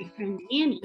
My friend Annie.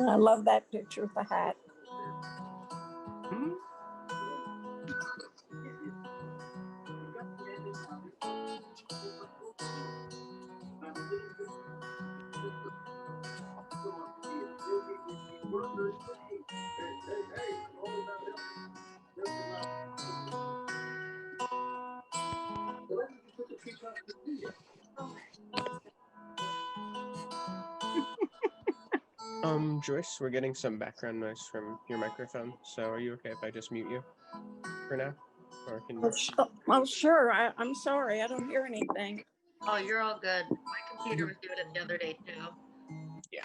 I love that picture of the hat. Mhm. Joyce, we're getting some background noise from your microphone. So are you okay if I just mute you for now? Or can Well, sure. I'm sorry. I don't hear anything. Oh, you're all good. My computer was doing it the other day too. Yeah.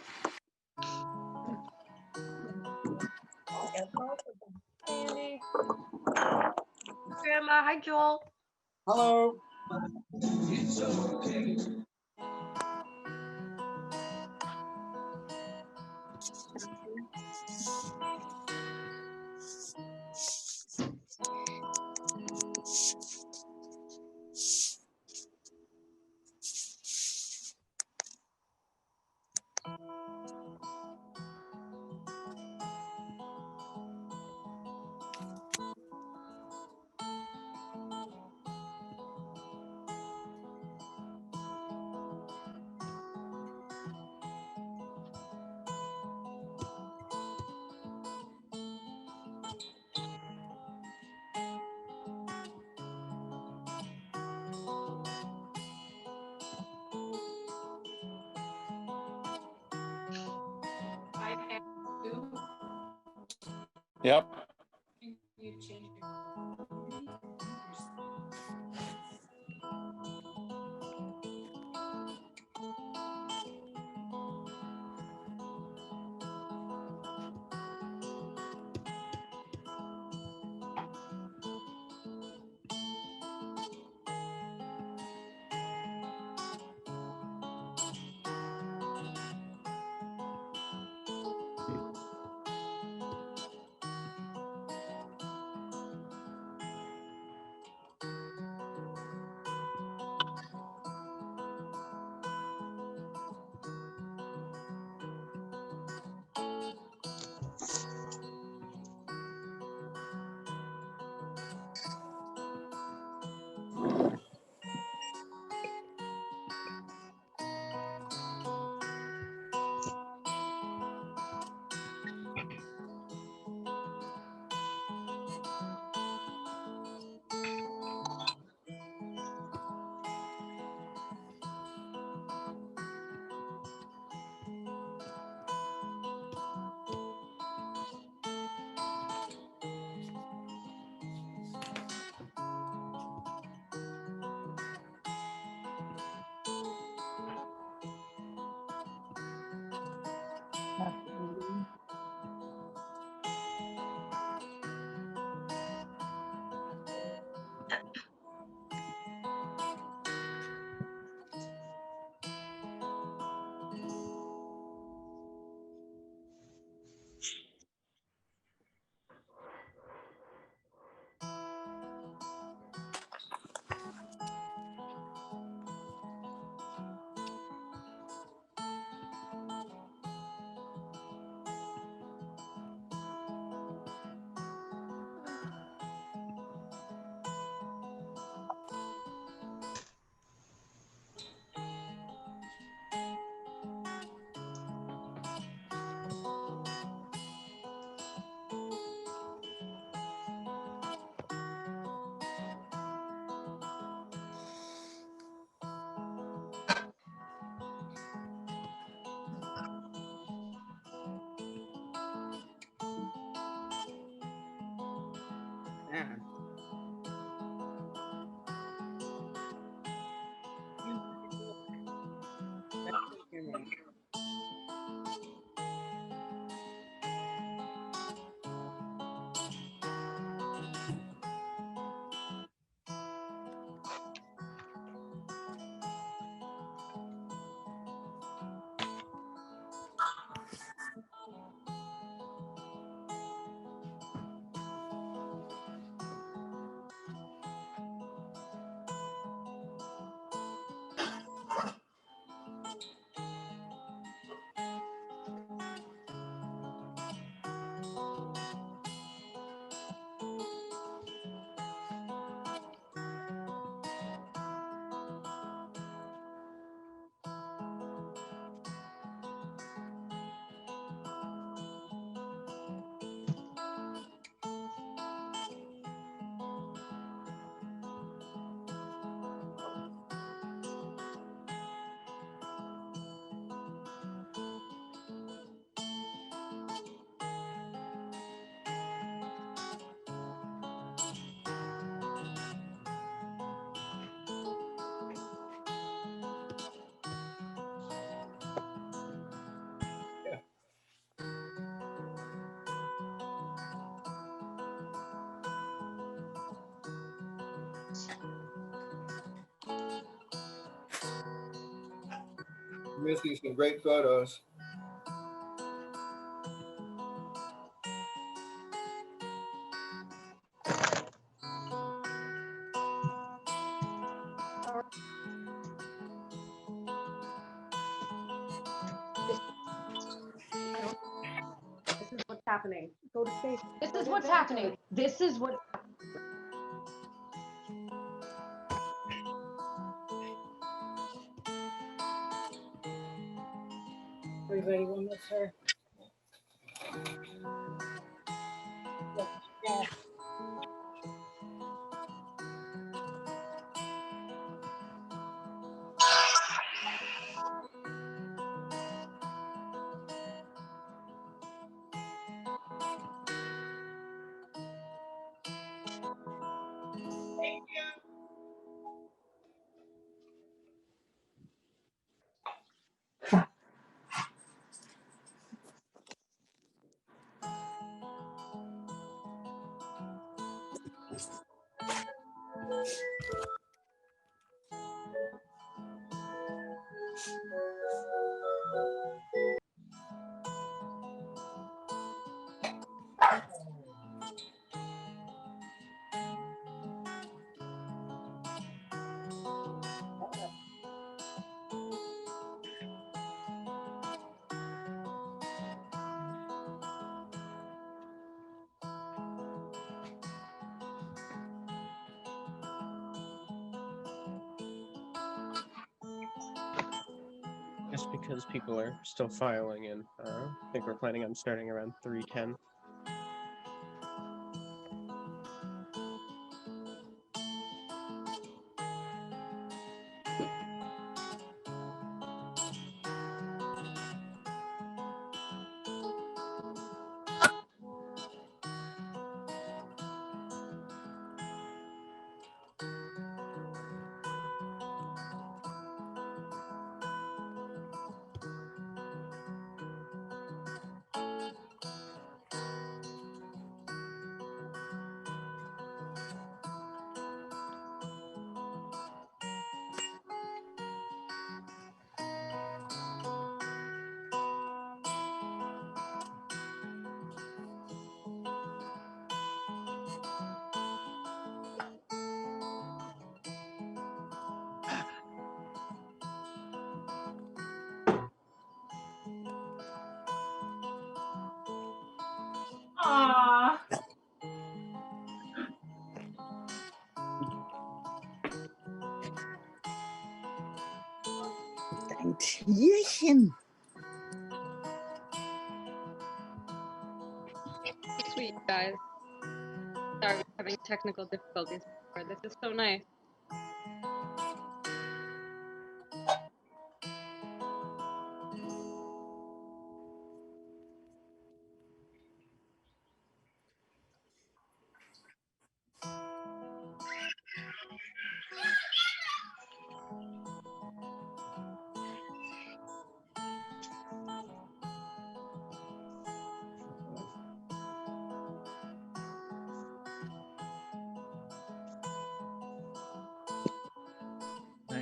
Andy. Grandma, hi Joel. Hello. Yep. Missing some great photos. This is what's happening. Go to Facebook. This is what's happening. This is what. Everybody will miss her. Yeah. Just because people are still filing in, I think we're planning on starting around 3:10. Aww. Dein Tierchen. Sweet guys. Sorry, we're having technical difficulties. This is so nice.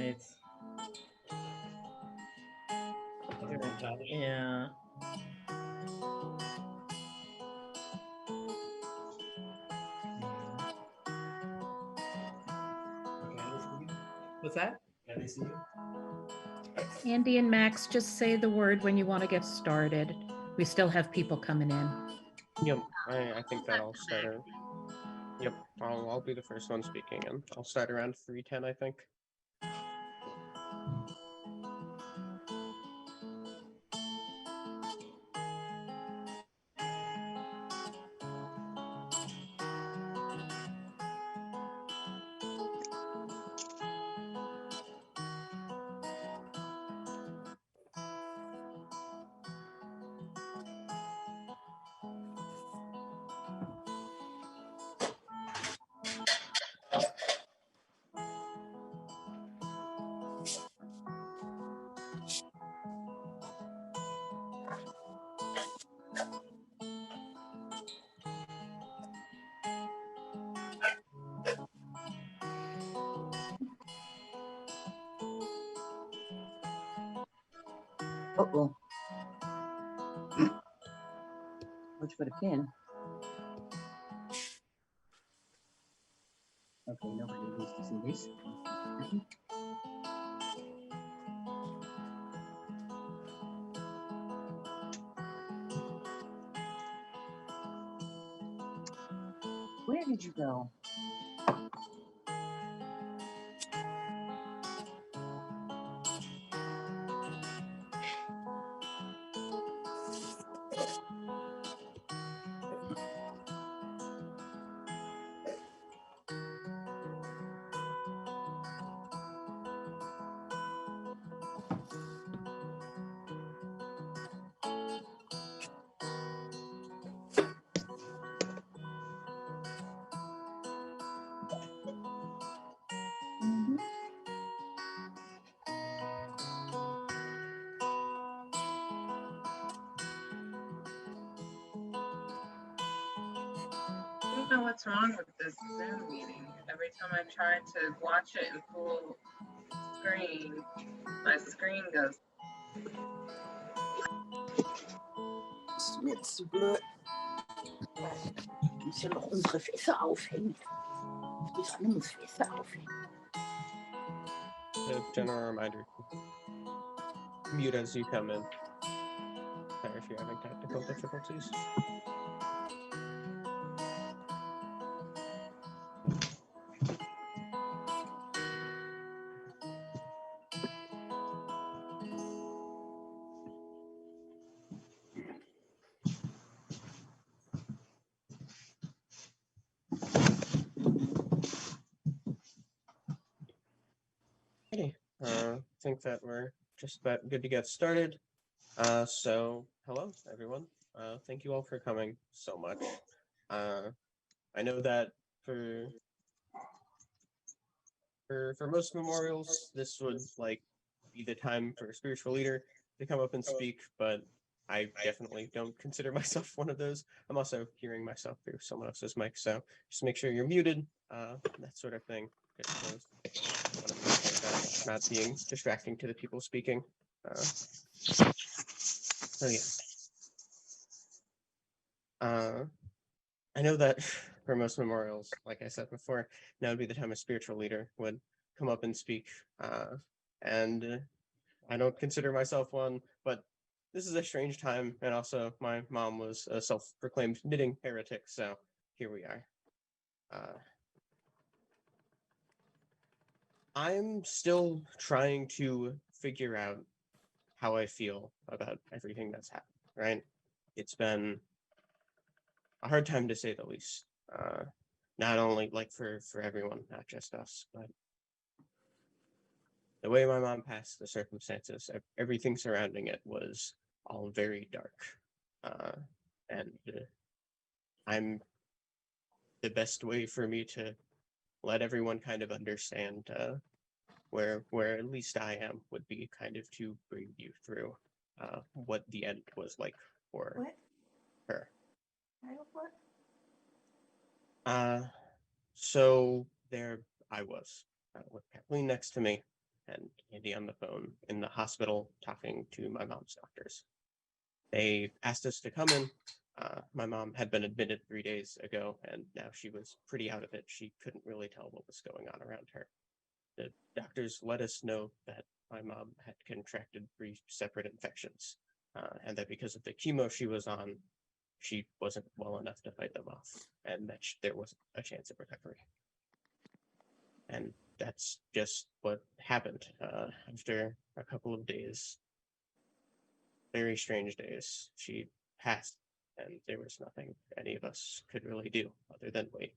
Right. Yeah. What's that? Andy and Max, just say the word when you want to get started. We still have people coming in. Yep, I think that I'll start. Yep, I'll be the first one speaking, and I'll start around 3:10, I think. Uh-oh. Which would have been. Okay, nobody needs to see this. Where did you go? I don't know what's wrong with this Zoom meeting. Every time I try to watch it in full screen, my screen goes. Jetzt blöd. Ich muss ja noch unsere Fässer aufhängen. Ich muss andere Fässer aufhängen. A general reminder: mute as you come in. Sorry if you're having technical difficulties. Okay, I think that we're just about good to get started. So hello everyone. Thank you all for coming so much. I know that for most memorials, this would like be the time for a spiritual leader to come up and speak, but I definitely don't consider myself one of those. I'm also hearing myself through someone else's mic, so just make sure you're muted, that sort of thing. Not being distracting to the people speaking. So yeah. I know that for most memorials, like I said before, now would be the time a spiritual leader would come up and speak. And I don't consider myself one, but this is a strange time. And also my mom was a self-proclaimed knitting heretic, so here we are. I'm still trying to figure out how I feel about everything that's happened, right? It's been a hard time to say the least. Not only like for everyone, not just us, but the way my mom passed, the circumstances, everything surrounding it was all very dark. And I'm the best way for me to let everyone kind of understand where at least I am would be kind of to bring you through what the end was like for her. So there I was with Kathleen next to me, and Andy on the phone in the hospital talking to my mom's doctors. They asked us to come in. My mom had been admitted 3 days ago, and now she was pretty out of it. She couldn't really tell what was going on around her. The doctors let us know that my mom had contracted 3 separate infections, and that because of the chemo she was on, she wasn't well enough to fight them off, and that there wasn't a chance of recovery. And that's just what happened. After a couple of days, very strange days, she passed, and there was nothing any of us could really do other than wait.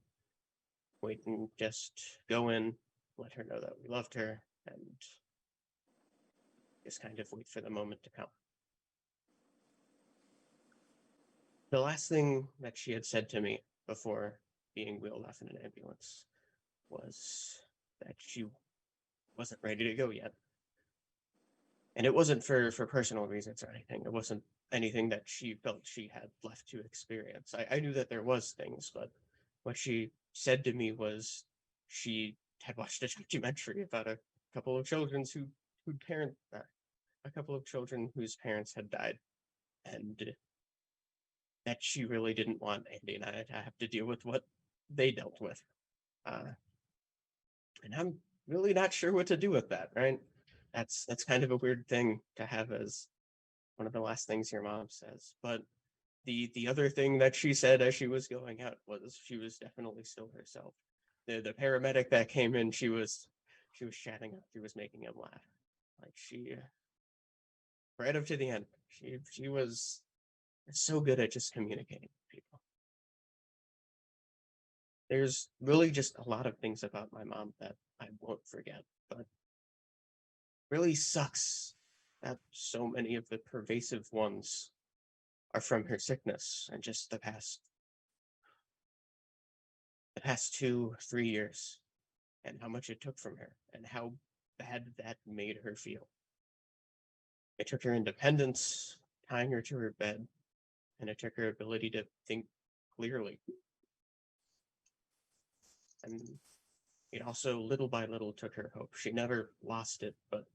Wait and just go in, let her know that we loved her, and just kind of wait for the moment to come. The last thing that she had said to me before being wheeled off in an ambulance was that she wasn't ready to go yet. And it wasn't for personal reasons or anything. It wasn't anything that she felt she had left to experience. I knew that there was things, but what she said to me was she had watched a documentary about a couple of children a couple of children whose parents had died, and that she really didn't want Andy and I to have to deal with what they dealt with. And I'm really not sure what to do with that, right? That's kind of a weird thing to have as one of the last things your mom says. But the other thing that she said as she was going out was she was definitely still herself. The paramedic that came in, she was chatting up, she was making him laugh. Like she right up to the end. She was so good at just communicating with people. There's really just a lot of things about my mom that I won't forget, but really sucks that so many of the pervasive ones are from her sickness and just the past 2-3 years, and how much it took from her and how bad that made her feel. It took her independence, tying her to her bed, and it took her ability to think clearly. And it also, little by little, took her hope. She never lost it, but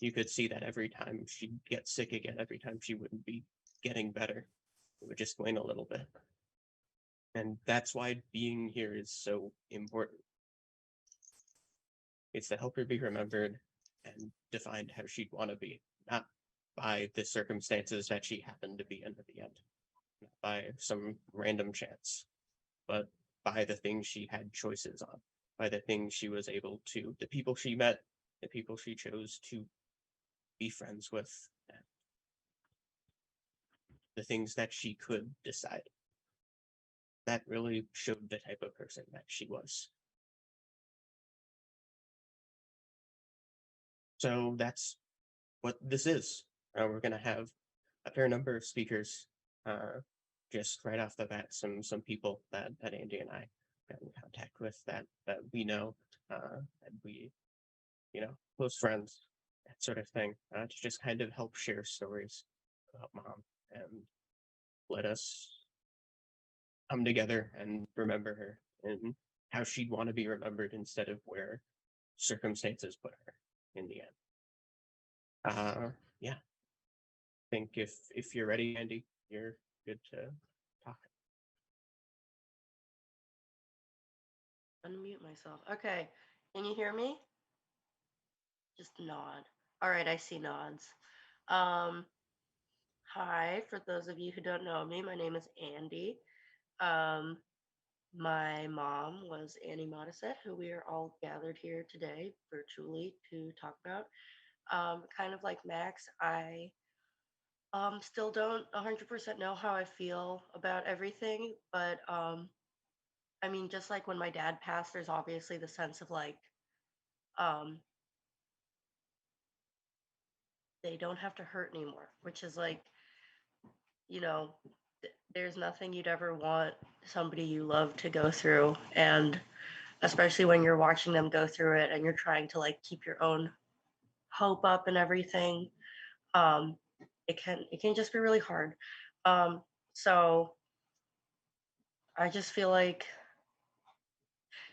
you could see that every time she'd get sick again, every time she wouldn't be getting better, it would just wane a little bit. And that's why being here is so important. It's to help her be remembered and defined how she'd want to be, not by the circumstances that she happened to be in at the end, not by some random chance, but by the things she had choices on, by the things she was able to, the people she met, the people she chose to be friends with, and the things that she could decide. That really showed the type of person that she was. So that's what this is. We're going to have a fair number of speakers. Just right off the bat, some people that Andy and I got in contact with that we know, and we, close friends, that sort of thing, to just kind of help share stories about mom and let us come together and remember her and how she'd want to be remembered instead of where circumstances put her in the end. Yeah. I think if you're ready, Andy, you're good to talk. Unmute myself. Okay. Can you hear me? Just nod. All right, I see nods. Hi, for those of you who don't know me, my name is Andy. My mom was Annie Modisette, who we are all gathered here today virtually to talk about. Kind of like Max, I still don't 100% know how I feel about everything, but I mean, just like when my dad passed, there's obviously the sense of like, they don't have to hurt anymore, which is like, there's nothing you'd ever want somebody you love to go through. And especially when you're watching them go through it and you're trying to like keep your own hope up and everything, it can just be really hard. So I just feel like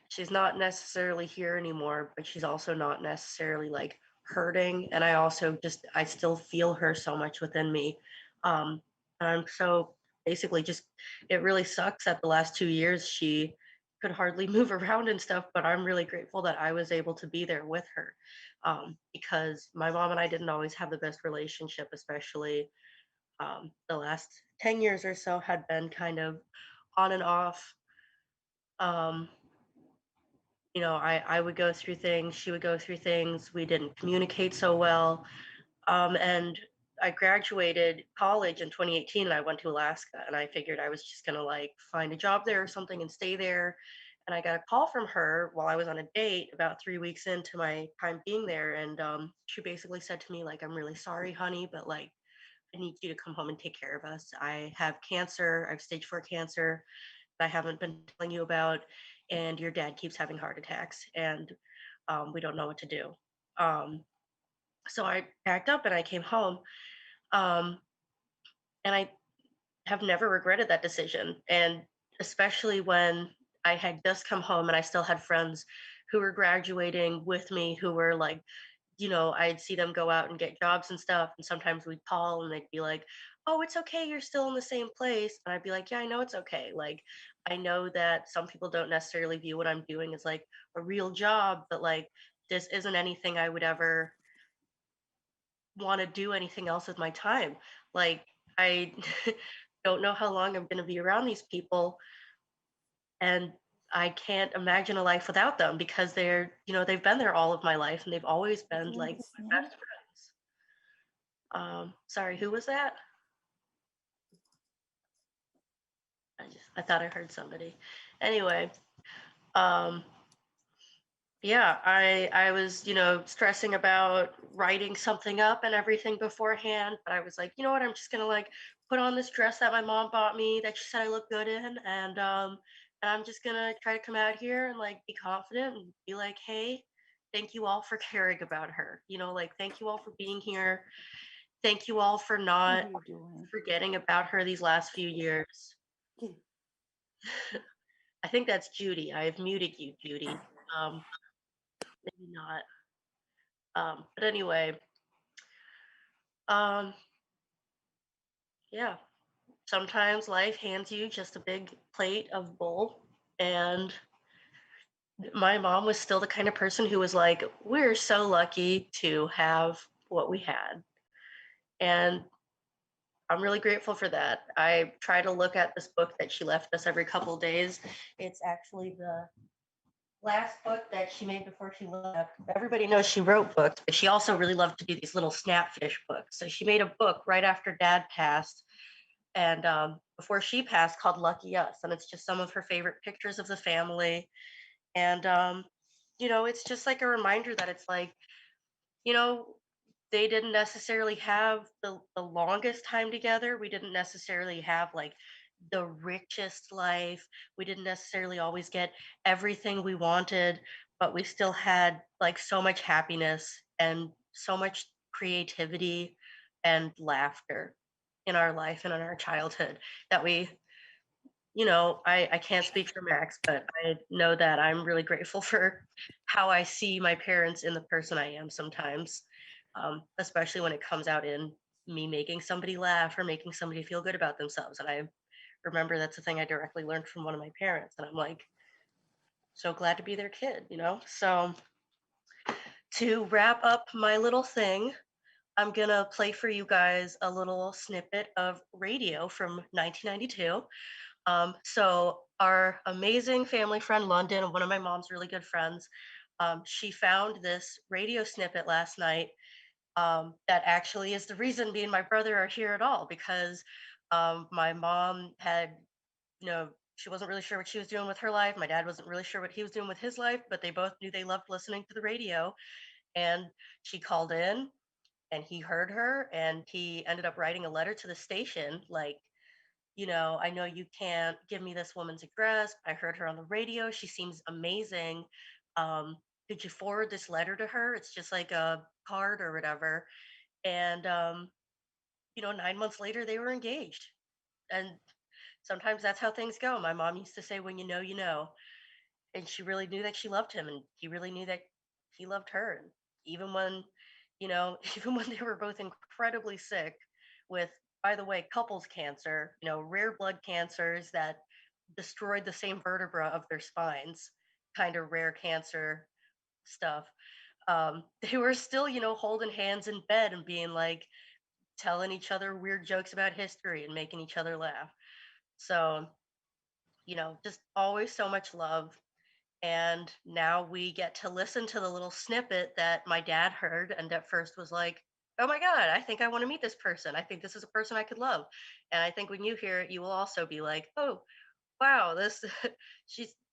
she's not necessarily here anymore, but she's also not necessarily like hurting, and I still feel her so much within me. And I'm so basically just it really sucks that the last 2 years she could hardly move around and stuff, but I'm really grateful that I was able to be there with her, because my mom and I didn't always have the best relationship, especially the last 10 years or so had been kind of on and off. Um, I would go through things, she would go through things, we didn't communicate so well. And I graduated college in 2018 and I went to Alaska and I figured I was just gonna like find a job there or something and stay there. And I got a call from her while I was on a date about 3 weeks into my time being there. And she basically said to me, like, I'm really sorry, honey, but like, I need you to come home and take care of us. I have cancer, I have stage 4 cancer that I haven't been telling you about, and your dad keeps having heart attacks, and we don't know what to do. Um, so I packed up and I came home, um, and I have never regretted that decision. And especially when I had just come home and I still had friends who were graduating with me who were like, I'd see them go out and get jobs and stuff. And sometimes we'd call and they'd be like, oh, it's okay. You're still in the same place. And I'd be like, yeah, I know it's okay. Like, I know that some people don't necessarily view what I'm doing as like a real job, but like, this isn't anything I would ever want to do anything else with my time. Like, I don't know how long I'm going to be around these people. And I can't imagine a life without them because they've been there all of my life and they've always been like my best friends. Sorry, who was that? I thought I heard somebody. Anyway, um, yeah, I was, stressing about writing something up and everything beforehand, but I was like, you know what, I'm just gonna like put on this dress that my mom bought me that she said I look good in, and I'm just gonna try to come out here and like be confident and be like, hey, thank you all for caring about her. Like thank you all for being here. Thank you all for What not are you doing? forgetting about her these last few years. I think that's Judy. I have muted you, Judy. Maybe not. But anyway, um, yeah, sometimes life hands you just a big plate of bowl. And my mom was still the kind of person who was like, we're so lucky to have what we had. And I'm really grateful for that. I try to look at this book that she left us every couple days. It's actually the last book that she made before she left. Everybody knows she wrote books, but she also really loved to do these little snapfish books. So she made a book right after Dad passed and before she passed called Lucky Us. And it's just some of her favorite pictures of the family. And, it's just like a reminder that it's like, you know, they didn't necessarily have the longest time together. We didn't necessarily have like the richest life. We didn't necessarily always get everything we wanted, but we still had like so much happiness and so much creativity and laughter in our life and in our childhood that I can't speak for Max, but I know that I'm really grateful for how I see my parents in the person I am sometimes, especially when it comes out in me making somebody laugh or making somebody feel good about themselves. And I remember that's a thing I directly learned from one of my parents. And I'm like, so glad to be their kid. So to wrap up my little thing, I'm going to play for you guys a little snippet of radio from 1992. So our amazing family friend London, one of my mom's really good friends, she found this radio snippet last night that actually is the reason me and my brother are here at all because my mom had, she wasn't really sure what she was doing with her life. My dad wasn't really sure what he was doing with his life, but they both knew they loved listening to the radio. And she called in and he heard her and he ended up writing a letter to the station like, I know you can't give me this woman's address. I heard her on the radio. She seems amazing. Could you forward this letter to her? It's just like a card or whatever. And, 9 months later, they were engaged. And sometimes that's how things go. My mom used to say, when you know, you know. And she really knew that she loved him and he really knew that he loved her. And even when you know, even when they were both incredibly sick with, by the way, couples cancer, you know, rare blood cancers that destroyed the same vertebra of their spines, kind of rare cancer stuff. They were still, you know, holding hands in bed and being like, telling each other weird jokes about history and making each other laugh. So, you know, just always so much love. And now we get to listen to the little snippet that my dad heard and at first was like, oh my God, I think I want to meet this person. I think this is a person I could love. And I think when you hear it, you will also be like, oh, wow, this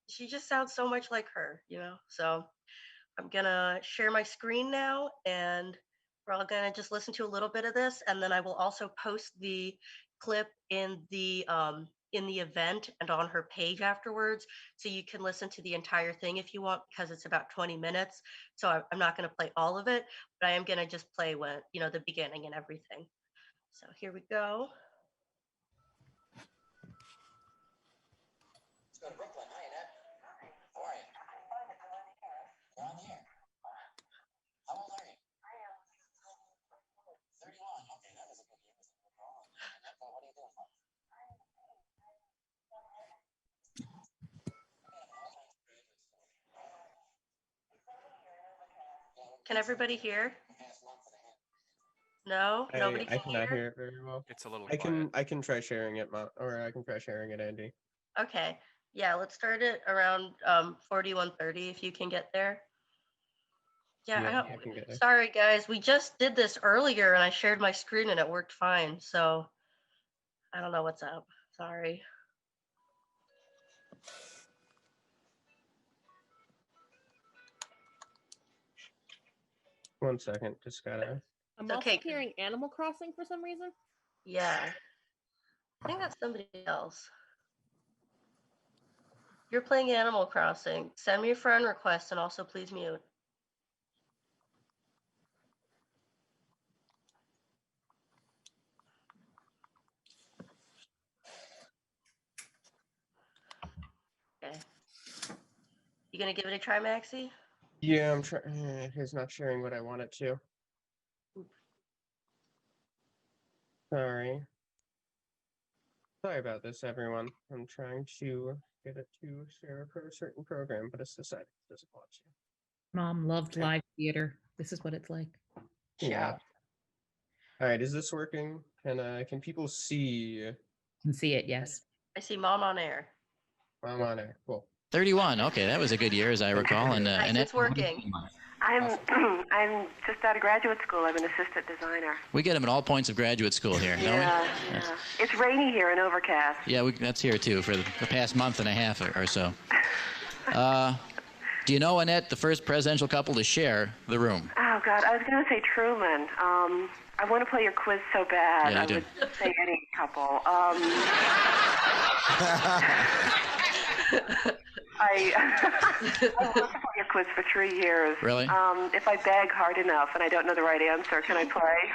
she just sounds so much like her, you know? So I'm gonna share my screen now and we're all gonna just listen to a little bit of this, and then I will also post the clip in the event and on her page afterwards, so you can listen to the entire thing if you want, because it's about 20 minutes. So I'm not gonna play all of it, but I am gonna just play when, you know, the beginning and everything. So here we go. Let's go to Brooklyn. Hi, Annette. How are you? You're on the air. How old are you? 31. Okay, that was a good year. What are you doing for? Can everybody hear? No, nobody I can cannot hear. hear it very well. It's a little I quiet. can try sharing it, or I can try sharing it, Andy. Okay, yeah, let's start it around 41:30 if you can get there. Yeah, I Yeah, don't. I can get there. Sorry, guys. We just did this earlier, and I shared my screen, and it worked fine. So I don't know what's up. Sorry. One second, just gotta. I'm It's also okay. hearing Animal Crossing for some reason. Yeah, I think that's somebody else. You're playing Animal Crossing. Send me a friend request, and also please mute. Okay. You gonna give it a try, Maxie? Yeah, I'm trying. It's not sharing what I want it to. Sorry. Sorry about this, everyone. I'm trying to get it to share for a certain program, but it's decided it doesn't want to. Mom loved Okay. live theater. This is what it's like. Yeah. All right, is this working? Can people see? Can see it, yes. I see Mom on air. I'm on air. Cool. 31. Okay, that was a good year, as I recall. And Nice, it's working. I'm just out of graduate school. I'm an assistant designer. we get them at all points of graduate school here, don't we? Yeah. It's rainy here and overcast. Yeah, that's here too for the past month and a half or so. Do you know, Annette, the first presidential couple to share the room? Oh God, I was going to say Truman. I want to play your quiz so bad. Yeah, you I do. would say any couple. I worked for your quiz for 3 years. Really? If I beg hard enough and I don't know the right answer, can I play?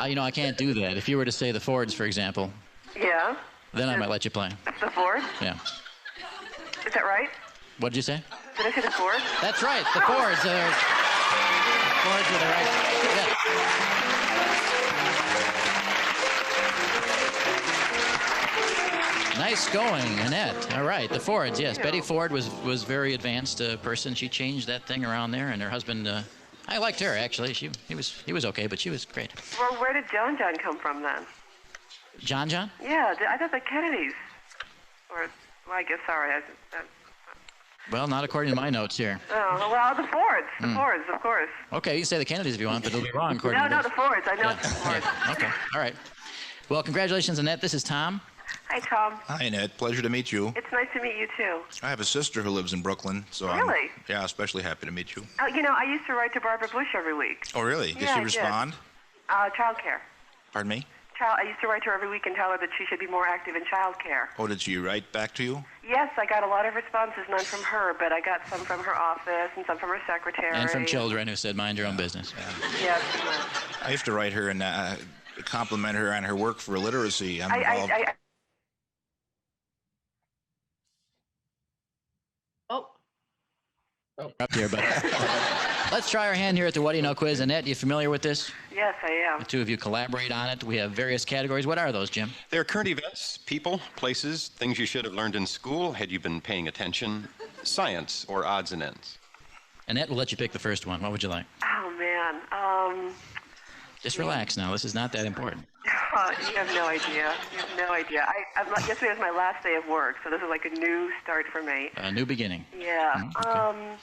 You know, I can't do that. If you were to say the Fords, for example, Yeah. then I might let you play. That's the Ford? Yeah. Is that right? What did you say? Did I say the Ford? That's right, the Fords. Fords were the right. Yeah. Nice going, Annette. All right, the Fords. Yes, Betty Ford was very advanced person. She changed that thing around there, and her husband. I liked her actually. He was okay, but she was great. Well, where did John come from then? John? Yeah, I thought the Kennedys. Or, well, I guess, sorry. Well, not according to my notes here. Oh, well, the Fords. The Fords, of course. Okay, you can say the Kennedys if you want, but it'll be wrong according to No, this. the Fords. I know it's the Fords. Yeah, okay, all right. Well, congratulations, Annette. This is Tom. Hi, Tom. Hi, Annette. Pleasure to meet you. It's nice to meet you, too. I have a sister who lives in Brooklyn, so Really? I'm especially happy to meet you. Oh, you know, I used to write to Barbara Bush every week. Oh, really? Did Yeah, I she did. respond? Childcare. Pardon me? I used to write to her every week and tell her that she should be more active in childcare. Oh, did she write back to you? Yes, I got a lot of responses, none from her, but I got some from her office and some from her secretary. And from children who said, mind your own business. Yes. I used to write her and compliment her on her work for literacy. I'm involved. Oh. Up here, but Let's try our hand here at the What Do You Know quiz. Annette, you familiar with this? Yes, I am. The two of you collaborate on it. We have various categories. What are those, Jim? There are current events, people, places, things you should have learned in school had you been paying attention, science, or odds and ends. Annette, we'll let you pick the first one. What would you like? Oh, man. Just relax now. This is not that important. You have no idea. You have no idea. Yesterday was my last day of work, so this is like a new start for me. A new beginning. Yeah. Okay.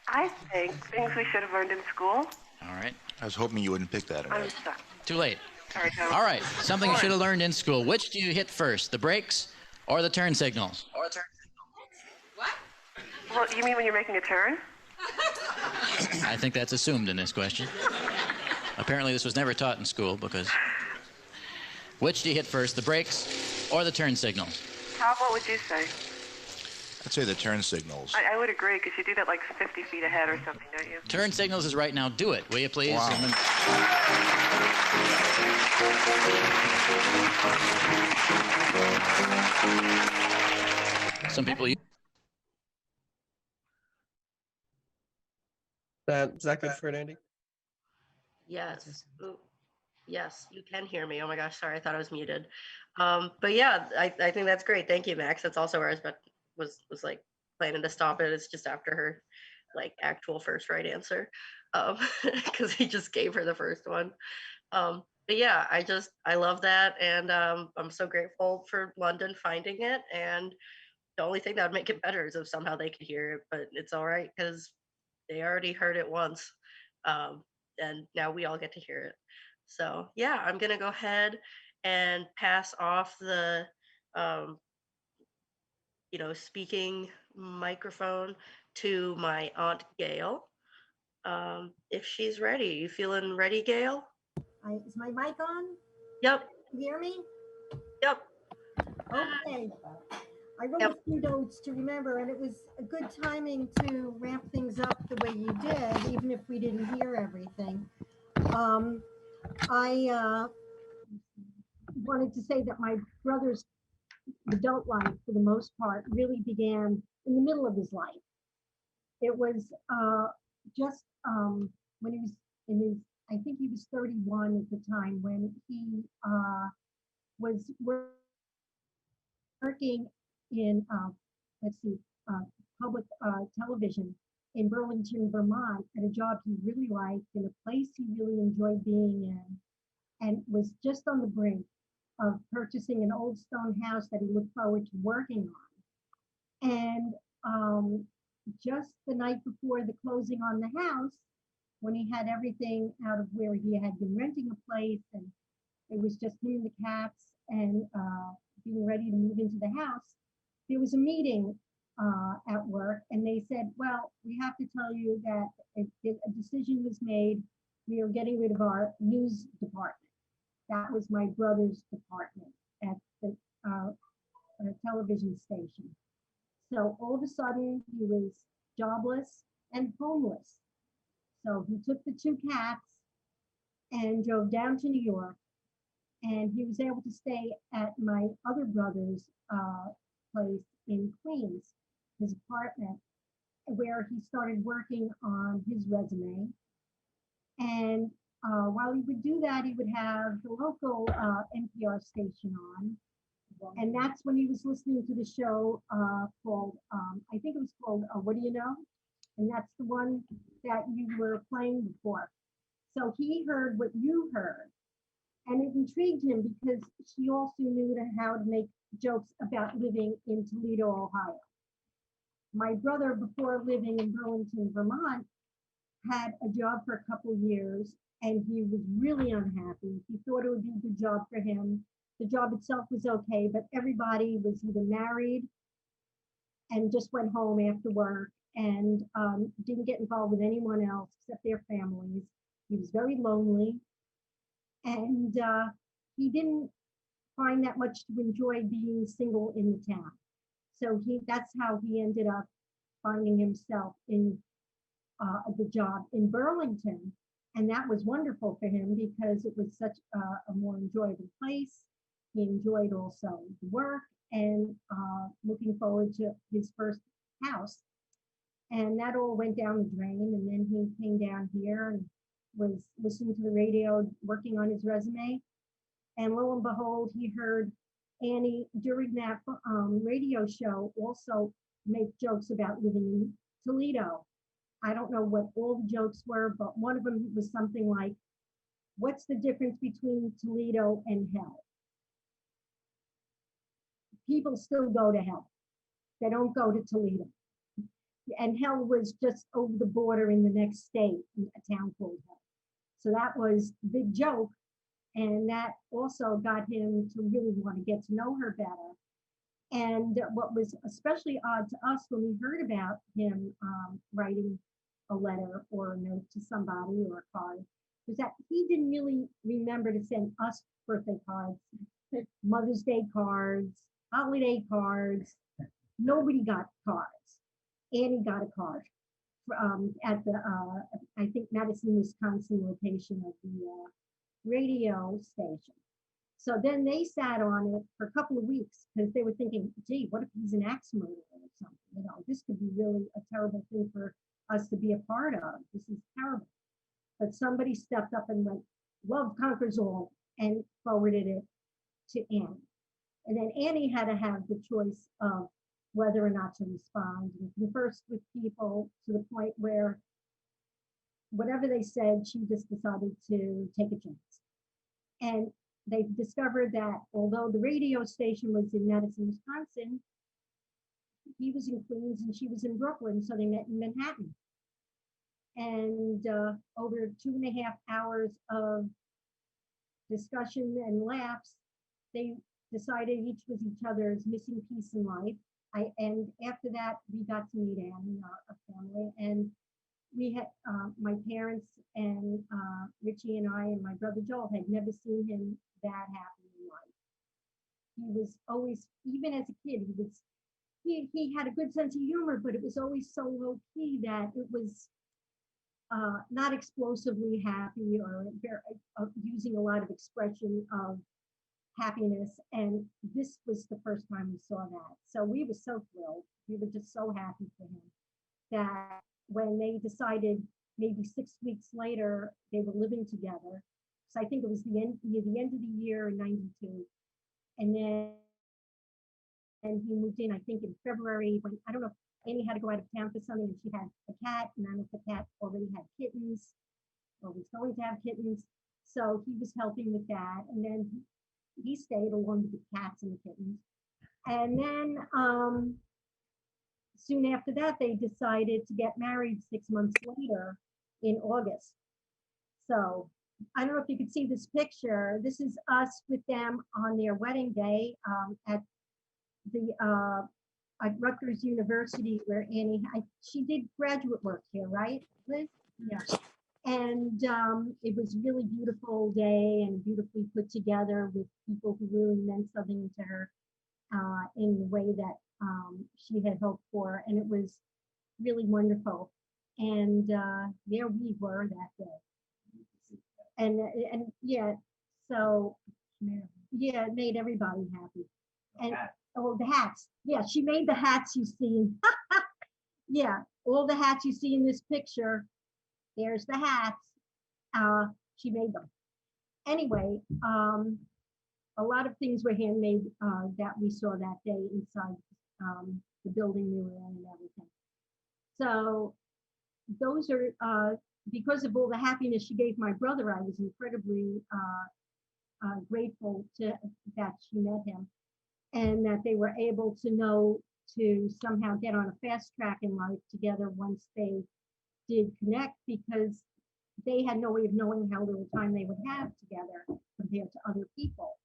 I think things we should have learned in school. All right. I was hoping you wouldn't pick that. I'm sorry. Too late. Sorry, Tom. All right. Something you should have learned in school. Which do you hit first, the brakes or the turn signals? Well, you mean when you're making a turn? I think that's assumed in this question. Apparently, this was never taught in school because... Which do you hit first, the brakes or the turn signals? Tom, what would you say? I'd say the turn signals. I would agree, because you do that like 50 feet ahead or something, don't you? Turn signals is right now. Do it, will you please? Wow. Some people use... Is that good for it, Andy? Yes. Ooh. Yes, you can hear me. Oh my gosh, sorry, I thought I was muted. But yeah, I think that's great. Thank you, Max. That's also where I was like planning to stop it. It's just after her like actual first right answer, because he just gave her the first one. But yeah, I love that, and I'm so grateful for London finding it. And the only thing that would make it better is if somehow they could hear it, but it's all right because they already heard it once, and now we all get to hear it. So yeah, I'm gonna go ahead and pass off the, speaking microphone to my Aunt Gail. If she's ready. You feeling ready, Gail? Is my mic on? Yep. You hear me? Yep. Okay. I wrote a few notes to remember, and it was a good timing to ramp things up the way you did, even if we didn't hear everything. I wanted to say that my brother's adult life, for the most part, really began in the middle of his life. It was just when he was in his, I think he was 31 at the time, when he was working in, public television in Burlington, Vermont, at a job he really liked, in a place he really enjoyed being in, and was just on the brink of purchasing an old stone house that he looked forward to working on. And just the night before the closing on the house, when he had everything out of where he had been renting a place, and it was just him and the cats, and being ready to move into the house, there was a meeting at work, and they said, well, we have to tell you that a decision was made. We are getting rid of our news department. That was my brother's department at the television station. So all of a sudden he was jobless and homeless. So he took the two cats and drove down to New York, and he was able to stay at my other brother's place in Queens, his apartment, where he started working on his resume. And while he would do that, he would have the local NPR station on. And that's when he was listening to the show called, I think it was called What Do You Know? And that's the one that you were playing before. So he heard what you heard. And it intrigued him because he also knew how to make jokes about living in Toledo, Ohio. My brother, before living in Burlington, Vermont, had a job for a couple of years, and he was really unhappy. He thought it would be a good job for him. The job itself was okay, but everybody was either married and just went home after work and didn't get involved with anyone else except their families. He was very lonely, and he didn't find that much to enjoy being single in the town. So that's how he ended up finding himself in the job in Burlington. And that was wonderful for him because it was such a more enjoyable place. He enjoyed also the work and looking forward to his first house. And that all went down the drain. And then he came down here and was listening to the radio, working on his resume. And lo and behold, he heard Annie during that radio show also make jokes about living in Toledo. I don't know what all the jokes were, but one of them was something like, what's the difference between Toledo and hell? People still go to hell. They don't go to Toledo. And hell was just over the border in the next state, in a town called Hell. So that was the big joke. And that also got him to really want to get to know her better. And what was especially odd to us when we heard about him writing a letter or a note to somebody or a card was that he didn't really remember to send us birthday cards, Mother's Day cards, holiday cards. Nobody got cards. Annie got a card at the, I think, Madison, Wisconsin location of the radio station. So then they sat on it for a couple of weeks because they were thinking, gee, what if he's an axe murderer or something? You know, this could be really a terrible thing for us to be a part of. This is terrible. But somebody stepped up and went, love conquers all, and forwarded it to Annie. And then Annie had to have the choice of whether or not to respond and converse with people to the point where whatever they said, she just decided to take a chance. And they discovered that although the radio station was in Madison, Wisconsin, he was in Queens and she was in Brooklyn, so they met in Manhattan. And over 2.5 hours of discussion and laughs, they decided each was each other's missing piece in life. And after that, we got to meet Annie, our family, and we had my parents and Richie and I and my brother Joel had never seen him that happy in life. He was always, even as a kid, he had a good sense of humor, but it was always so low key that it was not explosively happy or using a lot of expression of happiness. And this was the first time we saw that. So we were so thrilled. We were just so happy for him that when they decided maybe 6 weeks later they were living together. So I think it was the end of the year in '92. And then he moved in, I think in February, when I don't know, Annie had to go out of town for something and she had a cat, and I don't know if the cat already had kittens or was going to have kittens. So he was helping with that. And then he stayed along with the cats and the kittens. And then soon after that, they decided to get married 6 months later in August. So I don't know if you could see this picture. This is us with them on their wedding day at the at Rutgers University, where Annie, she did graduate work here, right, Liz? Yeah. And it was a really beautiful day and beautifully put together with people who really meant something to her in the way that she had hoped for. And it was really wonderful. And there we were that day. And yeah, so yeah, it made everybody happy. And oh, the hats. Yeah, she made the hats you see. Yeah, all the hats you see in this picture. There's the hats. She made them. Anyway, a lot of things were handmade that we saw that day inside the building we were in and everything. So those are, because of all the happiness she gave my brother, I was incredibly grateful to that she met him and that they were able to know to somehow get on a fast track in life together once they did connect, because they had no way of knowing how little time they would have together compared to other people.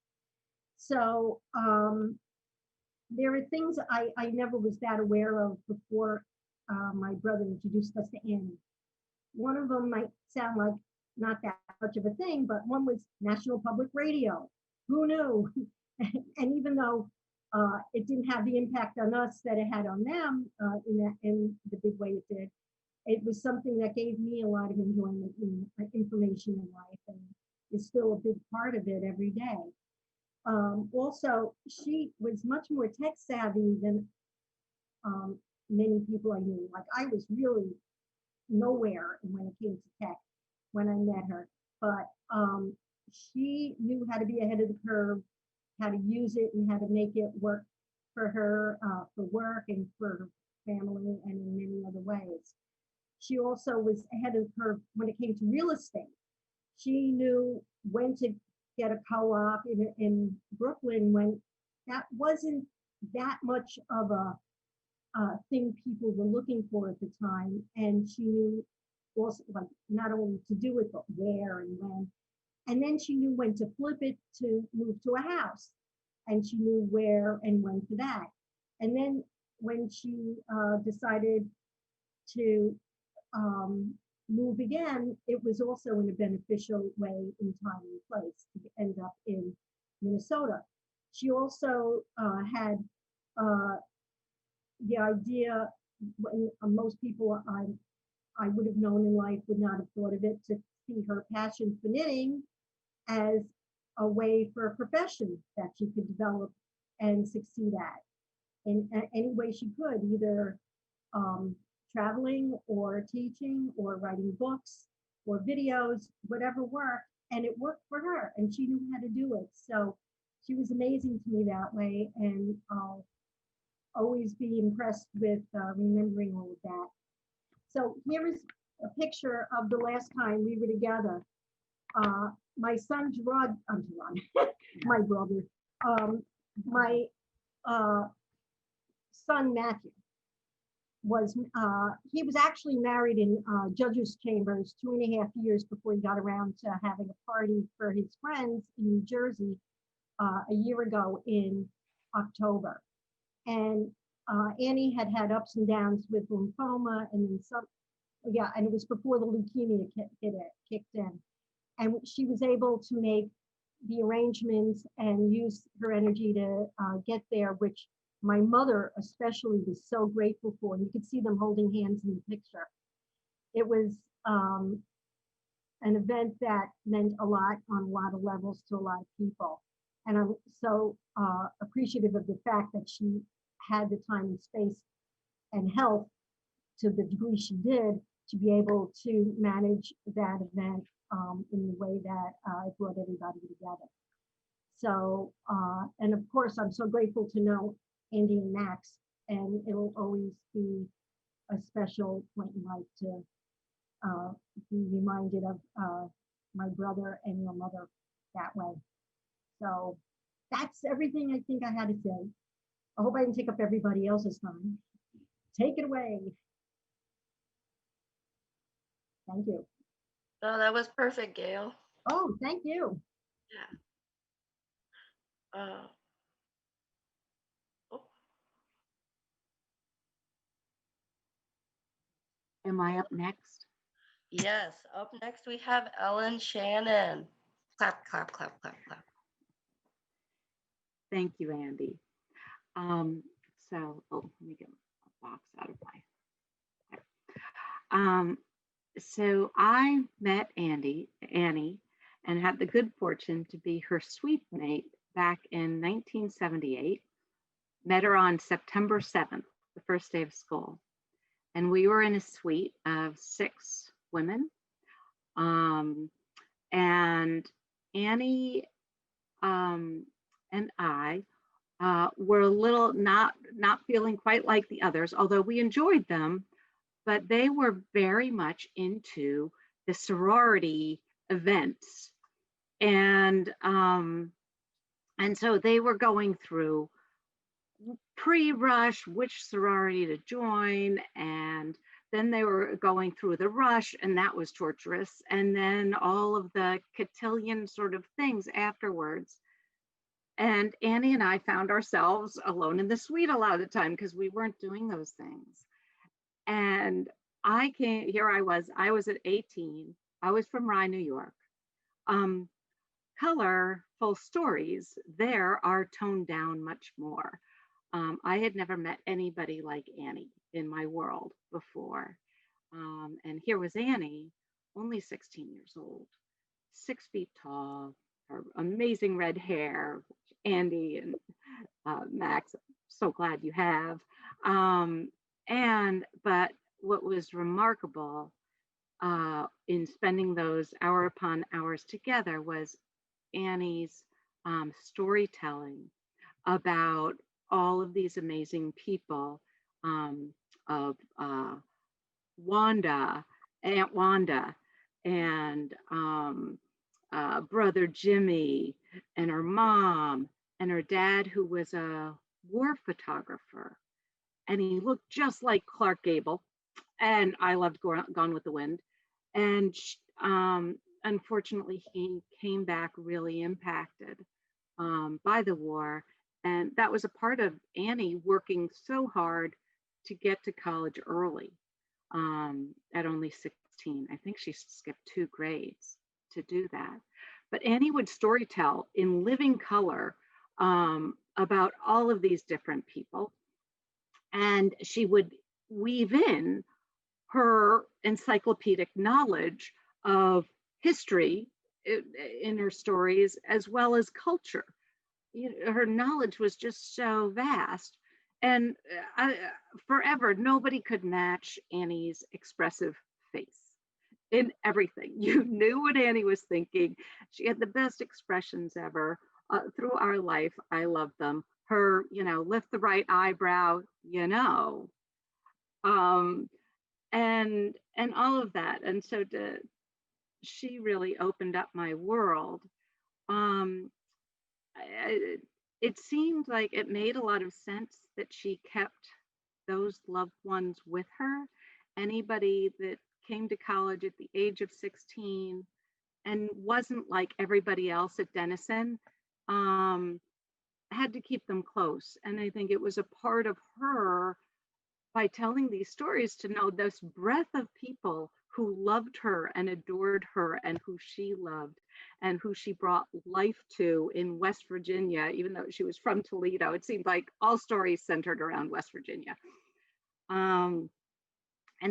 So there are things I never was that aware of before my brother introduced us to Annie. One of them might sound like not that much of a thing, but one was National Public Radio. Who knew? And even though it didn't have the impact on us that it had on them in the big way it did, it was something that gave me a lot of enjoyment and information in life, and is still a big part of it every day. Also, she was much more tech savvy than many people I knew. Like I was really nowhere when it came to tech when I met her, but she knew how to be ahead of the curve, how to use it and how to make it work for her, for work and for her family and in many other ways. She also was ahead of the curve when it came to real estate. She knew when to get a co-op in Brooklyn when that wasn't that much of a thing people were looking for at the time. And she knew also like not only to do it, but where and when. And then she knew when to flip it to move to a house. And she knew where and when for that. And then when she decided to move again, it was also in a beneficial way in time and place to end up in Minnesota. She also had the idea when most people I would have known in life would not have thought of it, to see her passion for knitting as a way for a profession that she could develop and succeed at in any way she could, either traveling or teaching or writing books or videos, whatever worked, and it worked for her and she knew how to do it. So she was amazing to me that way, and I'll always be impressed with remembering all of that. So here is a picture of the last time we were together. My son Gerard, my brother, my son Matthew was, he was actually married in judge's chambers 2.5 years before he got around to having a party for his friends in New Jersey a year ago in October. And Annie had had ups and downs with lymphoma and then some, yeah, and it was before the leukemia kicked in. And she was able to make the arrangements and use her energy to get there, which my mother especially was so grateful for. And you could see them holding hands in the picture. It was an event that meant a lot on a lot of levels to a lot of people. And I'm so appreciative of the fact that she had the time and space and health to the degree she did to be able to manage that event in the way that it brought everybody together. So, and of course, I'm so grateful to know Andy and Max, and it'll always be a special point in life to be reminded of my brother and your mother that way. So that's everything I think I had to say. I hope I didn't take up everybody else's time. Take it away. Thank you. Oh, that was perfect, Gail. Oh, thank you. Yeah. Oh. Am I up next? Yes, up next we have Ellen Shannon. Clap, clap, clap, clap, clap. Thank you, Andy. So, let me get a box out of my. So I met Annie, and had the good fortune to be her suite mate back in 1978. Met her on September 7th, the first day of school. And we were in a suite of 6 women. And Annie and I were a little not feeling quite like the others, although we enjoyed them, but they were very much into the sorority events. And so they were going through pre-rush, which sorority to join, and then they were going through the rush, and that was torturous, and then all of the cotillion sort of things afterwards. And Annie and I found ourselves alone in the suite a lot of the time because we weren't doing those things. And here I was at 18. I was from Rye, New York. Colorful stories there are toned down much more. I had never met anybody like Annie in my world before. And here was Annie, only 16 years old, 6 feet tall, her amazing red hair, which Andy and Max, so glad you have. But what was remarkable in spending those hour upon hours together was Annie's storytelling about all of these amazing people, of Wanda, Aunt Wanda, and brother Jimmy, and her mom, and her dad, who was a war photographer, and he looked just like Clark Gable. And I loved Gone with the Wind. And unfortunately, he came back really impacted by the war. And that was a part of Annie working so hard to get to college early at only 16. I think she skipped 2 grades to do that. But Annie would storytell in living color about all of these different people. And she would weave in her encyclopedic knowledge of history in her stories, as well as culture. Her knowledge was just so vast. And forever, nobody could match Annie's expressive face in everything. You knew what Annie was thinking. She had the best expressions ever through our life. I love them. Her, lift the right eyebrow, and all of that. And so she really opened up my world. It seemed like it made a lot of sense that she kept those loved ones with her. Anybody that came to college at the age of 16 and wasn't like everybody else at Denison had to keep them close. And I think it was a part of her, by telling these stories, to know this breadth of people who loved her and adored her, and who she loved, and who she brought life to in West Virginia. Even though she was from Toledo, it seemed like all stories centered around West Virginia. And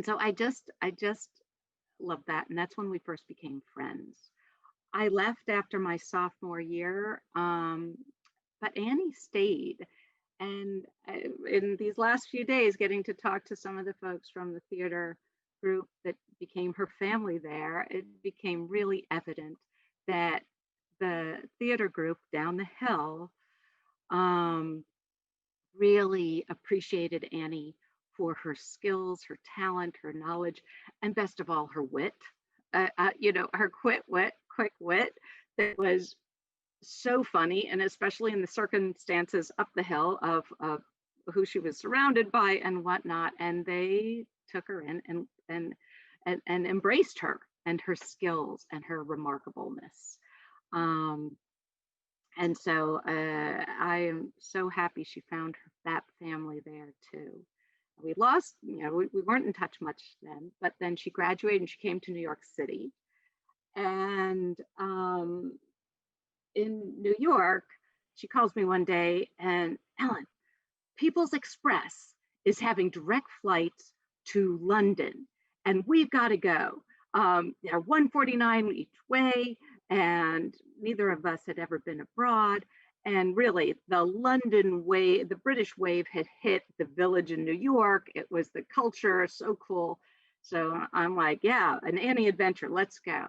so I just loved that. And that's when we first became friends. I left after my sophomore year, but Annie stayed. And in these last few days, getting to talk to some of the folks from the theater group that became her family there, it became really evident that the theater group down the hill really appreciated Annie for her skills, her talent, her knowledge, and best of all, her wit. Her quick wit that was so funny, and especially in the circumstances up the hill of who she was surrounded by and whatnot. And they took her in and embraced her and her skills and her remarkableness. And so I am so happy she found that family there too. We lost, we weren't in touch much then, but then she graduated and she came to New York City. And in New York, she calls me one day and, Ellen, People's Express is having direct flights to London, and we've got to go. They're $149 each way, and neither of us had ever been abroad. And really, the London wave, the British wave had hit the village in New York. It was the culture, so cool. So I'm like, yeah, an Annie adventure, let's go.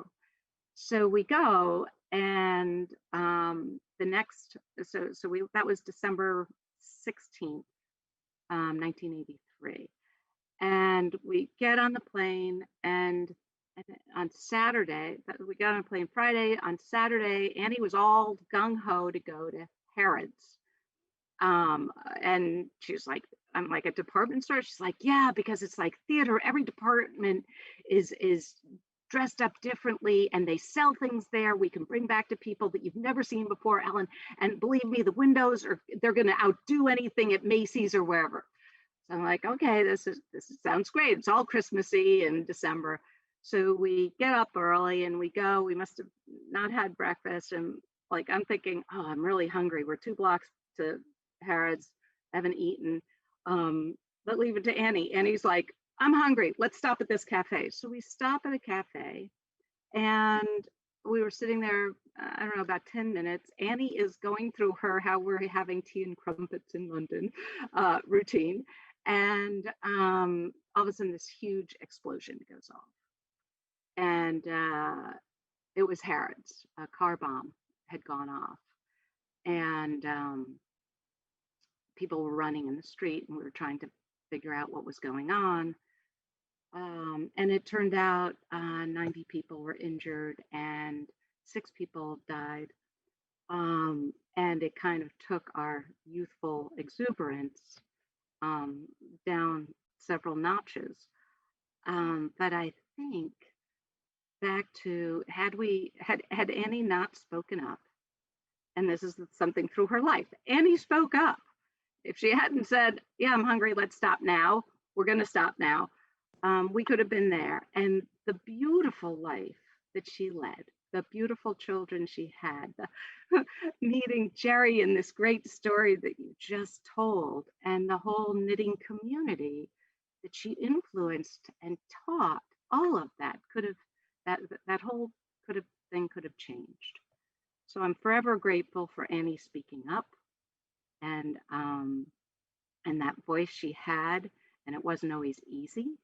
So we go, and that was December 16th, 1983. And we get on the plane, and on Saturday, we got on a plane Friday. On Saturday, Annie was all gung-ho to go to Harrods. And she's like, I'm like, a department store? She's like, yeah, because it's like theater. Every department is dressed up differently, and they sell things there we can bring back to people that you've never seen before, Ellen. And believe me, the windows they're going to outdo anything at Macy's or wherever. So I'm like, okay, this sounds great. It's all Christmassy in December. So we get up early and we go. We must have not had breakfast, and like, I'm thinking, oh, I'm really hungry. We're 2 blocks to Harrods, haven't eaten. But leave it to Annie. Annie's like, I'm hungry. Let's stop at this cafe. So we stop at a cafe, and we were sitting there, I don't know, about 10 minutes. Annie is going through her how we're having tea and crumpets in London routine. And all of a sudden, this huge explosion goes off. And it was Harrods. A car bomb had gone off. And people were running in the street, and we were trying to figure out what was going on. And it turned out 90 people were injured and 6 people died. And it kind of took our youthful exuberance down several notches. But I think back to had Annie not spoken up, and this is something through her life, Annie spoke up. If she hadn't said, yeah, I'm hungry, let's stop now, we're going to stop now, we could have been there. And the beautiful life that she led, the beautiful children she had, meeting Jerry in this great story that you just told, and the whole knitting community that she influenced and taught, all of that could have, that whole thing could have changed. So I'm forever grateful for Annie speaking up, and that voice she had, and it wasn't always easy.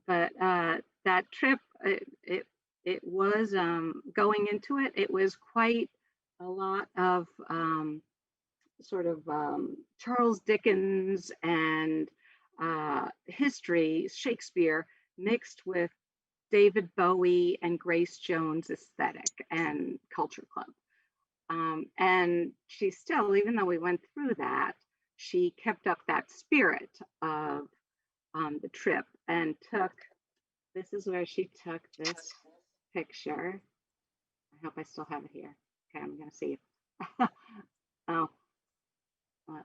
But that trip, it was going into it, it was quite a lot of Charles Dickens and history, Shakespeare, mixed with David Bowie and Grace Jones aesthetic and Culture Club. And she still, even though we went through that, she kept up that spirit of the trip and took, this is where she took this picture. I hope I still have it here. Okay, I'm gonna see. Oh, what?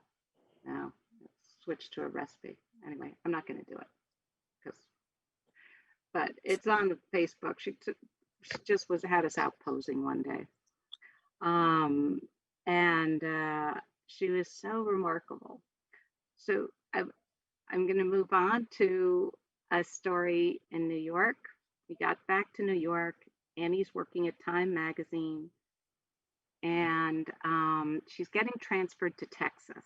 No, let's switch to a recipe. Anyway, I'm not gonna do it, but it's on the Facebook. She just had us out posing one day. And she was so remarkable. So I'm going to move on to a story in New York. We got back to New York. Annie's working at Time Magazine, and she's getting transferred to Texas.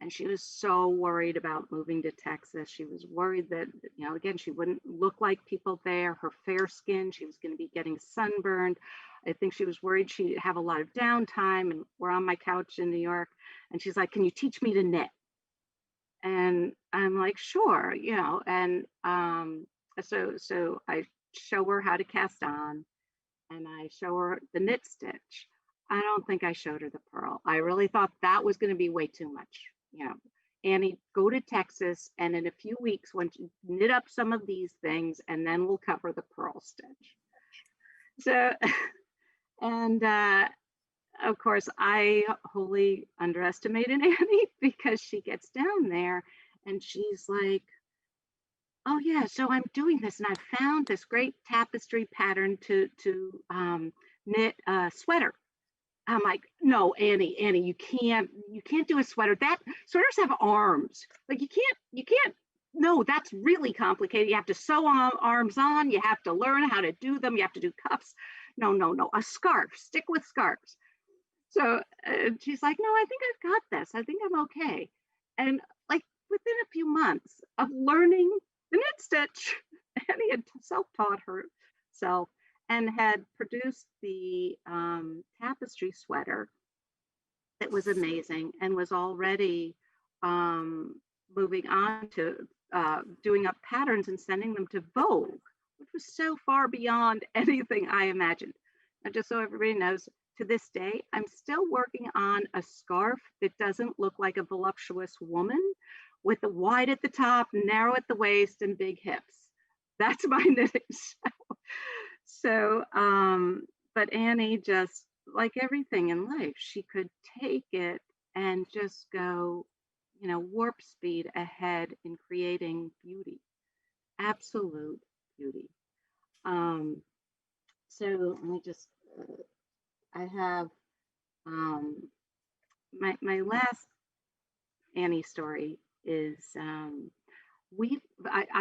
And she was so worried about moving to Texas. She was worried that, again, she wouldn't look like people there. Her fair skin, she was going to be getting sunburned. I think she was worried she'd have a lot of downtime. And we're on my couch in New York. And she's like, can you teach me to knit? And I'm like, sure, And so I show her how to cast on, and I show her the knit stitch. I don't think I showed her the purl. I really thought that was going to be way too much. Annie, go to Texas, and in a few weeks, once you knit up some of these things, and then we'll cover the purl stitch. So, and of course, I wholly underestimated Annie, because she gets down there and she's like, oh yeah, so I'm doing this, and I found this great tapestry pattern to knit a sweater. I'm like, no, Annie, you can't do a sweater. That sweaters have arms. Like you can't, no, that's really complicated. You have to sew arms on, you have to learn how to do them, you have to do cuffs. No, a scarf, stick with scarves. So she's like, no, I think I've got this. I think I'm okay. And like within a few months of learning the knit stitch, Annie had self-taught herself and had produced the tapestry sweater that was amazing, and was already moving on to doing up patterns and sending them to Vogue, which was so far beyond anything I imagined. And just so everybody knows, to this day, I'm still working on a scarf that doesn't look like a voluptuous woman, with the wide at the top, narrow at the waist, and big hips. That's my knitting show. So, but Annie, just like everything in life, she could take it and just go, warp speed ahead in creating beauty, absolute beauty. So let me just, I have my last Annie story is I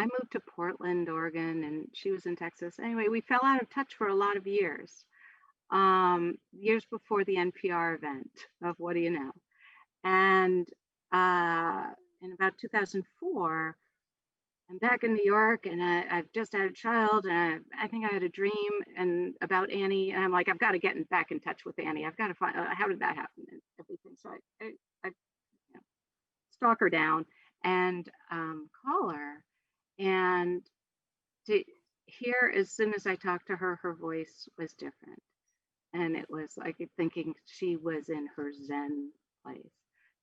moved to Portland, Oregon, and she was in Texas. Anyway, we fell out of touch for a lot of years, years before the NPR event of What Do You Know? And in about 2004, I'm back in New York, and I've just had a child, and I think I had a dream and about Annie, and I'm like, I've got to get back in touch with Annie. I've got to find how did that happen and everything. So I you know, stalk her down and call her, and to hear as soon as I talked to her, her voice was different, and it was like thinking she was in her Zen place.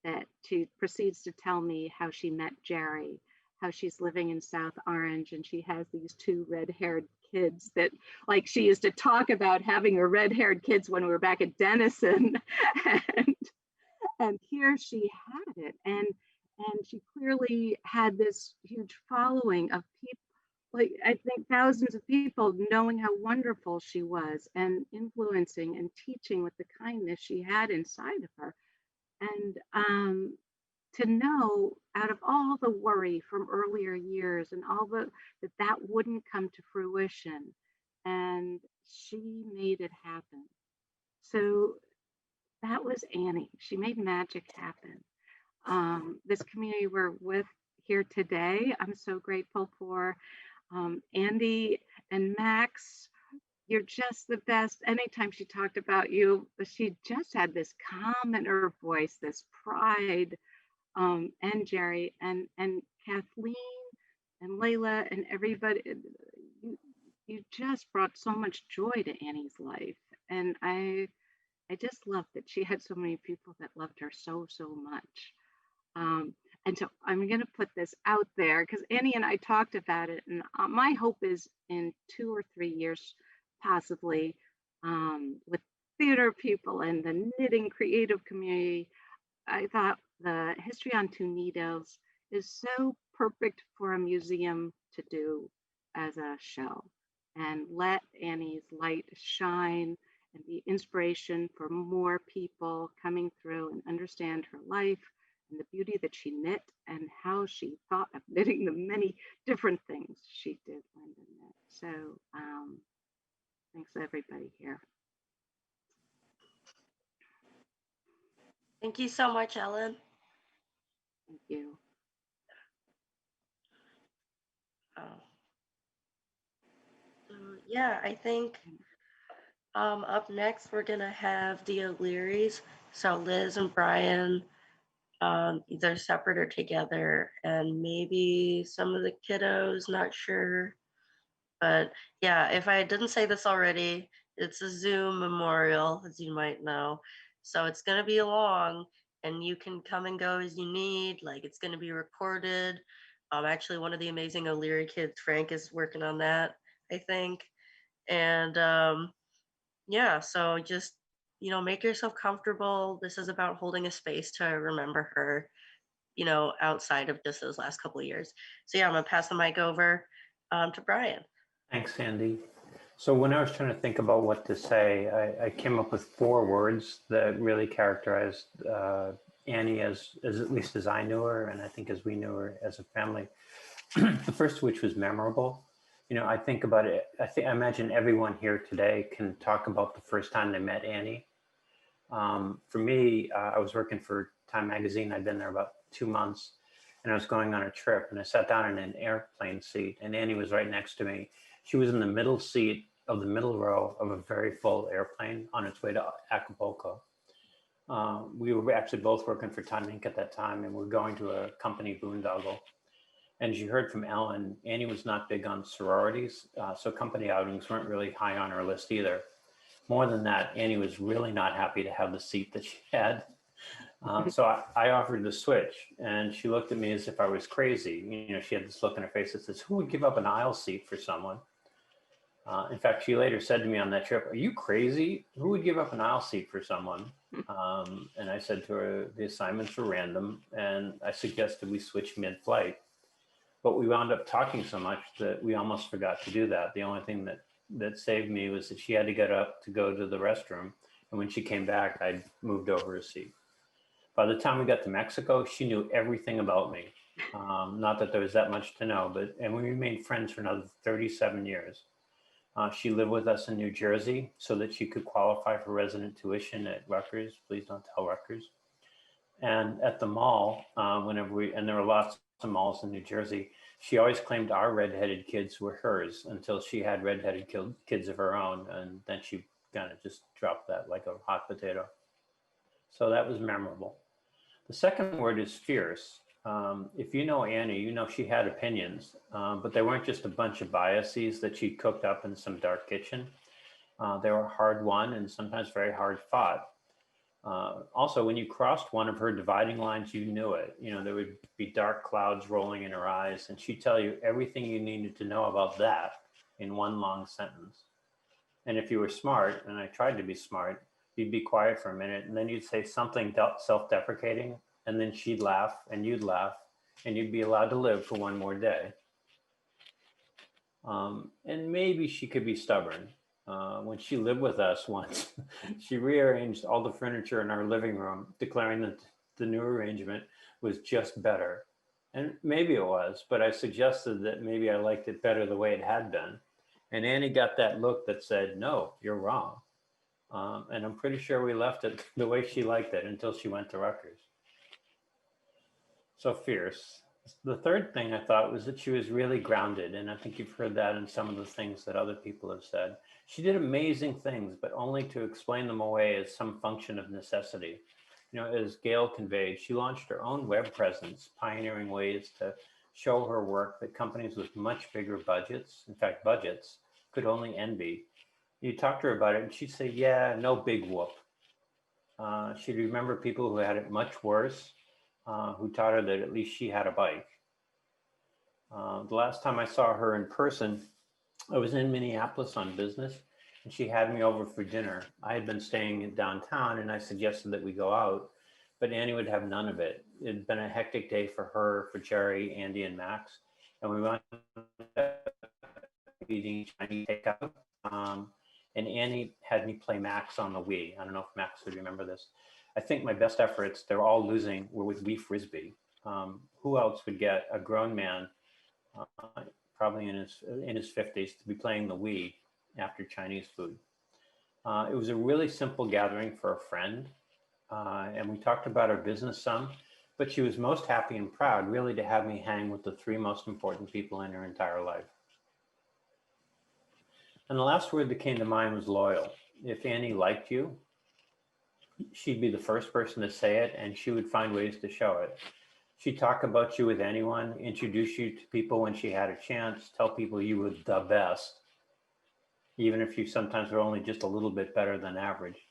That she proceeds to tell me how she met Jerry, how she's living in South Orange, and she has these 2 red-haired kids that, like, she used to talk about having her red-haired kids when we were back at Denison, and here she had it, and she clearly had this huge following of people, like I think thousands of people knowing how wonderful she was and influencing and teaching with the kindness she had inside of her, and to know out of all the worry from earlier years and all that wouldn't come to fruition, and she made it happen. So that was Annie. She made magic happen. This community we're with here today, I'm so grateful for. Andy and Max, you're just the best. Anytime she talked about you, she just had this calm in her voice, this pride. And Jerry and Kathleen and Layla and everybody, you just brought so much joy to Annie's life. And I just love that she had so many people that loved her so much. And so I'm going to put this out there because Annie and I talked about it, and my hope is in 2 or 3 years, possibly, with theater people and the knitting creative community. I thought the History on 2 Needles is so perfect for a museum to do as a show, and let Annie's light shine and be inspiration for more people coming through and understand her life and the beauty that she knit and how she thought of knitting the many different things she did learn to knit. So thanks everybody here. Thank you so much, Ellen. Thank you. Yeah, I think up next we're gonna have the O'Learys. So Liz and Brian, either separate or together, and maybe some of the kiddos, not sure. But yeah, if I didn't say this already, it's a Zoom memorial, as you might know. So it's gonna be long, and you can come and go as you need. Like, it's gonna be recorded. Actually, one of the amazing O'Leary kids, Frank, is working on that, I think. And yeah, so just, make yourself comfortable. This is about holding a space to remember her, outside of just those last couple of years. So yeah, I'm gonna pass the mic over to Brian. Thanks, Sandy. So when I was trying to think about what to say, I came up with 4 words that really characterized Annie as at least as I knew her, and I think as we knew her as a family. The first of which was memorable. I think about it, I imagine everyone here today can talk about the first time they met Annie. For me, I was working for Time Magazine. I'd been there about 2 months, and I was going on a trip, and I sat down in an airplane seat, and Annie was right next to me. She was in the middle seat of the middle row of a very full airplane on its way to Acapulco. We were actually both working for Time Inc. at that time, and we were going to a company boondoggle. And as you heard from Ellen, Annie was not big on sororities, so company outings weren't really high on her list either. More than that, Annie was really not happy to have the seat that she had. So I offered to switch, and she looked at me as if I was crazy. She had this look in her face that says, "Who would give up an aisle seat for someone?" In fact, she later said to me on that trip, "Are you crazy? Who would give up an aisle seat for someone?" And I said to her, the assignments were random, and I suggested we switch mid-flight. But we wound up talking so much that we almost forgot to do that. The only thing that saved me was that she had to get up to go to the restroom. And when she came back, I'd moved over a seat. By the time we got to Mexico, she knew everything about me. Not that there was that much to know, and we remained friends for another 37 years. She lived with us in New Jersey so that she could qualify for resident tuition at Rutgers. Please don't tell Rutgers. And at the mall, and there were lots of malls in New Jersey, she always claimed our redheaded kids were hers until she had redheaded kids of her own. And then she kind of just dropped that like a hot potato. So that was memorable. The second word is fierce. If you know Annie, you know she had opinions, but they weren't just a bunch of biases that she cooked up in some dark kitchen. They were hard won and sometimes very hard fought. Also, when you crossed one of her dividing lines, you knew it. You know, there would be dark clouds rolling in her eyes, and she'd tell you everything you needed to know about that in one long sentence. And if you were smart, and I tried to be smart, you'd be quiet for a minute, and then you'd say something self-deprecating, and then she'd laugh, and you'd laugh, and you'd be allowed to live for one more day. And maybe she could be stubborn. When she lived with us once, she rearranged all the furniture in our living room, declaring that the new arrangement was just better. And maybe it was, but I suggested that maybe I liked it better the way it had been. And Annie got that look that said, no, you're wrong. And I'm pretty sure we left it the way she liked it until she went to Rutgers. So fierce. The third thing I thought was that she was really grounded. And I think you've heard that in some of the things that other people have said. She did amazing things, but only to explain them away as some function of necessity. You know, as Gail conveyed, she launched her own web presence, pioneering ways to show her work that companies with much bigger budgets, in fact, budgets, could only envy. You talk to her about it and she'd say, yeah, no big whoop. She'd remember people who had it much worse, who taught her that at least she had a bike. The last time I saw her in person, I was in Minneapolis on business, and she had me over for dinner. I had been staying in downtown, and I suggested that we go out, but Annie would have none of it. It had been a hectic day for her, for Jerry, Andy, and Max, and we went eating Chinese takeout. And Annie had me play Max on the Wii. I don't know if Max would remember this. I think my best efforts, they're all losing, were with Wii Frisbee. Who else would get a grown man, probably in his 50s, to be playing the Wii after Chinese food? It was a really simple gathering for a friend, and we talked about our business some, but she was most happy and proud really to have me hang with the three most important people in her entire life. And the last word that came to mind was loyal. If Annie liked you, she'd be the first person to say it, and she would find ways to show it. She'd talk about you with anyone, introduce you to people when she had a chance, tell people you were the best, even if you sometimes were only just a little bit better than average.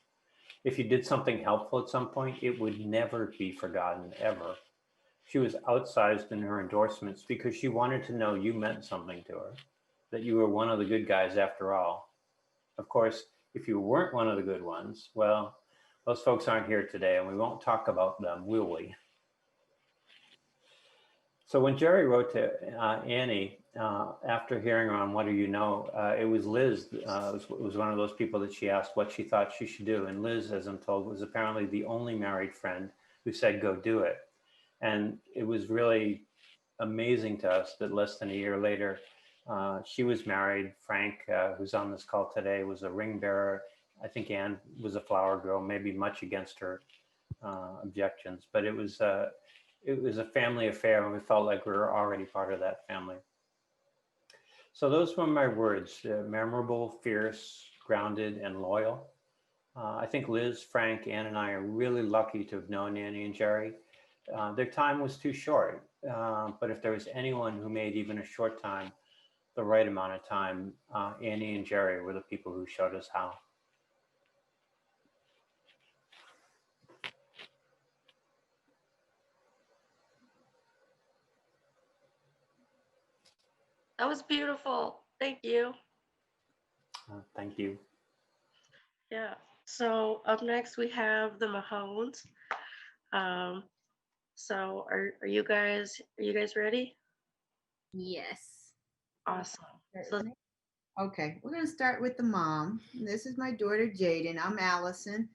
If you did something helpful at some point, it would never be forgotten, ever. She was outsized in her endorsements because she wanted to know you meant something to her, that you were one of the good guys after all. Of course, if you weren't one of the good ones, well, those folks aren't here today, and we won't talk about them, will we? So when Jerry wrote to Annie, after hearing her on What Do You Know, it was Liz, was one of those people that she asked what she thought she should do. And Liz, as I'm told, was apparently the only married friend who said, go do it. And it was really amazing to us that less than a year later, she was married. Frank, who's on this call today, was a ring bearer. I think Anne was a flower girl, maybe much against her objections, but it was a family affair, and we felt like we were already part of that family. So those were my words: memorable, fierce, grounded, and loyal. I think Liz, Frank, Anne, and I are really lucky to have known Annie and Jerry. Their time was too short, but if there was anyone who made even a short time the right amount of time, Annie and Jerry were the people who showed us how. That was beautiful. Thank you. Thank you. Yeah. So up next we have the Mahones. So are you guys ready? Yes. Awesome. So, Okay, we're going to start with the mom. This is my daughter, Jaden. I'm Allison,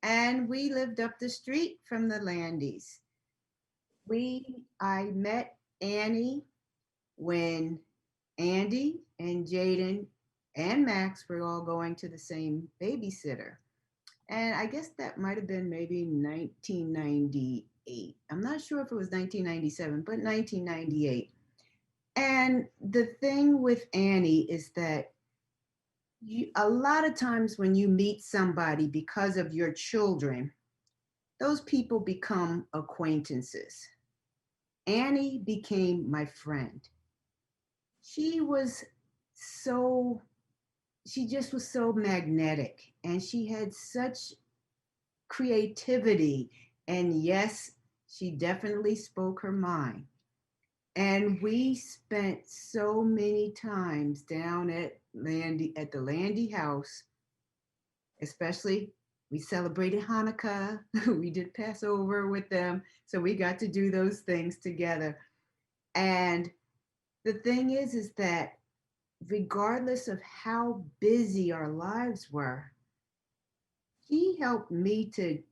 and we lived up the street from the Landys. I met Annie when Andy and Jaden and Max were all going to the same babysitter. And I guess that might have been maybe 1998 1998. I'm not sure if it was 1997, but 1998. And the thing with Annie is that a lot of times when you meet somebody because of your children, those people become acquaintances. Annie became my friend. She just was so magnetic, and she had such creativity. And yes, she definitely spoke her mind. And we spent so many times down at the Landy house, especially we celebrated Hanukkah. We did Passover with them. So we got to do those things together. And the thing is that regardless of how busy our lives were, he helped me to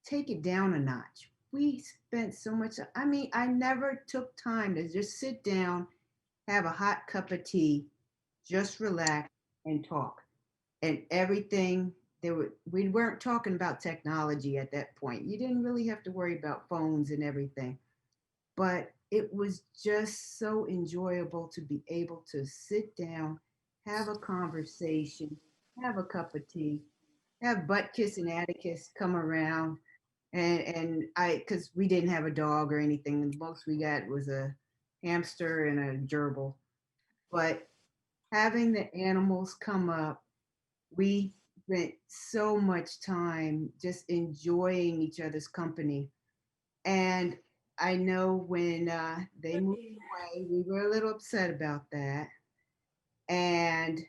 take it down a notch. We spent so much, I never took time to just sit down, have a hot cup of tea, just relax and talk. And everything, we weren't talking about technology at that point. You didn't really have to worry about phones and everything. But it was just so enjoyable to be able to sit down, have a conversation, have a cup of tea, have Butkus and Atticus come around. And because we didn't have a dog or anything, the most we got was a hamster and a gerbil. But having the animals come up, we spent so much time just enjoying each other's company. And I know when they moved away, we were a little upset about that. And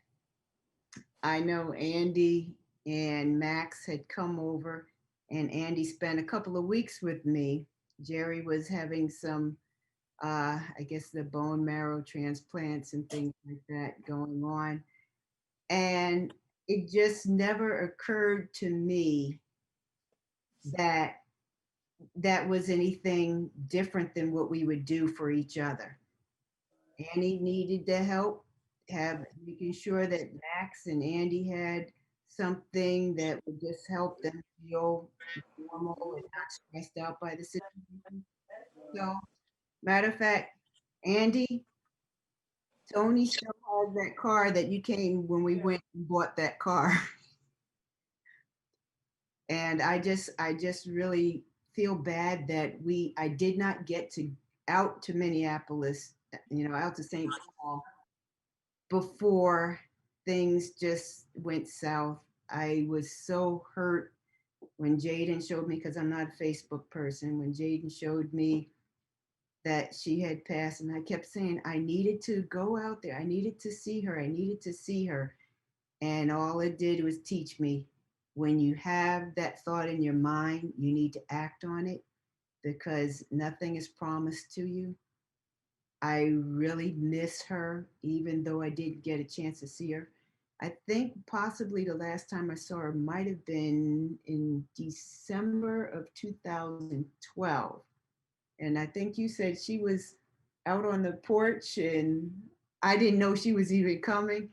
I know Andy and Max had come over, and Andy spent a couple of weeks with me. Jerry was having some, I guess, the bone marrow transplants and things like that going on. And it just never occurred to me that that was anything different than what we would do for each other. Annie needed the help, making sure that Max and Andy had something that would just help them feel normal and not stressed out by the situation. So, matter of fact, Andy, Tony still has that car that you came when we went and bought that car. And I just really feel bad that I did not get out to Minneapolis, out to St. Paul before things just went south. I was so hurt when Jaden showed me, because I'm not a Facebook person, when Jaden showed me that she had passed, and I kept saying, I needed to go out there. I needed to see her. I needed to see her. And all it did was teach me, when you have that thought in your mind, you need to act on it, because nothing is promised to you. I really miss her, even though I didn't get a chance to see her. I think possibly the last time I saw her might have been in December of 2012. And I think you said she was out on the porch, and I didn't know she was even coming.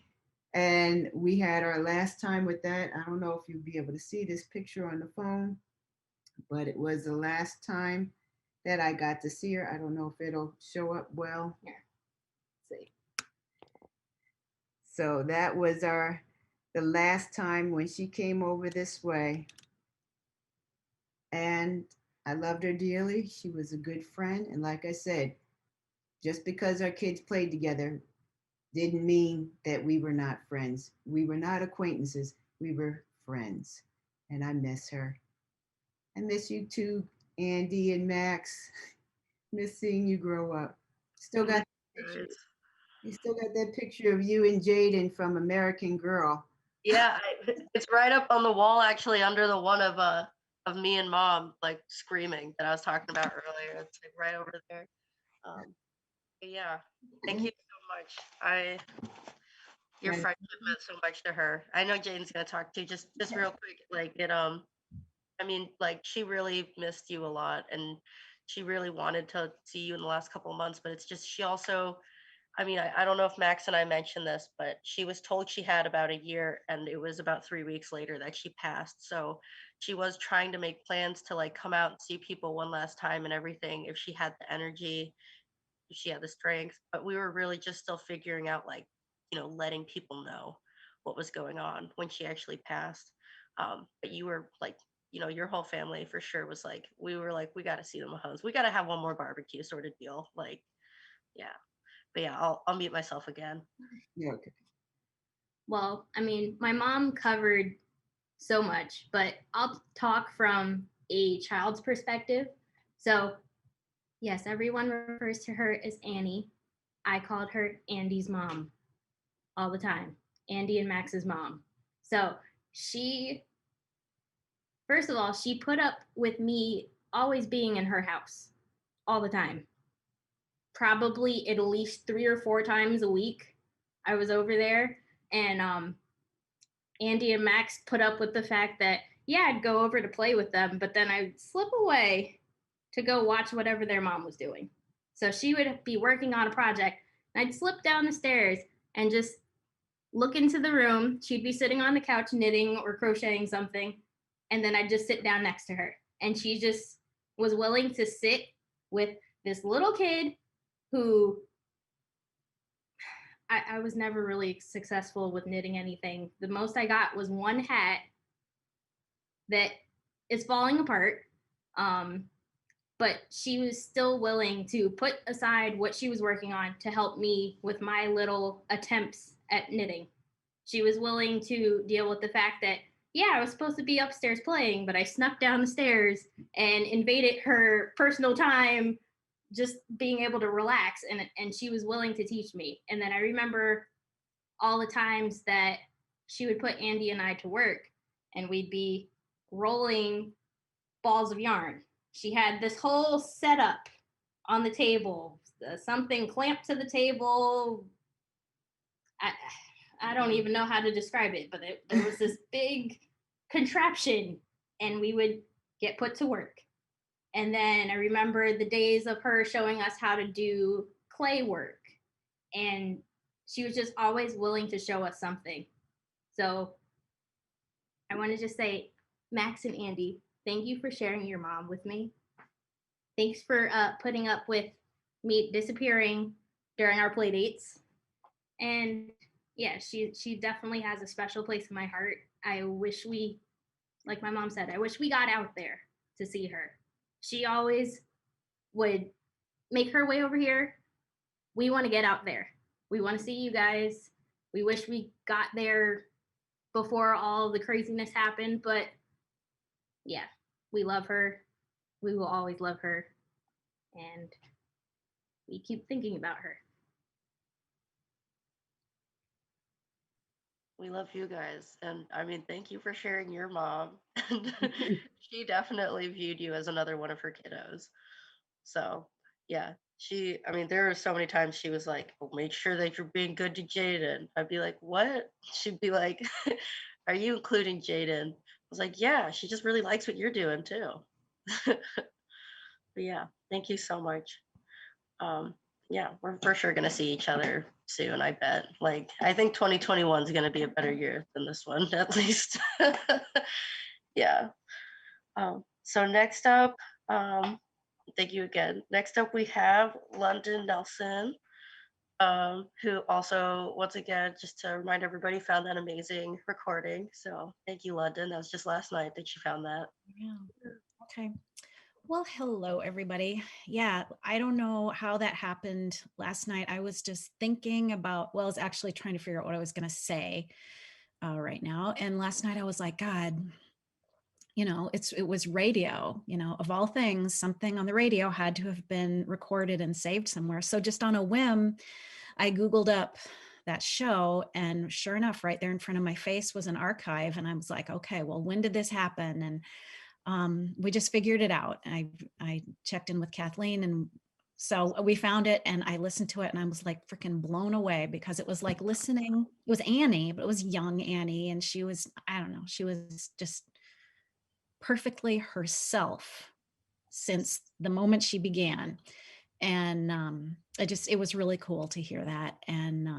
And we had our last time with that. I don't know if you'll be able to see this picture on the phone, but it was the last time that I got to see her. I don't know if it'll show up well. Here, let's see. So that was the last time when she came over this way. And I loved her dearly. She was a good friend. And like I said, just because our kids played together didn't mean that we were not friends. We were not acquaintances. We were friends. And I miss her. I miss you too, Andy and Max. Miss seeing you grow up. Still got you still got that picture of you and Jaden from American Girl. Yeah, it's right up on the wall, actually, under the one of me and Mom like screaming that I was talking about earlier. It's like right over there. But yeah, thank you so much. Your And- friendship meant so much to her. I know Jaden's gonna talk to you just real quick. Like like she really missed you a lot, and she really wanted to see you in the last couple of months. But it's just she also, I mean, I don't know if Max and I mentioned this, but she was told she had about a year, and it was about 3 weeks later that she passed. So she was trying to make plans to like come out and see people one last time and everything if she had the energy, if she had the strength. But we were really just still figuring out, like, letting people know what was going on when she actually passed. But you were like, your whole family for sure was like, we were like, we got to see the Mahomes. We got to have one more barbecue sort of deal. Like, yeah. But yeah, I'll mute myself again. Yeah, okay. Well, I mean, my mom covered so much, but I'll talk from a child's perspective. So, yes, everyone refers to her as Annie. I called her Andy's mom all the time, Andy and Max's mom. So first of all, she put up with me always being in her house all the time. Probably at least 3 or 4 times a week I was over there. And Andy and Max put up with the fact that, yeah, I'd go over to play with them, but then I'd slip away to go watch whatever their mom was doing. So she would be working on a project, and I'd slip down the stairs and just look into the room. She'd be sitting on the couch knitting or crocheting something, and then I'd just sit down next to her. And she just was willing to sit with this little kid who I was never really successful with knitting anything. The most I got was one hat that is falling apart. But she was still willing to put aside what she was working on to help me with my little attempts at knitting. She was willing to deal with the fact that, yeah, I was supposed to be upstairs playing, but I snuck down the stairs and invaded her personal time, just being able to relax, and she was willing to teach me. And then I remember all the times that she would put Andy and I to work, and we'd be rolling balls of yarn. She had this whole setup on the table, something clamped to the table. I don't even know how to describe it, but there was this big contraption, and we would get put to work. And then I remember the days of her showing us how to do clay work. And she was just always willing to show us something. So I want to just say, Max and Andy, thank you for sharing your mom with me. Thanks for putting up with me disappearing during our play dates. And yeah, she definitely has a special place in my heart. I wish like my mom said, I wish we got out there to see her. She always would make her way over here. We want to get out there. We want to see you guys. We wish we got there before all the craziness happened, but yeah, we love her. We will always love her. And we keep thinking about her. We love you guys. And I mean, thank you for sharing your mom. She definitely viewed you as another one of her kiddos. So yeah, there are so many times she was like, oh, make sure that you're being good to Jaden. I'd be like, what? She'd be like, are you including Jaden? I was like, yeah, she just really likes what you're doing too. But yeah, thank you so much. Yeah, we're for sure gonna see each other soon, I bet. Like, I think 2021 is gonna be a better year than this one, at least. Yeah. So next up, thank you again. Next up, we have London Nelson, who also, once again, just to remind everybody, found that amazing recording. So thank you, London. That was just last night that you found that. Yeah. Okay. Well, hello, everybody. Yeah, I don't know how that happened last night. I was just thinking about, I was actually trying to figure out what I was going to say right now. And last night I was like, God, it was radio, of all things, something on the radio had to have been recorded and saved somewhere. So just on a whim, I Googled up that show, and sure enough, right there in front of my face was an archive. And I was like, okay, well, when did this happen? And we just figured it out. I checked in with Kathleen, and so we found it, and I listened to it, and I was like freaking blown away, because it was like listening. It was Annie, but it was young Annie, and she was, I don't know, she was just perfectly herself since the moment she began. And it was really cool to hear that. And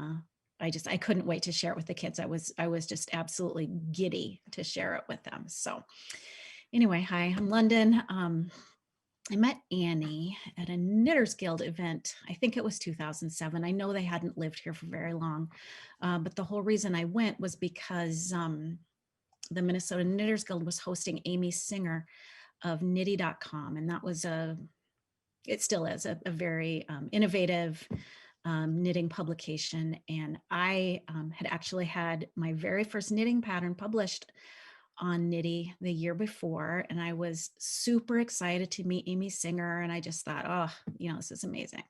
I couldn't wait to share it with the kids. I was just absolutely giddy to share it with them. So anyway, hi, I'm London. I met Annie at a Knitters Guild event. I think it was 2007. I know they hadn't lived here for very long, but the whole reason I went was because the Minnesota Knitters Guild was hosting Amy Singer of Knitty.com. And that was it still is a very innovative knitting publication. And I had actually had my very first knitting pattern published on Knitty the year before. And I was super excited to meet Amy Singer. And I just thought, oh, this is amazing.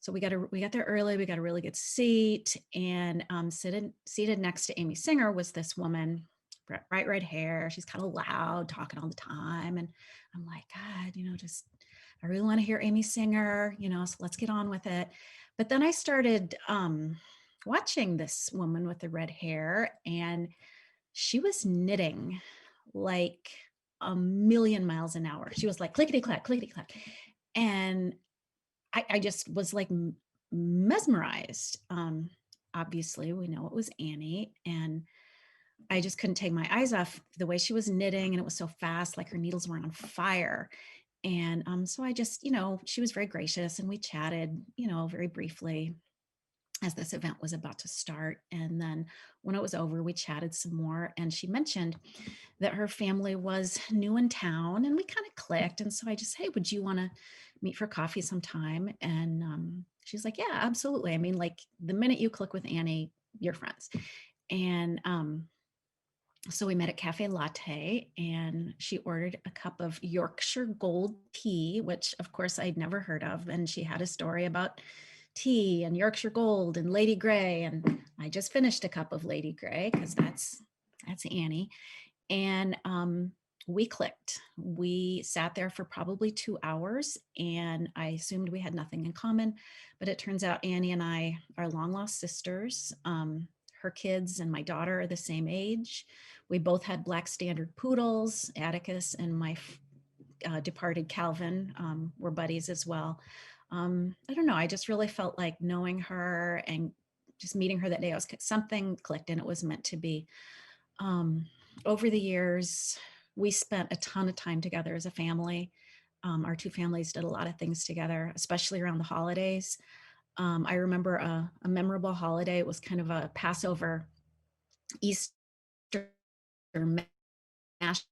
So we got there early, we got a really good seat, and seated next to Amy Singer was this woman, bright red hair. She's kind of loud, talking all the time. And I'm like, God, I really want to hear Amy Singer, so let's get on with it. But then I started watching this woman with the red hair, and she was knitting like a million miles an hour. She was like clickety clack, clickety clack. And I just was like mesmerized. Obviously, we know it was Annie, and I just couldn't take my eyes off the way she was knitting, and it was so fast, like her needles were on fire. And so I just, she was very gracious, and we chatted, very briefly as this event was about to start. And then when it was over, we chatted some more, and she mentioned that her family was new in town, and we kind of clicked. And so I just, hey, would you want to meet for coffee sometime? And she's like, yeah, absolutely. I mean, like the minute you click with Annie, you're friends. And so we met at Cafe Latte, and she ordered a cup of Yorkshire Gold tea, which of course I'd never heard of. And she had a story about tea and Yorkshire Gold and Lady Grey. And I just finished a cup of Lady Grey because that's Annie. And we clicked. We sat there for probably 2 hours, and I assumed we had nothing in common, but it turns out Annie and I are long lost sisters. Her kids and my daughter are the same age. We both had Black Standard Poodles. Atticus and my departed Calvin were buddies as well. I don't know. I just really felt like knowing her and just meeting her that day, something clicked, and it was meant to be. Over the years, we spent a ton of time together as a family. Our two families did a lot of things together, especially around the holidays. I remember a memorable holiday. It was kind of a Passover, Easter mash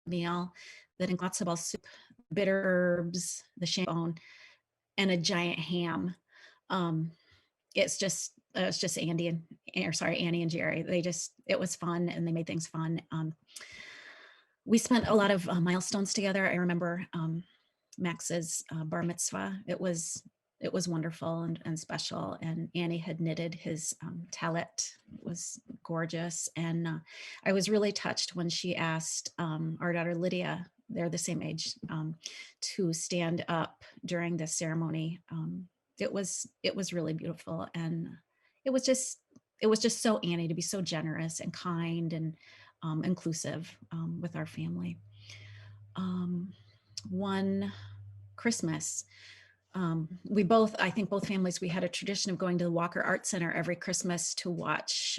meal that included lots of ball soup, bitter herbs, the champon, and a giant ham. It's just Annie and Jerry. It was fun, and they made things fun. We spent a lot of milestones together. I remember Max's bar mitzvah. It was wonderful and special. And Annie had knitted his talit. It was gorgeous. And I was really touched when she asked our daughter Lydia, they're the same age, to stand up during this ceremony. It was really beautiful. And it was just so Annie to be so generous and kind and inclusive with our family. One Christmas, I think both families, we had a tradition of going to the Walker Art Center every Christmas to watch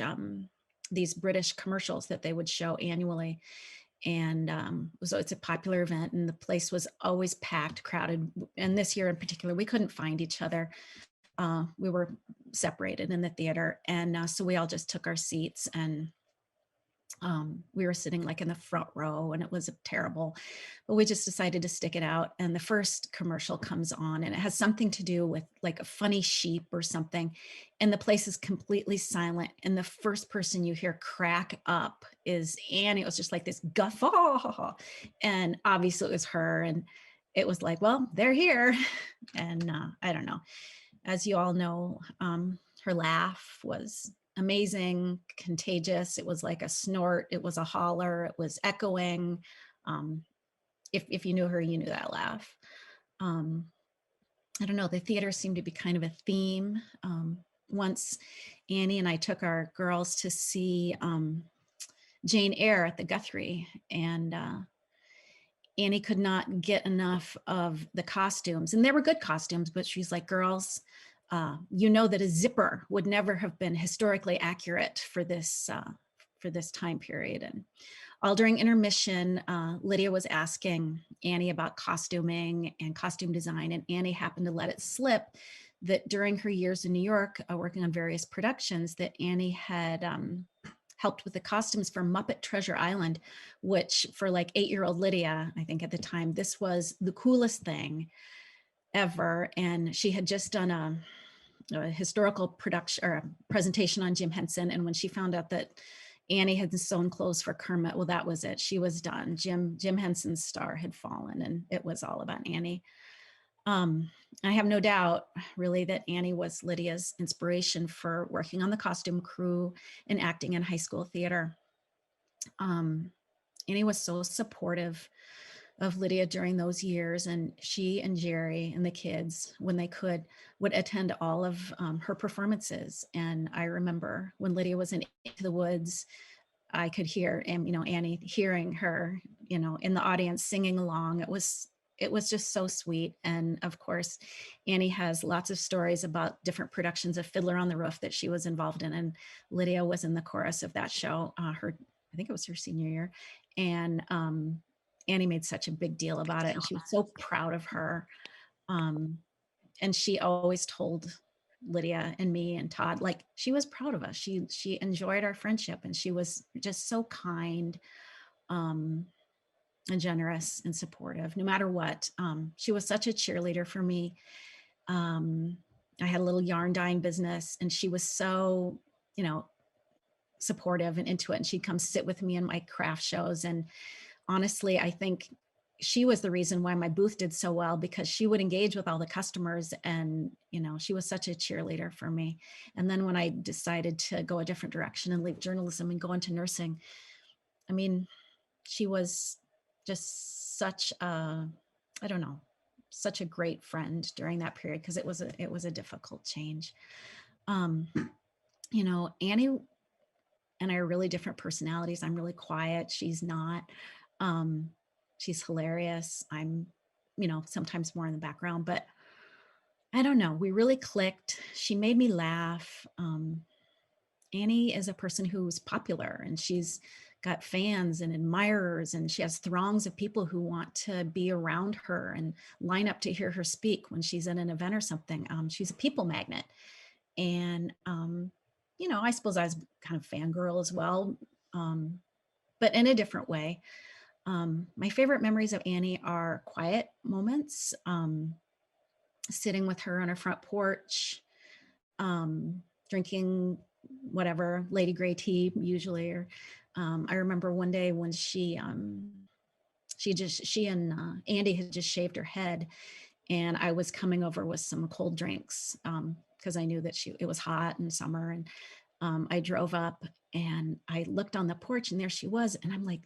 these British commercials that they would show annually. And so it's a popular event, and the place was always packed, crowded. And this year in particular, we couldn't find each other. We were separated in the theater. And so we all just took our seats, and we were sitting like in the front row, and it was terrible, but we just decided to stick it out. And the first commercial comes on, and it has something to do with like a funny sheep or something. And the place is completely silent. And the first person you hear crack up is Annie. It was just like this guffaw. And obviously it was her. And it was like, well, they're here. And I don't know. As you all know, her laugh was amazing, contagious. It was like a snort. It was a holler. It was echoing. If you knew her, you knew that laugh. I don't know. The theater seemed to be kind of a theme. Once Annie and I took our girls to see Jane Eyre at the Guthrie, and Annie could not get enough of the costumes, and they were good costumes, but she's like, girls, you know that a zipper would never have been historically accurate for this time period. And all during intermission, Lydia was asking Annie about costuming and costume design, and Annie happened to let it slip that during her years in New York, working on various productions, that Annie had helped with the costumes for Muppet Treasure Island, which for like 8-year-old Lydia, I think at the time, this was the coolest thing ever. And she had just done a historical production or a presentation on Jim Henson. And when she found out that Annie had sewn clothes for Kermit, well, that was it. She was done. Jim Henson's star had fallen, and it was all about Annie. I have no doubt really that Annie was Lydia's inspiration for working on the costume crew and acting in high school theater. Annie was so supportive of Lydia during those years, and she and Jerry and the kids, when they could, would attend all of her performances. And I remember when Lydia was in Into the Woods, I could hear, and Annie hearing her, in the audience singing along. It was just so sweet. And of course, Annie has lots of stories about different productions of Fiddler on the Roof that she was involved in. And Lydia was in the chorus of that show, I think it was her senior year. And Annie made such a big deal about it. And she was so proud of her. And she always told Lydia and me and Todd, like, she was proud of us. She enjoyed our friendship, and she was just so kind. And generous and supportive, no matter what. She was such a cheerleader for me. I had a little yarn dyeing business, and she was so, supportive and into it. And she'd come sit with me in my craft shows. And honestly, I think she was the reason why my booth did so well, because she would engage with all the customers, and, she was such a cheerleader for me. And then when I decided to go a different direction and leave journalism and go into nursing, I mean, she was just such a, such a great friend during that period, because it was a difficult change. Annie and I are really different personalities. I'm really quiet. She's not. She's hilarious. I'm, sometimes more in the background, but I don't know. We really clicked. She made me laugh. Annie is a person who's popular, and she's got fans and admirers, and she has throngs of people who want to be around her and line up to hear her speak when she's at an event or something. She's a people magnet. And, I suppose I was kind of fangirl as well, but in a different way. My favorite memories of Annie are quiet moments, sitting with her on her front porch, drinking whatever, Lady Grey tea usually, or I remember one day when she and Andy had just shaved her head, and I was coming over with some cold drinks because I knew that it was hot in summer, and I drove up and I looked on the porch, and there she was, and I'm like,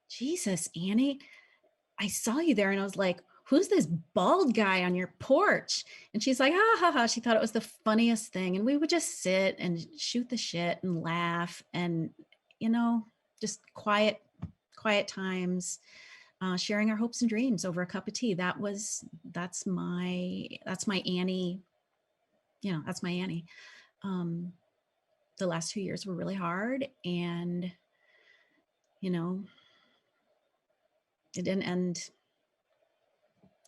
Jesus, Annie, I saw you there. And I was like, who's this bald guy on your porch? And she's like, ha ha ha. She thought it was the funniest thing. And we would just sit and shoot the shit and laugh, and, just quiet times, sharing our hopes and dreams over a cup of tea. That's my Annie. That's my Annie. The last 2 years were really hard, and, it didn't end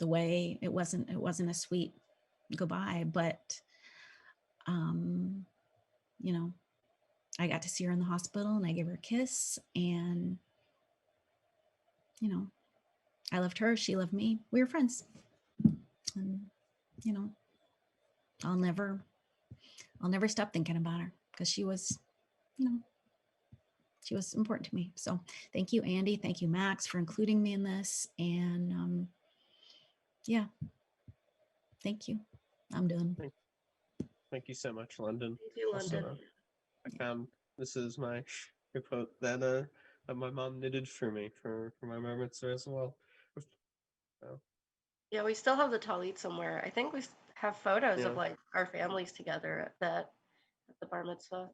the way it wasn't a sweet goodbye, but I got to see her in the hospital, and I gave her a kiss, and I loved her, she loved me, we were friends. And I'll never stop thinking about her, because she was important to me. So thank you, Andy. Thank you, Max, for including me in this. And yeah, thank you. I'm done. Thank you so much, London. Thank you, London. Also, I found this is my quote that my mom knitted for me for my bar mitzvah as well. So, Yeah, we still have the talit somewhere. I think we have photos of Yeah. like our families together at the bar mitzvah.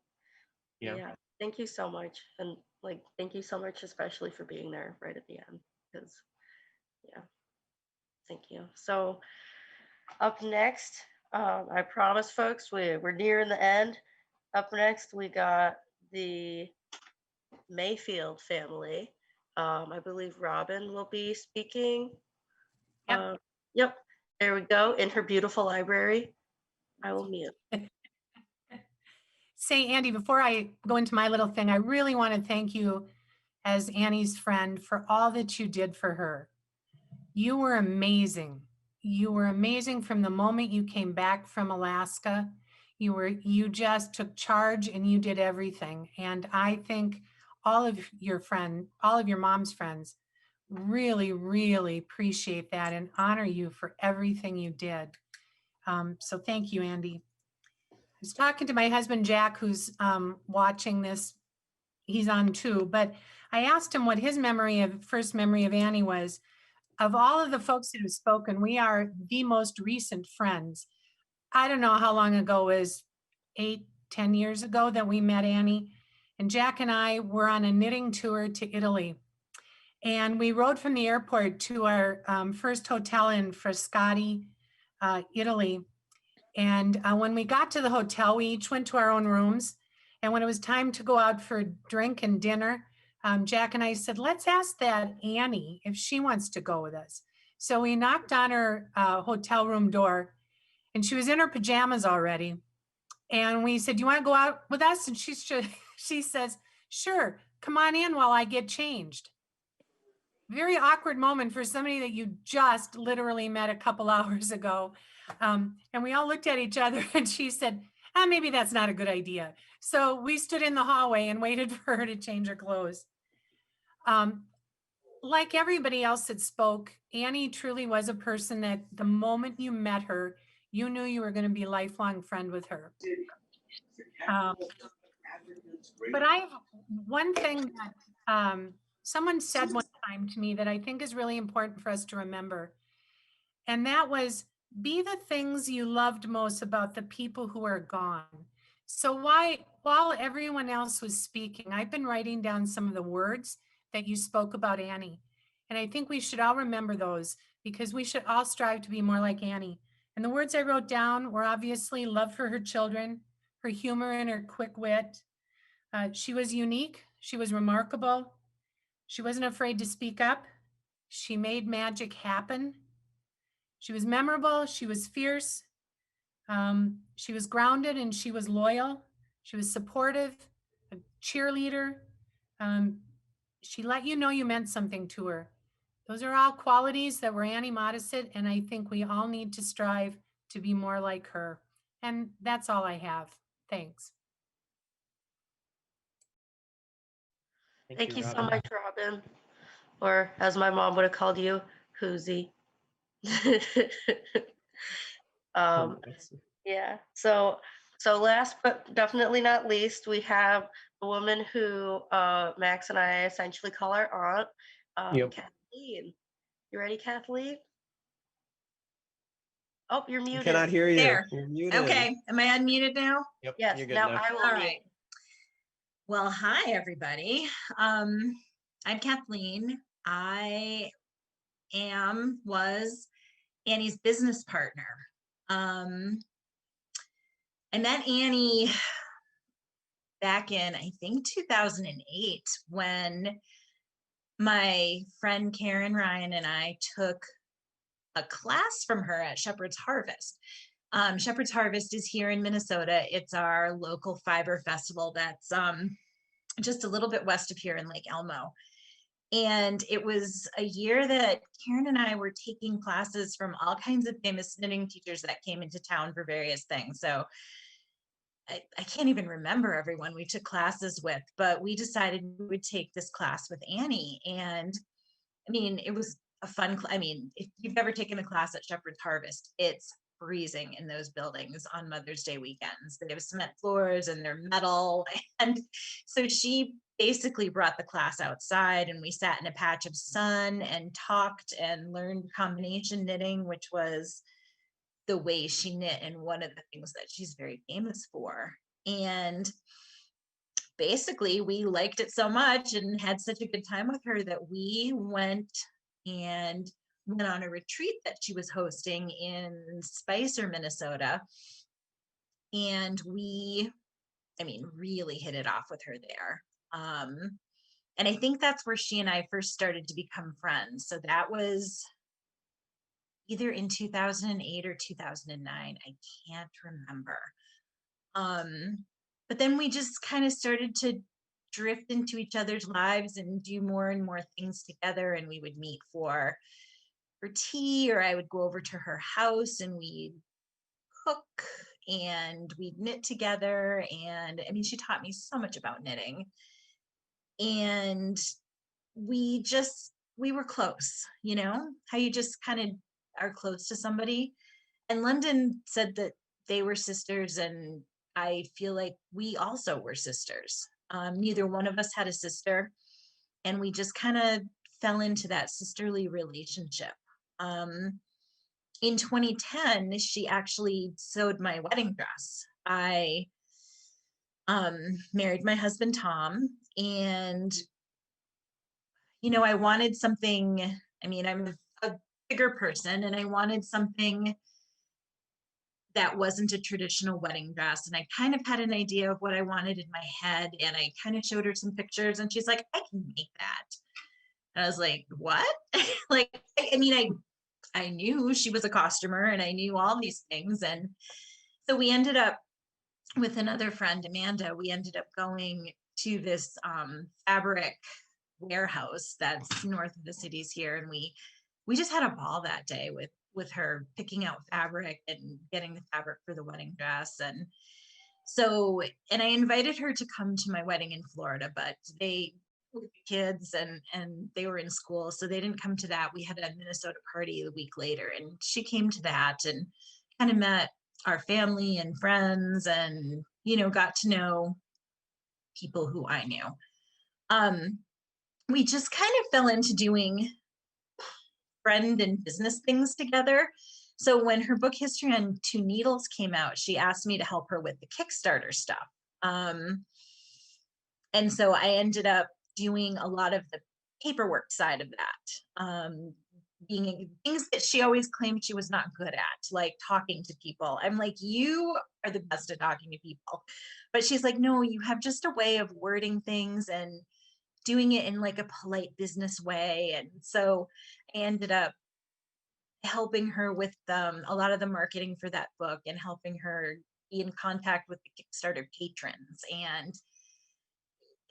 Yeah. Thank you so much. And like, thank you so much, especially for being there right at the end, because Thank you. So up next, I promise folks, we're nearing the end. Up next, we got the Mayfield family. I believe Robin will be speaking. Yep, there we go, in her beautiful library. I will mute. Say, Andy, before I go into my little thing, I really want to thank you as Annie's friend for all that you did for her. You were amazing. You were amazing from the moment you came back from Alaska. You just took charge and you did everything. And I think all of your mom's friends really, really appreciate that and honor you for everything you did. So thank you, Andy. I was talking to my husband, Jack, who's watching this. He's on too, but I asked him what his first memory of Annie was. Of all of the folks that have spoken, we are the most recent friends. I don't know how long ago it was, 8-10 years ago that we met Annie. And Jack and I were on a knitting tour to Italy. And we rode from the airport to our first hotel in Frascati, Italy. And when we got to the hotel, we each went to our own rooms. And when it was time to go out for drink and dinner, Jack and I said, let's ask that Annie if she wants to go with us. So we knocked on her hotel room door and she was in her pajamas already. And we said, do you want to go out with us? And she says, sure, come on in while I get changed. Very awkward moment for somebody that you just literally met a couple hours ago. And we all looked at each other and she said, maybe that's not a good idea. So we stood in the hallway and waited for her to change her clothes. Like everybody else that spoke, Annie truly was a person that the moment you met her, you knew you were going to be a lifelong friend with her. But I have one thing that someone said one time to me that I think is really important for us to remember. And that was, be the things you loved most about the people who are gone. So while everyone else was speaking, I've been writing down some of the words that you spoke about Annie. And I think we should all remember those because we should all strive to be more like Annie. And the words I wrote down were obviously love for her children, her humor and her quick wit. She was unique. She was remarkable. She wasn't afraid to speak up. She made magic happen. She was memorable. She was fierce. She was grounded and she was loyal. She was supportive, a cheerleader. She let you know you meant something to her. Those are all qualities that were Annie Modesitt, and I think we all need to strive to be more like her. And that's all I have. Thanks. Thank you so much, Robin. Or as my mom would have called you, Hoosie. Yeah. So last but definitely not least, we have a woman who Max and I essentially call our aunt, Kathleen. You ready, Kathleen? Oh, you're muted. Cannot hear you. There. You're muted. Okay. Am I unmuted now? Yep. Yes. You're good now now. I will. All right. Well, hi everybody. I'm Kathleen. I was Annie's business partner. I met Annie back in, I think, 2008 when my friend Karen Ryan and I took a class from her at Shepherd's Harvest. Shepherd's Harvest is here in Minnesota. It's our local fiber festival that's just a little bit west of here in Lake Elmo. And it was a year that Karen and I were taking classes from all kinds of famous knitting teachers that came into town for various things. So I can't even remember everyone we took classes with, but we decided we would take this class with Annie. And I mean, it was a fun, I mean, if you've ever taken a class at Shepherd's Harvest, it's freezing in those buildings on Mother's Day weekends. They have cement floors and they're metal. And so she basically brought the class outside and we sat in a patch of sun and talked and learned combination knitting, which was the way she knit and one of the things that she's very famous for. And basically we liked it so much and had such a good time with her that we went and went on a retreat that she was hosting in Spicer, Minnesota. And we, I mean, really hit it off with her there. And I think that's where she and I first started to become friends. So that was either in 2008 or 2009. I can't remember. But then we just kind of started to drift into each other's lives and do more and more things together. And we would meet for tea, or I would go over to her house and we'd cook and we'd knit together. And I mean, she taught me so much about knitting. And we were close, you know, how you just kind of are close to somebody. And London said that they were sisters, and I feel like we also were sisters. Neither one of us had a sister, and we just kind of fell into that sisterly relationship. In 2010, she actually sewed my wedding dress. I married my husband, Tom, and, you know, I wanted something, I mean, I'm a bigger person, and I wanted something that wasn't a traditional wedding dress. And I kind of had an idea of what I wanted in my head, and I kind of showed her some pictures, and she's like, I can make that. And I was like, what? Like, I mean, I knew she was a costumer, and I knew all these things. And so we ended up with another friend, Amanda, we ended up going to this fabric warehouse that's north of the cities here. And we just had a ball that day with her picking out fabric and getting the fabric for the wedding dress. And so, and I invited her to come to my wedding in Florida, but they were kids and they were in school, so they didn't come to that. We had a Minnesota party a week later, and she came to that and kind of met our family and friends, and, you know, got to know people who I knew. We just kind of fell into doing friend and business things together. So when her book History on Two Needles came out, she asked me to help her with the Kickstarter stuff. And so I ended up doing a lot of the paperwork side of that. Being things that she always claimed she was not good at, like talking to people. I'm like, you are the best at talking to people. But she's like, no, you have just a way of wording things and doing it in like a polite business way. And so I ended up helping her with a lot of the marketing for that book, and helping her be in contact with the Kickstarter patrons, and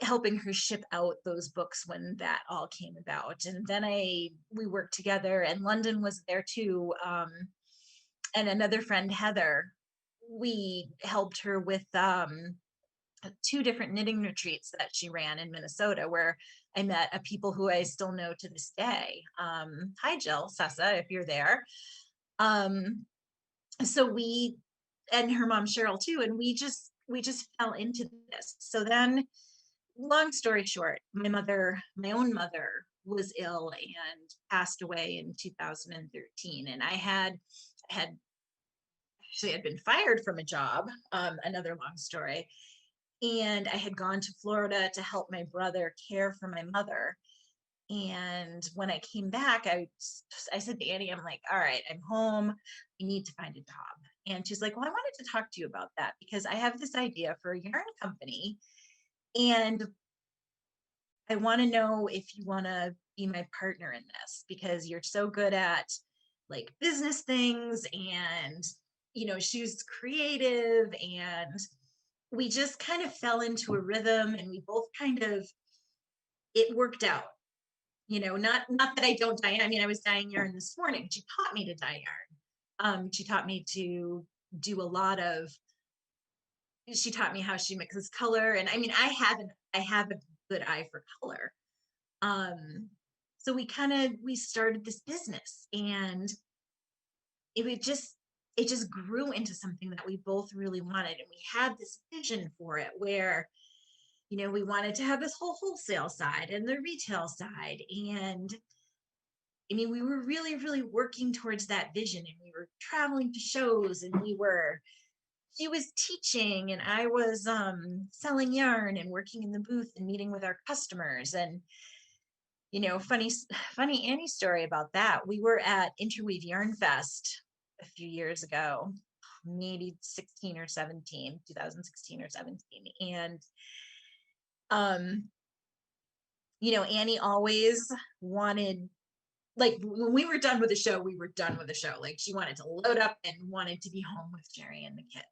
helping her ship out those books when that all came about. And then we worked together, and London was there too. And another friend, Heather, we helped her with 2 different knitting retreats that she ran in Minnesota, where I met a people who I still know to this day. Hi, Jill, Sessa, if you're there. So we, and her mom, Cheryl, too, and we just fell into this. So then, long story short, my own mother was ill and passed away in 2013. And I had been fired from a job, another long story. And I had gone to Florida to help my brother care for my mother. And when I came back, I said to Annie, I'm like, all right, I'm home. I need to find a job. And she's like, well, I wanted to talk to you about that, because I have this idea for a yarn company, and I want to know if you want to be my partner in this, because you're so good at like business things, and, you know, she's creative, and we just kind of fell into a rhythm, and we both it worked out, you know, not that I don't dye. I mean, I was dyeing yarn this morning. She taught me to dye yarn. She taught me to do she taught me how she mixes color. And I mean, I have a good eye for color. So we started this business, and it just grew into something that we both really wanted. And we had this vision for it where, you know, we wanted to have this whole wholesale side and the retail side. And I mean, we were really, really working towards that vision, and we were traveling to shows, and she was teaching, and I was selling yarn and working in the booth and meeting with our customers. And funny Annie story about that. We were at Interweave Yarn Fest a few years ago, maybe 2016 or 17. And, Annie always wanted, like, when we were done with the show, we were done with the show. Like, she wanted to load up and wanted to be home with Jerry and the kids.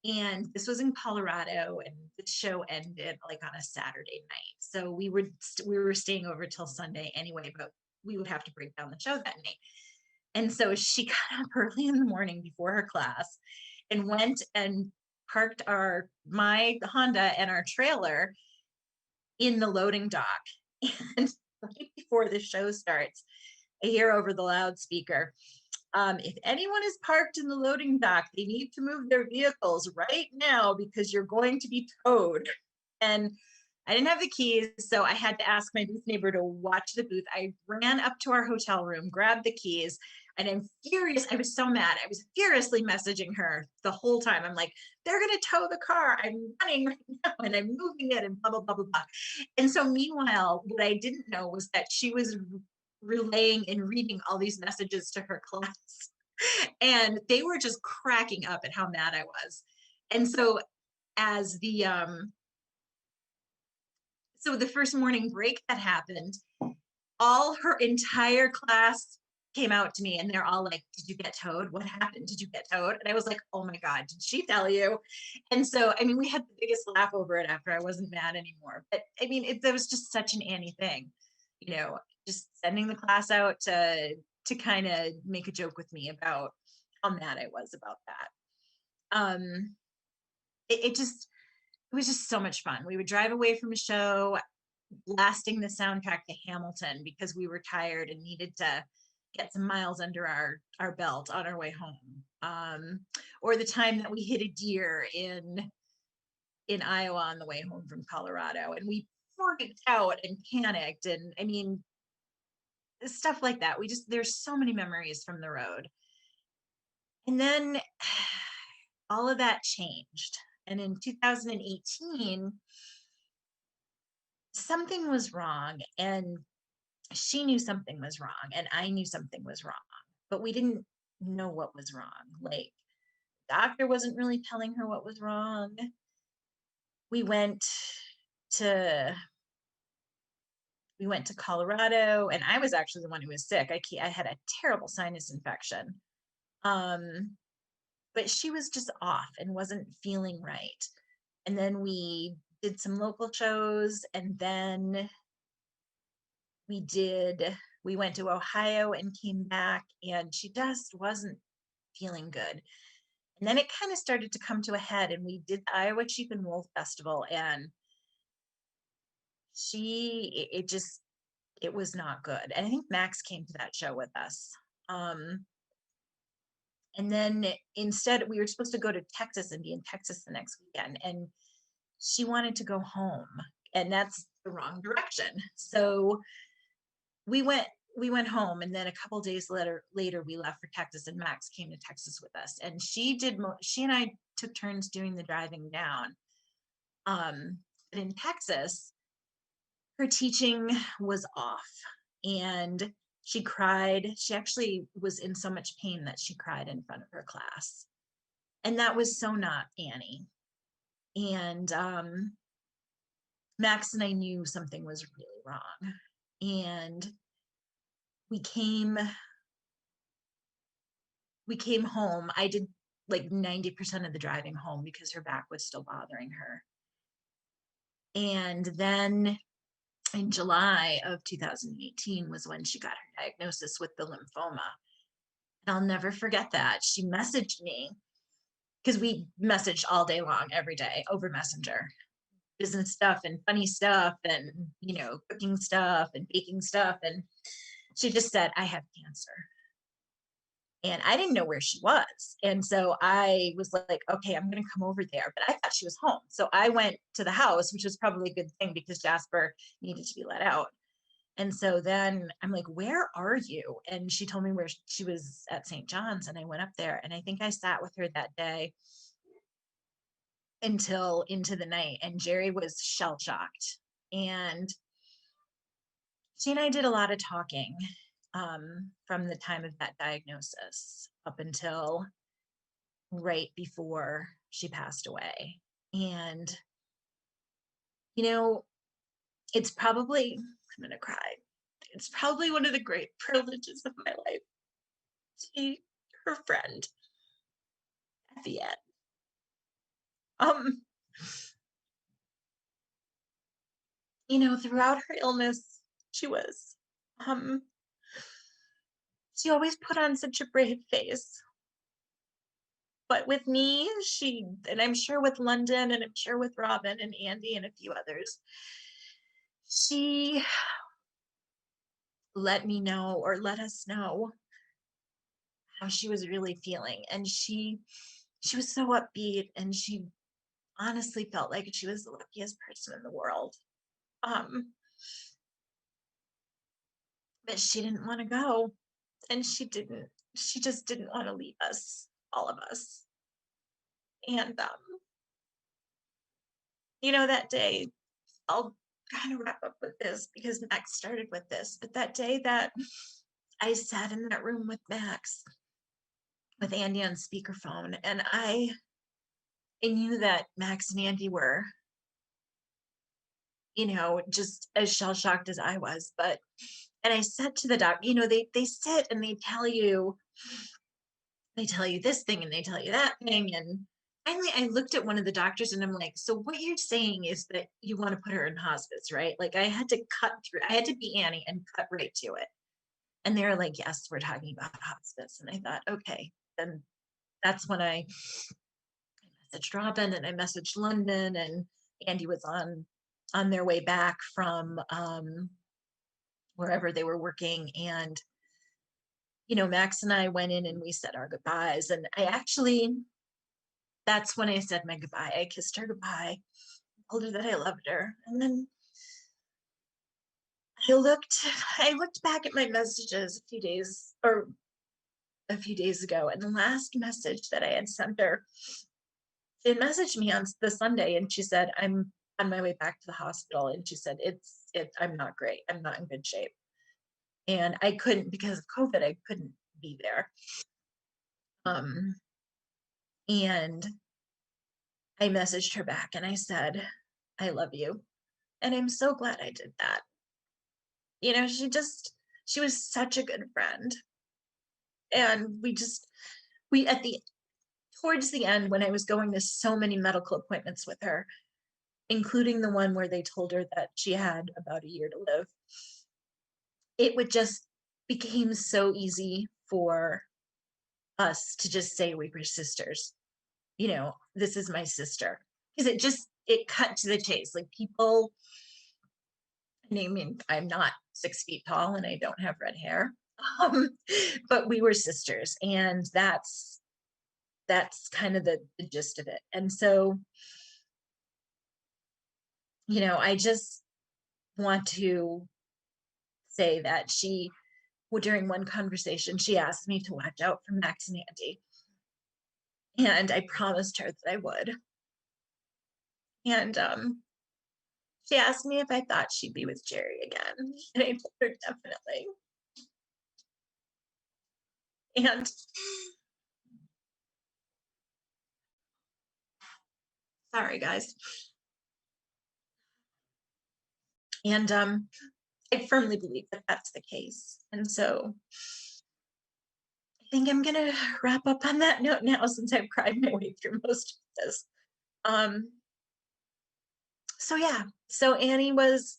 And this was in Colorado, and the show ended like on a Saturday night. So we were staying over till Sunday anyway, but we would have to break down the show that night. And so she got up early in the morning before her class and went and parked my Honda and our trailer in the loading dock. And right before the show starts, I hear over the loudspeaker, if anyone is parked in the loading dock, they need to move their vehicles right now because you're going to be towed. And I didn't have the keys, so I had to ask my booth neighbor to watch the booth. I ran up to our hotel room, grabbed the keys, and I'm furious. I was so mad. I was furiously messaging her the whole time. I'm like, they're going to tow the car. I'm running right now and I'm moving it and blah, blah, blah, blah, blah. And so meanwhile, what I didn't know was that she was relaying and reading all these messages to her class. And they were just cracking up at how mad I was. And so as the first morning break that happened, all her entire class came out to me and they're all like, did you get towed? What happened? Did you get towed? And I was like, oh my God, did she tell you? And so, we had the biggest laugh over it after. I wasn't mad anymore. But that was just such an Annie thing, just sending the class out to kind of make a joke with me about how mad I was about that. It was just so much fun. We would drive away from a show, blasting the soundtrack to Hamilton because we were tired and needed to get some miles under our belt on our way home. Or the time that we hit a deer in Iowa on the way home from Colorado, and we freaked out and panicked. And stuff like that. There's so many memories from the road. And then all of that changed. And in 2018, something was wrong, and she knew something was wrong, and I knew something was wrong, but we didn't know what was wrong. Like, the doctor wasn't really telling her what was wrong. We went to Colorado, and I was actually the one who was sick. I had a terrible sinus infection. But she was just off and wasn't feeling right. And then we did some local shows, and then we went to Ohio and came back, and she just wasn't feeling good. And then it kind of started to come to a head, and we did the Iowa Sheep and Wool Festival, and it was not good. And I think Max came to that show with us. And then instead, we were supposed to go to Texas and be in Texas the next weekend. And she wanted to go home, and that's the wrong direction. So we went home, and then a couple days later we left for Texas, and Max came to Texas with us. And she and I took turns doing the driving down. But in Texas, her teaching was off, and she cried. She actually was in so much pain that she cried in front of her class. And that was so not Annie. And Max and I knew something was really wrong. And we came home. I did like 90% of the driving home because her back was still bothering her. And then in July of 2018 was when she got her diagnosis with the lymphoma. And I'll never forget that. She messaged me, because we messaged all day long, every day over Messenger, business stuff and funny stuff and, cooking stuff and baking stuff. And she just said, I have cancer. And I didn't know where she was. And so I was like, okay, I'm going to come over there. But I thought she was home. So I went to the house, which was probably a good thing because Jasper needed to be let out. And so then I'm like, where are you? And she told me where she was at St. John's. And I went up there, and I think I sat with her that day until into the night. And Jerry was shell shocked. And she and I did a lot of talking from the time of that diagnosis up until right before she passed away. And, you know, it's probably, I'm going to cry. It's probably one of the great privileges of my life to be her friend at the end. You know, throughout her illness, she always put on such a brave face. But with me, and I'm sure with London, and I'm sure with Robin and Andy and a few others, she let me know, or let us know, how she was really feeling. And she was so upbeat, and she honestly felt like she was the luckiest person in the world. But she didn't want to go, and she just didn't want to leave us, all of us. And you know, that day, I'll kind of wrap up with this because Max started with this, but that day that I sat in that room with Max, with Andy on speakerphone, and I knew that Max and Andy were, you know, just as shell-shocked as I was. And I said to the doc, you know, they sit and they tell you this thing and they tell you that thing. And finally I looked at one of the doctors and I'm like, so what you're saying is that you want to put her in hospice, right? Like, I had to cut through, I had to be Annie and cut right to it. And they were like, yes, we're talking about hospice. And I thought, okay, then that's when I messaged Robin and I messaged London, and Andy was on their way back from wherever they were working. And, you know, Max and I went in and we said our goodbyes. And that's when I said my goodbye. I kissed her goodbye, told her that I loved her. And then I looked back at my messages a few days ago, and the last message that I had sent her, she had messaged me on the Sunday, and she said, I'm on my way back to the hospital. And she said, I'm not great. I'm not in good shape. And I couldn't, because of COVID, I couldn't be there. And I messaged her back and I said, I love you. And I'm so glad I did that. You know, she was such a good friend. And towards the end, when I was going to so many medical appointments with her, including the one where they told her that she had about a year to live, it would just became so easy for us to just say we were sisters. You know, this is my sister. Because it cut to the chase. Like, people, I mean, I'm not 6 feet tall and I don't have red hair, but we were sisters, and that's kind of the gist of it. And so, you know, I just want to say that during one conversation, she asked me to watch out for Max and Andy. And I promised her that I would. And she asked me if I thought she'd be with Jerry again. And I told her definitely. And sorry, guys. And I firmly believe that that's the case. And so I think I'm gonna wrap up on that note now, since I've cried my way through most of this. So yeah, so Annie was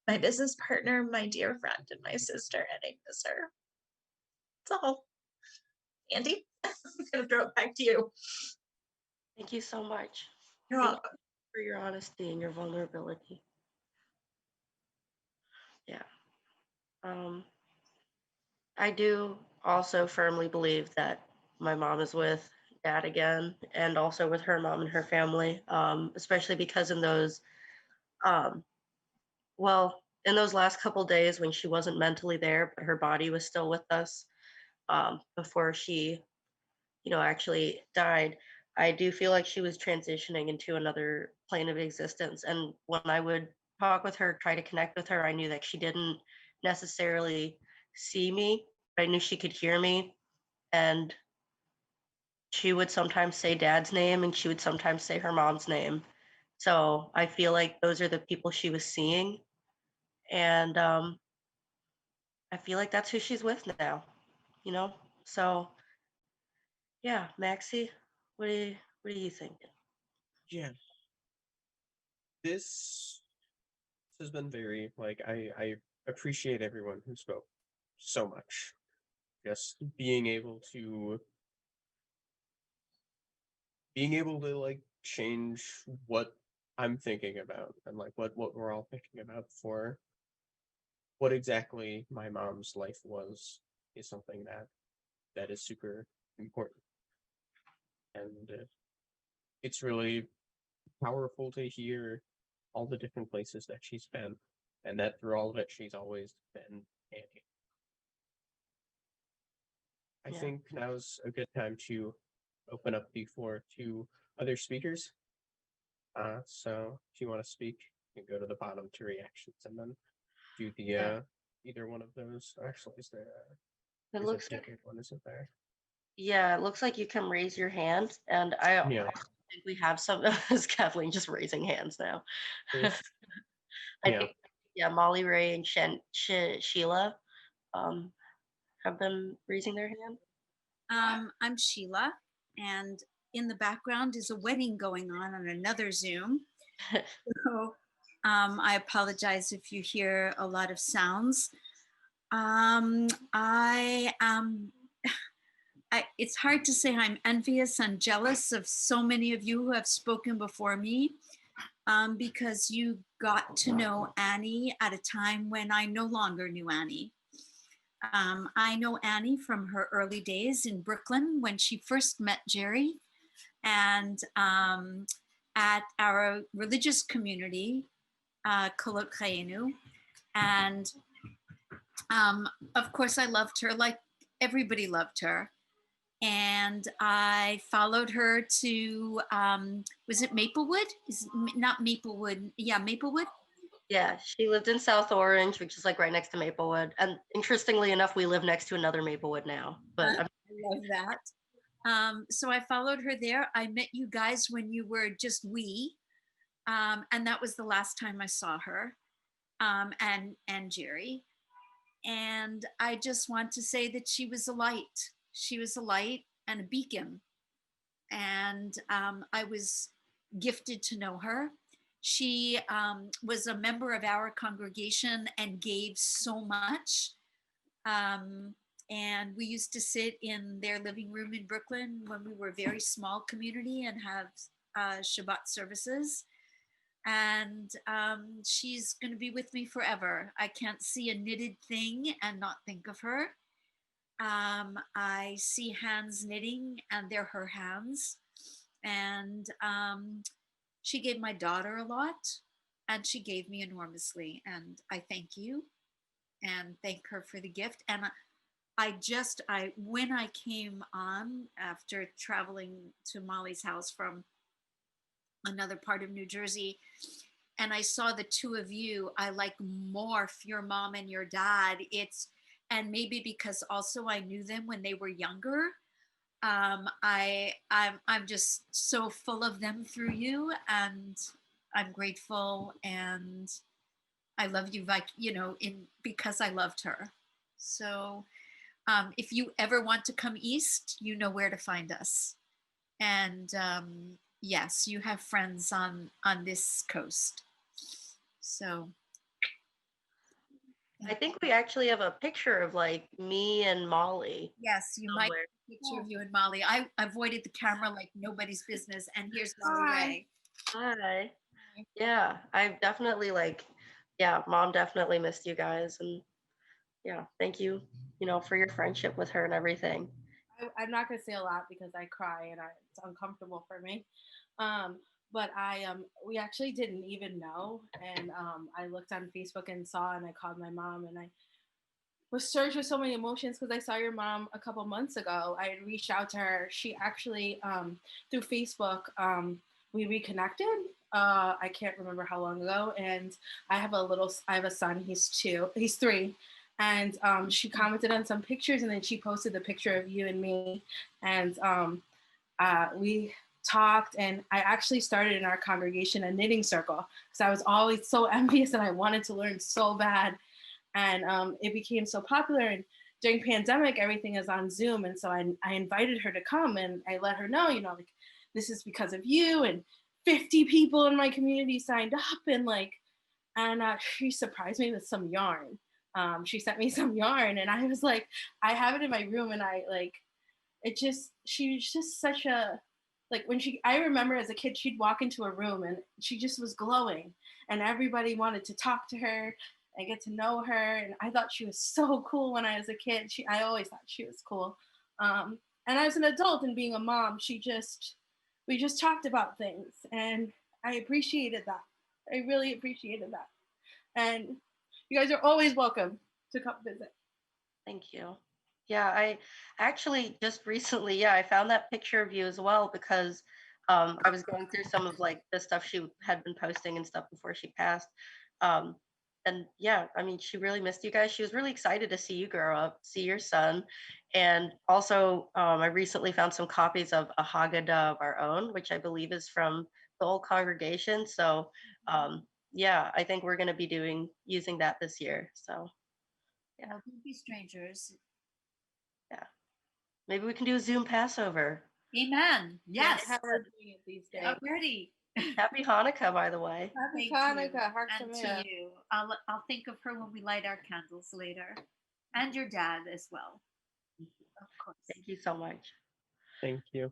my business partner, my dear friend, and my sister, and I miss her. That's all. Andy, I'm gonna throw it back to you. Thank you so much. You're Thank welcome. you for your honesty and your vulnerability. Yeah. I do also firmly believe that my mom is with Dad again, and also with her mom and her family, especially because in those last couple days when she wasn't mentally there, but her body was still with us, before she, actually died, I do feel like she was transitioning into another plane of existence. And when I would talk with her, try to connect with her, I knew that she didn't necessarily see me, but I knew she could hear me. And she would sometimes say dad's name and she would sometimes say her mom's name. So I feel like those are the people she was seeing. And I feel like that's who she's with now, you know? So yeah, Maxie, what do you think? Yeah. This has been very like I appreciate everyone who spoke so much. Just being able to like change what I'm thinking about and like what we're all thinking about for what exactly my mom's life was is something that is super important. And it's really powerful to hear all the different places that she's been, and that through all of it, she's always been Annie. I Yeah. think now's a good time to open up the floor to other speakers. So if you want to speak, you can go to the bottom to reactions and then do the Yeah. either one of those. Actually, is there? It There's looks a like ticket one, isn't there? Yeah, it looks like you can raise your hand, and I Yeah. think we have some. Is Kathleen just raising hands now? There's- I yeah. think yeah, Molly Ray and Sheila have been raising their hand. I'm Sheila, and in the background is a wedding going on another Zoom. So I apologize if you hear a lot of sounds. It's hard to say I'm envious and jealous of so many of you who have spoken before me, because you got to know Annie at a time when I no longer knew Annie. I know Annie from her early days in Brooklyn when she first met Jerry, and at our religious community, Kolot Chayenu. And of course, I loved her like everybody loved her. And I followed her to, was it Maplewood? Not Maplewood. Yeah, Maplewood. Yeah, she lived in South Orange, which is like right next to Maplewood. And interestingly enough, we live next to another Maplewood now. But I love that. So I followed her there. I met you guys when you were just and that was the last time I saw her, and Jerry. And I just want to say that she was a light. She was a light and a beacon. And I was gifted to know her. She was a member of our congregation and gave so much. And we used to sit in their living room in Brooklyn when we were a very small community and have Shabbat services. And she's going to be with me forever. I can't see a knitted thing and not think of her. I see hands knitting and they're her hands. And she gave my daughter a lot and she gave me enormously. And I thank you and thank her for the gift. And when I came on after traveling to Molly's house from another part of New Jersey, and I saw the two of you, I like morph your mom and your dad. And maybe because also I knew them when they were younger. I'm just so full of them through you, and I'm grateful, and I love you, like, because I loved her. So if you ever want to come east, you know where to find us. And yes, you have friends on this coast. So I think we actually have a picture of like me and Molly. yes, you might have a picture of you and Molly. I avoided the camera like nobody's business. And here's Molly Ray. Hi. Yeah, I definitely Mom definitely missed you guys, and yeah, thank you, for your friendship with her and everything. I'm not gonna say a lot because I cry and it's uncomfortable for me. But we actually didn't even know, and I looked on Facebook and saw, and I called my mom, and I was surged with so many emotions because I saw your mom a couple months ago. I had reached out to her. She actually through Facebook we reconnected. I can't remember how long ago, and I have a son. He's 3, and she commented on some pictures, and then she posted the picture of you and me, and we talked, and I actually started in our congregation a knitting circle because I was always so envious and I wanted to learn so bad, and it became so popular. And during pandemic, everything is on Zoom, and so I invited her to come, and I let her know, like, this is because of you, and 50 people in my community signed up, and she surprised me with some yarn. She sent me some yarn, and I was like, I have it in my room, and she was just such a, I remember as a kid, she'd walk into a room and she just was glowing, and everybody wanted to talk to her and get to know her. And I thought she was so cool when I was a kid. I always thought she was cool. And as an adult and being a mom, we just talked about things, and I appreciated that. I really appreciated that. And you guys are always welcome to come visit. Thank you. Yeah, I actually just recently, I found that picture of you as well because I was going through some of the stuff she had been posting and stuff before she passed. And yeah, I mean, she really missed you guys. She was really excited to see you grow up, see your son. And also, I recently found some copies of a Haggadah of Our Own, which I believe is from the old congregation. So yeah, I think we're going to be using that this year. So yeah. Don't be strangers. Yeah. Maybe we can do a Zoom Passover. Amen. Yes. How we're doing it these days. I'm ready. Happy Hanukkah, by the way. Happy Thank Hanukkah. Hark and Sameach. to you. I'll think of her when we light our candles later, and your dad as well. Of course. Thank you so much. Thank you.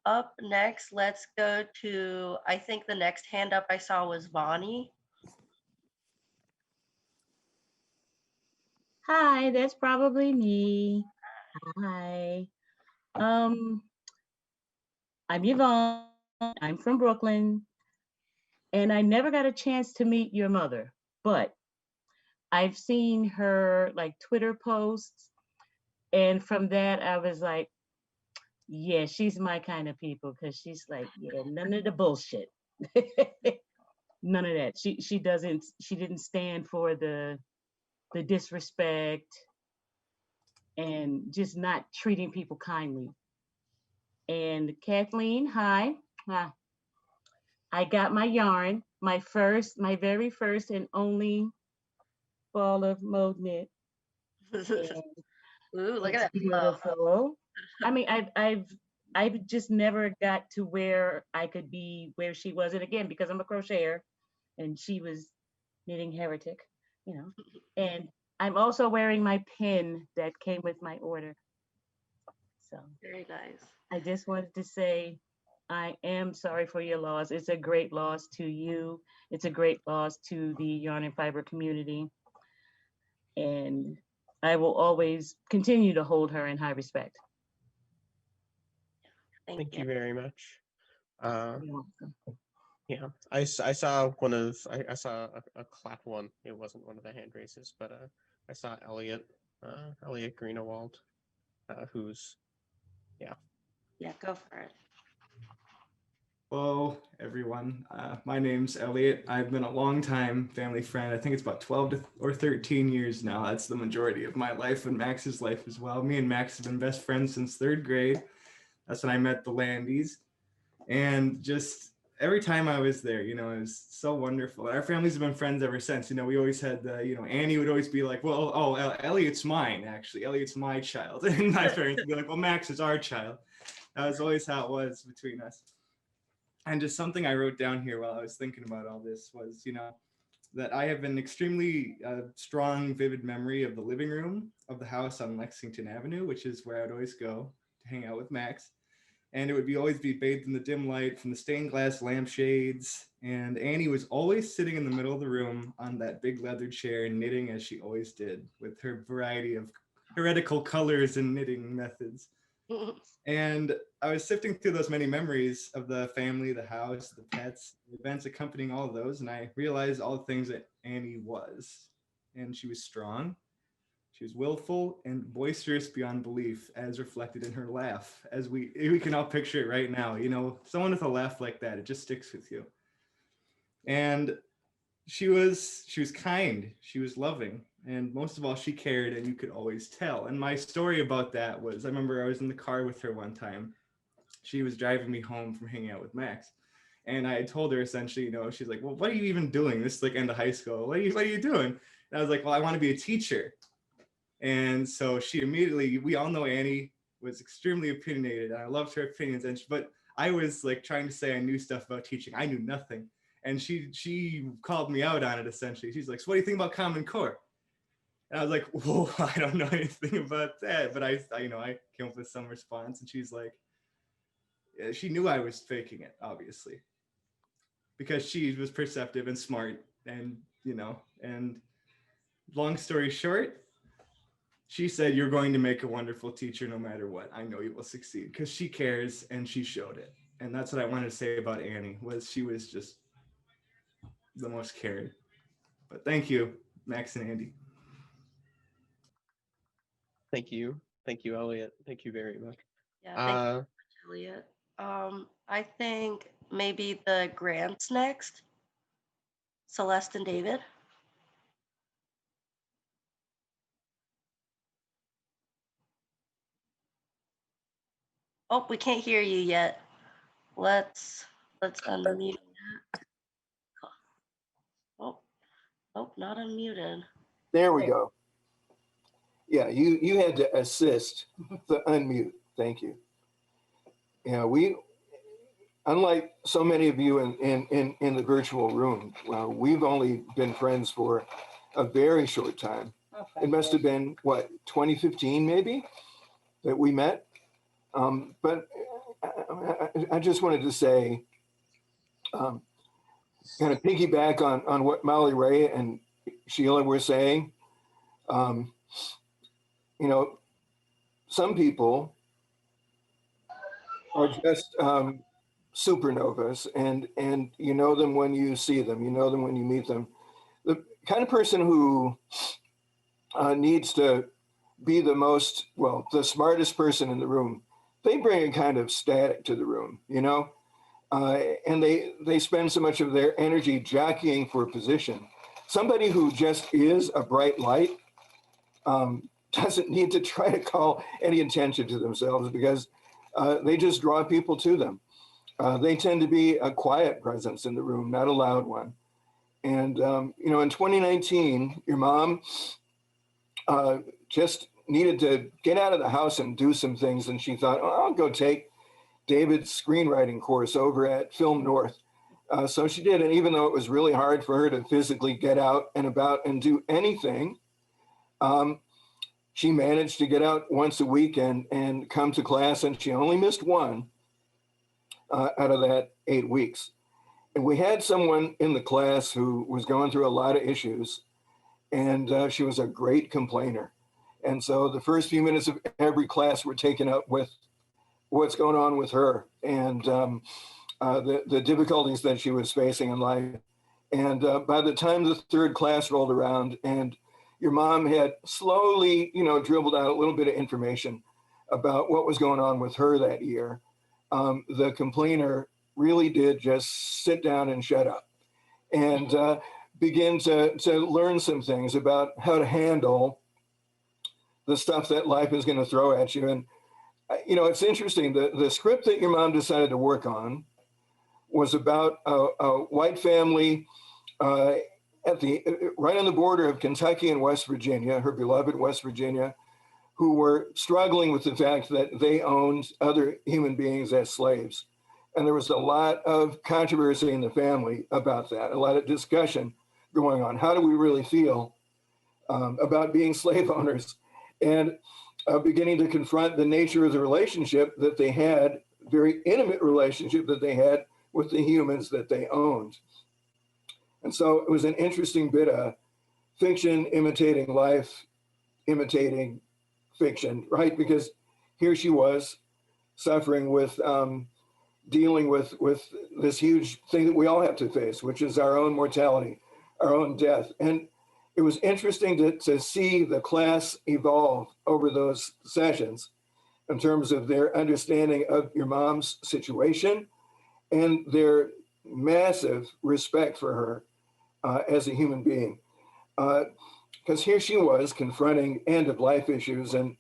Up next, let's go to, I think the next hand up I saw was Bonnie. Hi, that's probably me. Hi. I'm Yvonne. I'm from Brooklyn. And I never got a chance to meet your mother, but I've seen her Twitter posts. And from that, I was like, yeah, she's my kind of people, because she's yeah, none of the bullshit. None of that. She didn't stand for the disrespect and just not treating people kindly. And Kathleen, hi. I got my yarn, my very first and only ball of mode knit. Ooh, look at that. Beautiful. I mean, I've just never got to where I could be where she was. And again, because I'm a crocheter and she was knitting heretic, and I'm also wearing my pin that came with my order. So very nice. I just wanted to say, I am sorry for your loss. It's a great loss to you. It's a great loss to the yarn and fiber community. And I will always continue to hold her in high respect. Thank you very much. You're welcome. Yeah, I saw I saw a clap one. It wasn't one of the hand races, but I saw Elliot Greenewald, who's, yeah. Yeah, go for it. Hello, everyone. My name's Elliot. I've been a long time family friend. I think it's about 12 or 13 years now. That's the majority of my life and Max's life as well. Me and Max have been best friends since 3rd grade. That's when I met the Landys. And just every time I was there, it was so wonderful. Our families have been friends ever since. We always had Annie would always be like, well, oh, Elliot's mine, actually. Elliot's my child. And my parents would be like, well, Max is our child. That was always how it was between us. And just something I wrote down here while I was thinking about all this was, that I have an extremely strong, vivid memory of the living room of the house on Lexington Avenue, which is where I'd always go to hang out with Max. And it would always be bathed in the dim light from the stained glass lampshades. And Annie was always sitting in the middle of the room on that big leather chair, knitting as she always did, with her variety of heretical colors and knitting methods. And I was sifting through those many memories of the family, the house, the pets, the events accompanying all of those. And I realized all the things that Annie was. And she was strong. She was willful and boisterous beyond belief, as reflected in her laugh. As we can all picture it right now, you know, someone with a laugh like that, it just sticks with you. And she was kind, she was loving, and most of all, she cared, and you could always tell. And my story about that was, I remember I was in the car with her one time. She was driving me home from hanging out with Max. And I told her essentially, you know, she's like, well, what are you even doing? This is like end of high school. What are you doing? And I was like, well, I want to be a teacher. And so she immediately, we all know Annie was extremely opinionated. And I loved her opinions. But I was like trying to say I knew stuff about teaching. I knew nothing. And she called me out on it essentially. She's like, so what do you think about Common Core? And I was like, whoa, I don't know anything about that. But I came up with some response, and she's like, yeah, she knew I was faking it, obviously, because she was perceptive and smart, and, you know, and long story short, she said, you're going to make a wonderful teacher no matter what. I know you will succeed, because she cares, and she showed it. And that's what I wanted to say about Annie, was she was just the most caring. But thank you, Max and Andy. Thank you, Elliot. Thank you very much. Yeah, thank you so much, Elliot. I think maybe the Grants next. Celeste and David. Oh, we can't hear you yet. Let's unmute that. Oh, not unmuted. There we go. Yeah, you had to assist the unmute. Thank you. Yeah, we, unlike so many of you in the virtual room, we've only been friends for a very short time. Okay. It must have been, what, 2015 maybe, that we met? But I just wanted to say, kind of piggyback on what Molly Ray and Sheila were saying. You know, some people are just supernovas, and you know them when you see them, you know them when you meet them. The kind of person who needs to be the smartest person in the room, they bring a kind of static to the room, you know? And they spend so much of their energy jockeying for a position. Somebody who just is a bright light doesn't need to try to call any attention to themselves, because they just draw people to them. They tend to be a quiet presence in the room, not a loud one. And, you know, in 2019, your mom just needed to get out of the house and do some things. And she thought, oh, I'll go take David's screenwriting course over at Film North. So she did. And even though it was really hard for her to physically get out and about and do anything, she managed to get out once a week and come to class. And she only missed one out of that 8 weeks. And we had someone in the class who was going through a lot of issues, and she was a great complainer. And so the first few minutes of every class were taken up with what's going on with her and the difficulties that she was facing in life. And by the time the third class rolled around and your mom had slowly, you know, dribbled out a little bit of information about what was going on with her that year, the complainer really did just sit down and shut up and begin to learn some things about how to handle the stuff that life is going to throw at you. And, you know, it's interesting, the script that your mom decided to work on was about a white family right on the border of Kentucky and West Virginia, her beloved West Virginia, who were struggling with the fact that they owned other human beings as slaves. And there was a lot of controversy in the family about that, a lot of discussion going on. How do we really feel about being slave owners? And beginning to confront the nature of the relationship that they had, very intimate relationship that they had with the humans that they owned. And so it was an interesting bit of fiction imitating life, imitating fiction, right? Because here she was suffering with, dealing with this huge thing that we all have to face, which is our own mortality, our own death. And it was interesting to see the class evolve over those sessions in terms of their understanding of your mom's situation and their massive respect for her as a human being. Because here she was confronting end of life issues, and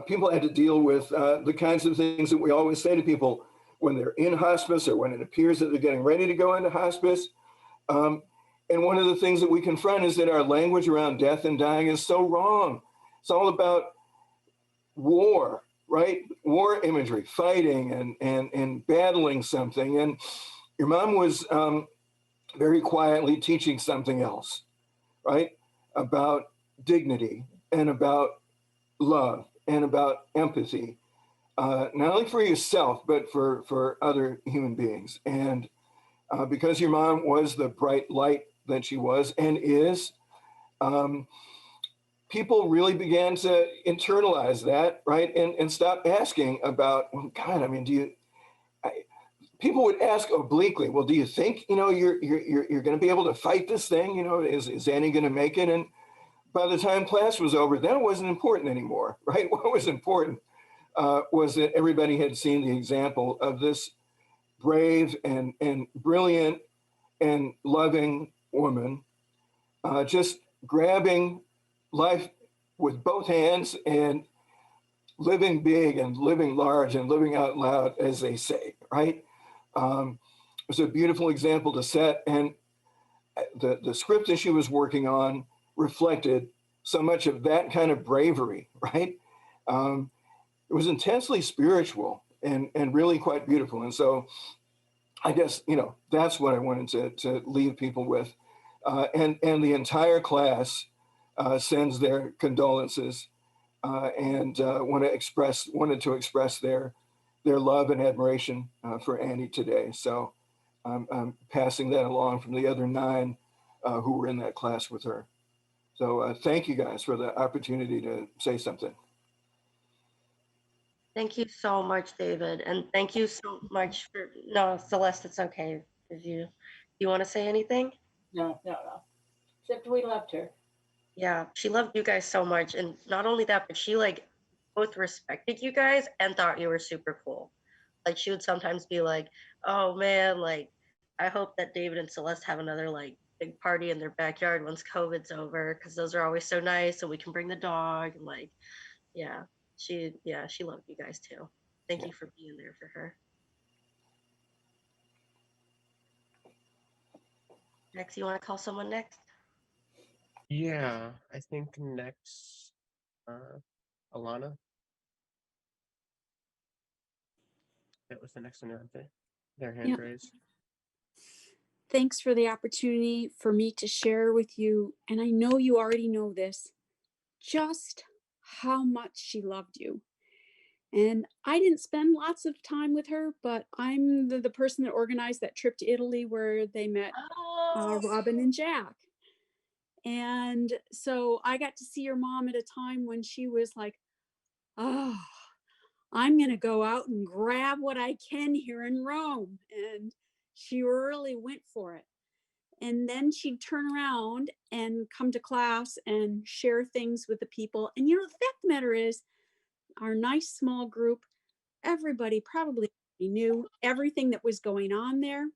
people had to deal with the kinds of things that we always say to people when they're in hospice or when it appears that they're getting ready to go into hospice. And one of the things that we confront is that our language around death and dying is so wrong. It's all about war, right? War imagery, fighting and battling something. And your mom was very quietly teaching something else, right? About dignity and about love and about empathy, not only for yourself, but for other human beings. And because your mom was the bright light that she was and is, people really began to internalize that, right? And stop asking about, well, God, I mean, people would ask obliquely, well, do you think, you're going to be able to fight this thing? Is Annie going to make it? And by the time class was over, that wasn't important anymore, right? What was important was that everybody had seen the example of this brave and brilliant and loving woman, just grabbing life with both hands and living big and living large and living out loud, as they say, right? It was a beautiful example to set, and the script that she was working on reflected so much of that kind of bravery, right? It was intensely spiritual and really quite beautiful. And so I guess, that's what I wanted to leave people with. And the entire class sends their condolences and wanted to express their love and admiration for Annie today. So I'm passing that along from the other 9 who were in that class with her. So thank you guys for the opportunity to say something. Thank you so much, David. And thank you so much for, no, Celeste, it's okay. If you want to say anything? No. Except we loved her. Yeah, she loved you guys so much. And not only that, but she both respected you guys and thought you were super cool. Like she would sometimes be like, oh man, I hope that David and Celeste have another big party in their backyard once COVID's over, because those are always so nice and we can bring the dog and she loved you guys too. Thank you for being there for her. Next, you want to call someone next? Yeah, I think next, Alana. That was the next one, aren't they? Their hand Yeah. raised. Thanks for the opportunity for me to share with you, and I know you already know this, just how much she loved you. And I didn't spend lots of time with her, but I'm the person that organized that trip to Italy where they met Robin and Jack. And so I got to see your mom at a time when she was like, oh, I'm going to go out and grab what I can here in Rome. And she really went for it. And then she'd turn around and come to class and share things with the people. And the fact of the matter is, our nice small group, everybody probably knew everything that was going on there.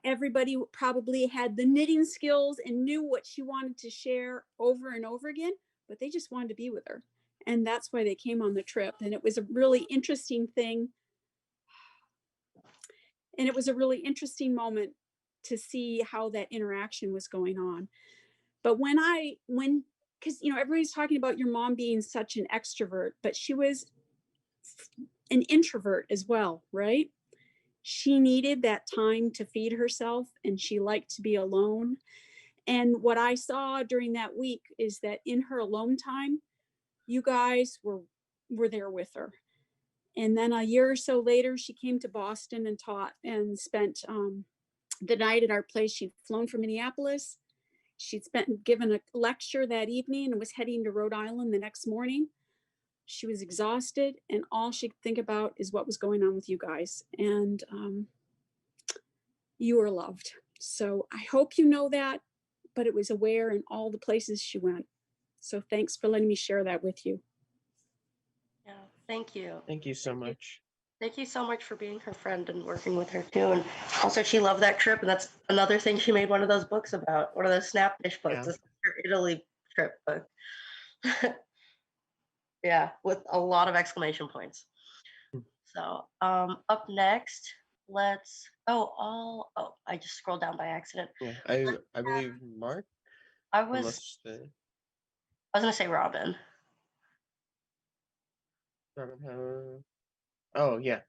Everybody probably had the knitting skills and knew what she wanted to share over and over again, but they just wanted to be with her. And that's why they came on the trip. And it was a really interesting thing. And it was a really interesting moment to see how that interaction was going on. But because everybody's talking about your mom being such an extrovert, but she was an introvert as well, right? She needed that time to feed herself, and she liked to be alone. And what I saw during that week is that in her alone time, you guys were there with her. And then a year or so later, she came to Boston and taught and spent the night at our place. She'd flown from Minneapolis. She'd given a lecture that evening and was heading to Rhode Island the next morning. She was exhausted, and all she could think about is what was going on with you guys. And you were loved. So I hope you know that, but it was aware in all the places she went. So thanks for letting me share that with you. Yeah, thank you. Thank you so much. Thank you so much for being her friend and working with her too. And also, she loved that trip, and that's another thing she made one of those books about, one of those Snapdish books, Yeah. her Italy trip book. Yeah, with a lot of exclamation points. So, up next, let's. Oh, I just scrolled down by accident. Yeah, I believe Mark. I was Unless gonna say Robin. Robin. Oh yeah.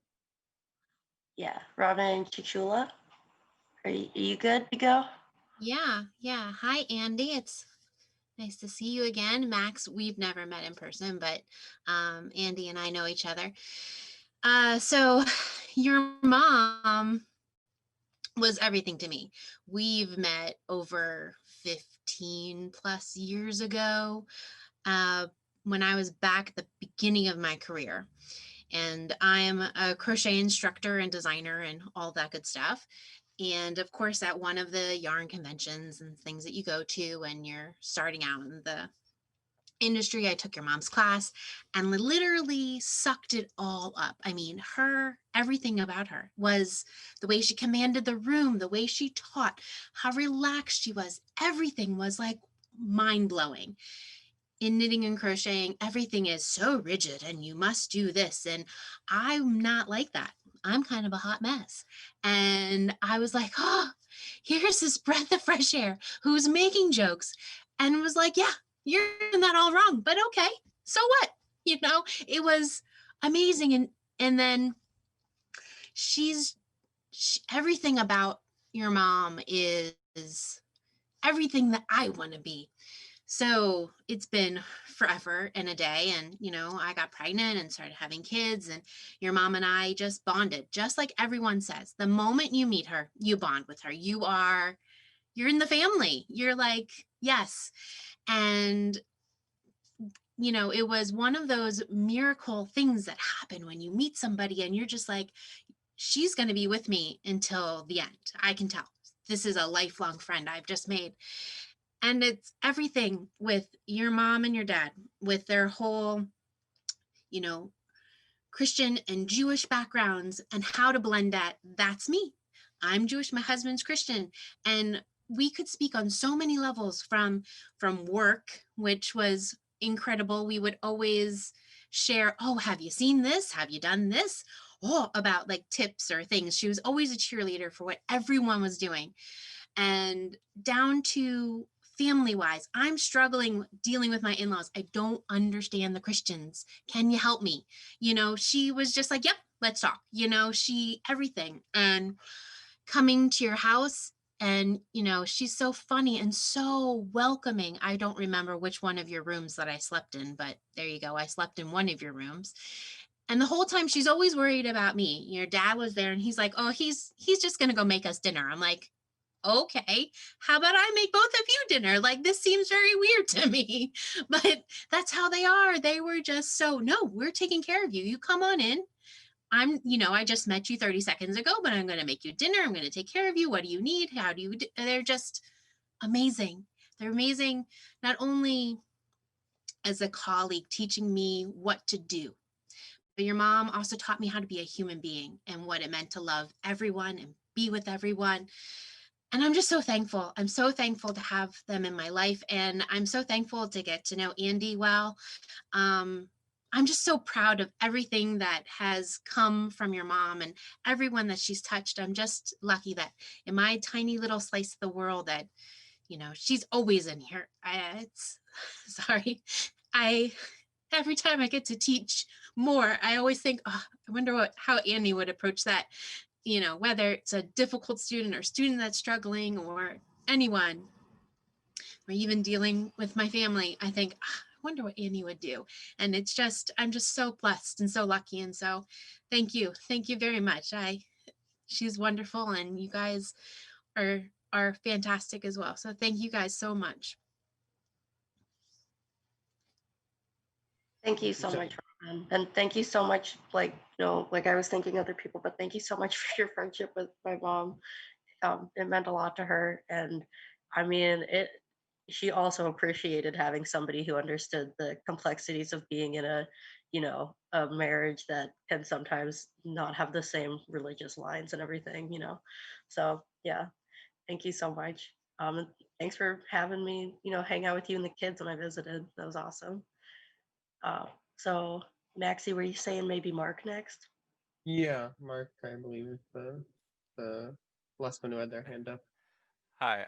Yeah, Robin Chichula. Are you good to go? Yeah. Hi, Andy. It's nice to see you again. Max, we've never met in person, but Andy and I know each other. So your mom was everything to me. We've met over 15 plus years ago, when I was back at the beginning of my career. And I am a crochet instructor and designer and all that good stuff. And of course, at one of the yarn conventions and things that you go to when you're starting out in the industry, I took your mom's class and literally sucked it all up. I mean, everything about her was the way she commanded the room, the way she taught, how relaxed she was. Everything was like mind blowing. In knitting and crocheting, everything is so rigid and you must do this. And I'm not like that. I'm kind of a hot mess. And I was like, oh, here's this breath of fresh air who's making jokes and was like, yeah, you're doing that all wrong, but okay, so what? It was amazing. And then everything about your mom is everything that I want to be. So it's been forever and a day. And, I got pregnant and started having kids, and your mom and I just bonded, just like everyone says. The moment you meet her, you bond with her. You're in the family. You're like, yes. And, it was one of those miracle things that happen when you meet somebody and you're just like, she's going to be with me until the end. I can tell. This is a lifelong friend I've just made. And it's everything with your mom and your dad, with their whole, Christian and Jewish backgrounds and how to blend that. That's me. I'm Jewish. My husband's Christian. And we could speak on so many levels from work, which was incredible. We would always share, oh, have you seen this? Have you done this? Oh, about like tips or things. She was always a cheerleader for what everyone was doing. And down to family wise, I'm struggling dealing with my in-laws. I don't understand the Christians. Can you help me? She was just like, yep, let's talk. Everything. And coming to your house, and she's so funny and so welcoming. I don't remember which one of your rooms that I slept in, but there you go. I slept in one of your rooms. And the whole time she's always worried about me. Your dad was there and he's like, oh, he's just going to go make us dinner. I'm like, okay, how about I make both of you dinner? Like, this seems very weird to me, but that's how they are. They were just so, no, we're taking care of you. You come on in. I just met you 30 seconds ago, but I'm going to make you dinner. I'm going to take care of you. What do you need? How do you do? They're just amazing. They're amazing, not only as a colleague teaching me what to do, but your mom also taught me how to be a human being and what it meant to love everyone and be with everyone. And I'm just so thankful. I'm so thankful to have them in my life. And I'm so thankful to get to know Andy well. I'm just so proud of everything that has come from your mom and everyone that she's touched. I'm just lucky that in my tiny little slice of the world that, she's always in here. Every time I get to teach more, I always think, oh, I wonder how Andy would approach that. Whether it's a difficult student or student that's struggling or anyone, or even dealing with my family, I think, I wonder what Annie would do. And I'm just so blessed and so lucky. And so thank you. Thank you very much. She's wonderful. And you guys are fantastic as well. So thank you guys so much. Thank you so much, Robin. And thank you so much, like I was thanking other people, but thank you so much for your friendship with my mom. it meant a lot to her. And I mean, she also appreciated having somebody who understood the complexities of being in a, a marriage that can sometimes not have the same religious lines and everything, So yeah, thank you so much. And thanks for having me, hang out with you and the kids when I visited. That was awesome. So Maxie, were you saying maybe Mark next? Yeah, Mark, I believe, is the last one who had their hand up. Hi,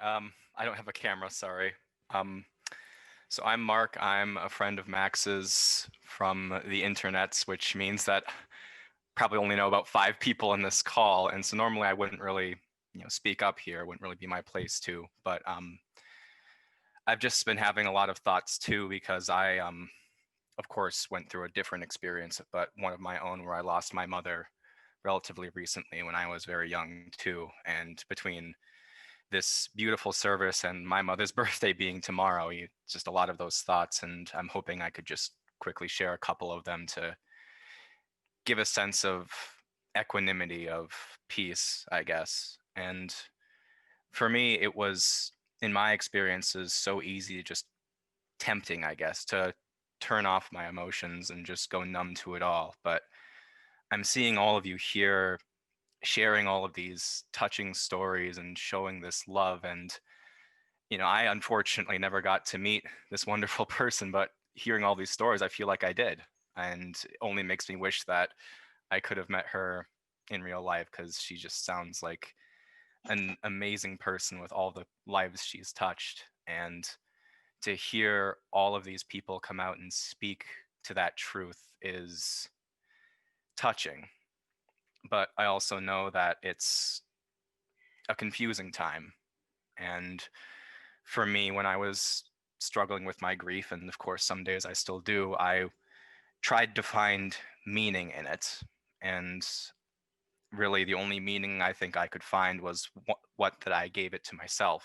I don't have a camera, sorry. So I'm Mark. I'm a friend of Max's from the internets, which means that probably only know about 5 people in this call. And so normally I wouldn't really, speak up here. It wouldn't really be my place to. But I've just been having a lot of thoughts too, because I, of course, went through a different experience, but one of my own where I lost my mother relatively recently when I was very young too. And between this beautiful service and my mother's birthday being tomorrow, just a lot of those thoughts. And I'm hoping I could just quickly share a couple of them to give a sense of equanimity, of peace, I guess. And for me, it was, in my experiences, so easy, just tempting, I guess, to turn off my emotions and just go numb to it all. But I'm seeing all of you here sharing all of these touching stories and showing this love. And, I unfortunately never got to meet this wonderful person, but hearing all these stories, I feel like I did. And it only makes me wish that I could have met her in real life, because she just sounds like an amazing person with all the lives she's touched. And to hear all of these people come out and speak to that truth is touching. But I also know that it's a confusing time. And for me, when I was struggling with my grief, and of course some days I still do, I tried to find meaning in it. And really the only meaning I think I could find was what that I gave it to myself.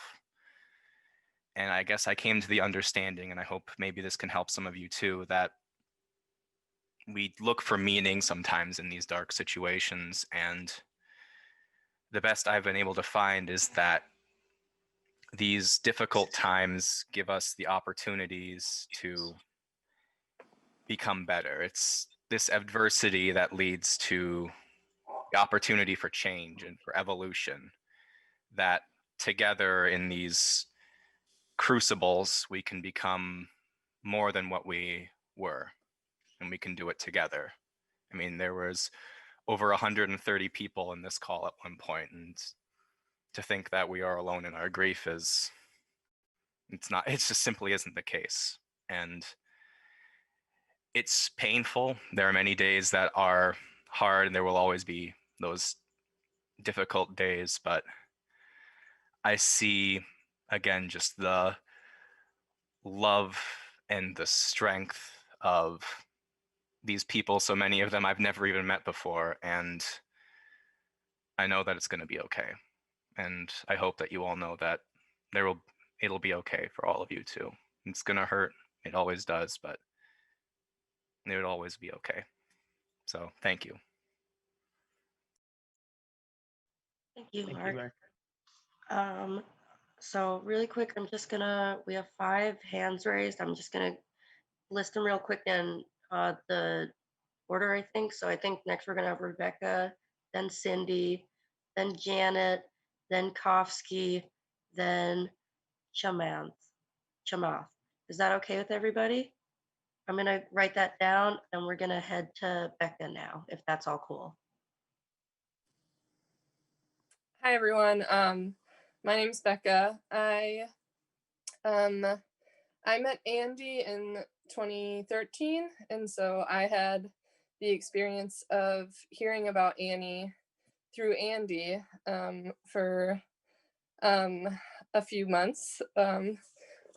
And I guess I came to the understanding, and I hope maybe this can help some of you too, that we look for meaning sometimes in these dark situations. And the best I've been able to find is that these difficult times give us the opportunities to become better. It's this adversity that leads to the opportunity for change and for evolution, that together in these crucibles, we can become more than what we were, and we can do it together. I mean, there was over 130 people in this call at one point, and to think that we are alone in our grief is, it just simply isn't the case. And it's painful. There are many days that are hard, and there will always be those difficult days, but I see again just the love and the strength of these people, so many of them I've never even met before, and I know that it's going to be okay. And I hope that you all know that it'll be okay for all of you too. It's going to hurt. It always does, but it would always be okay. So thank you. Thank you, Mark. So really quick, we have 5 hands raised. I'm just gonna list them real quick in the order, I think. So I think next we're gonna have Rebecca, then Cindy, then Janet, then Kofsky, then Chamath. Is that okay with everybody? I'm gonna write that down, and we're gonna head to Becca now, if that's all cool. Hi everyone. My name's Becca. I met Andy in 2013, and so I had the experience of hearing about Annie through Andy for a few months on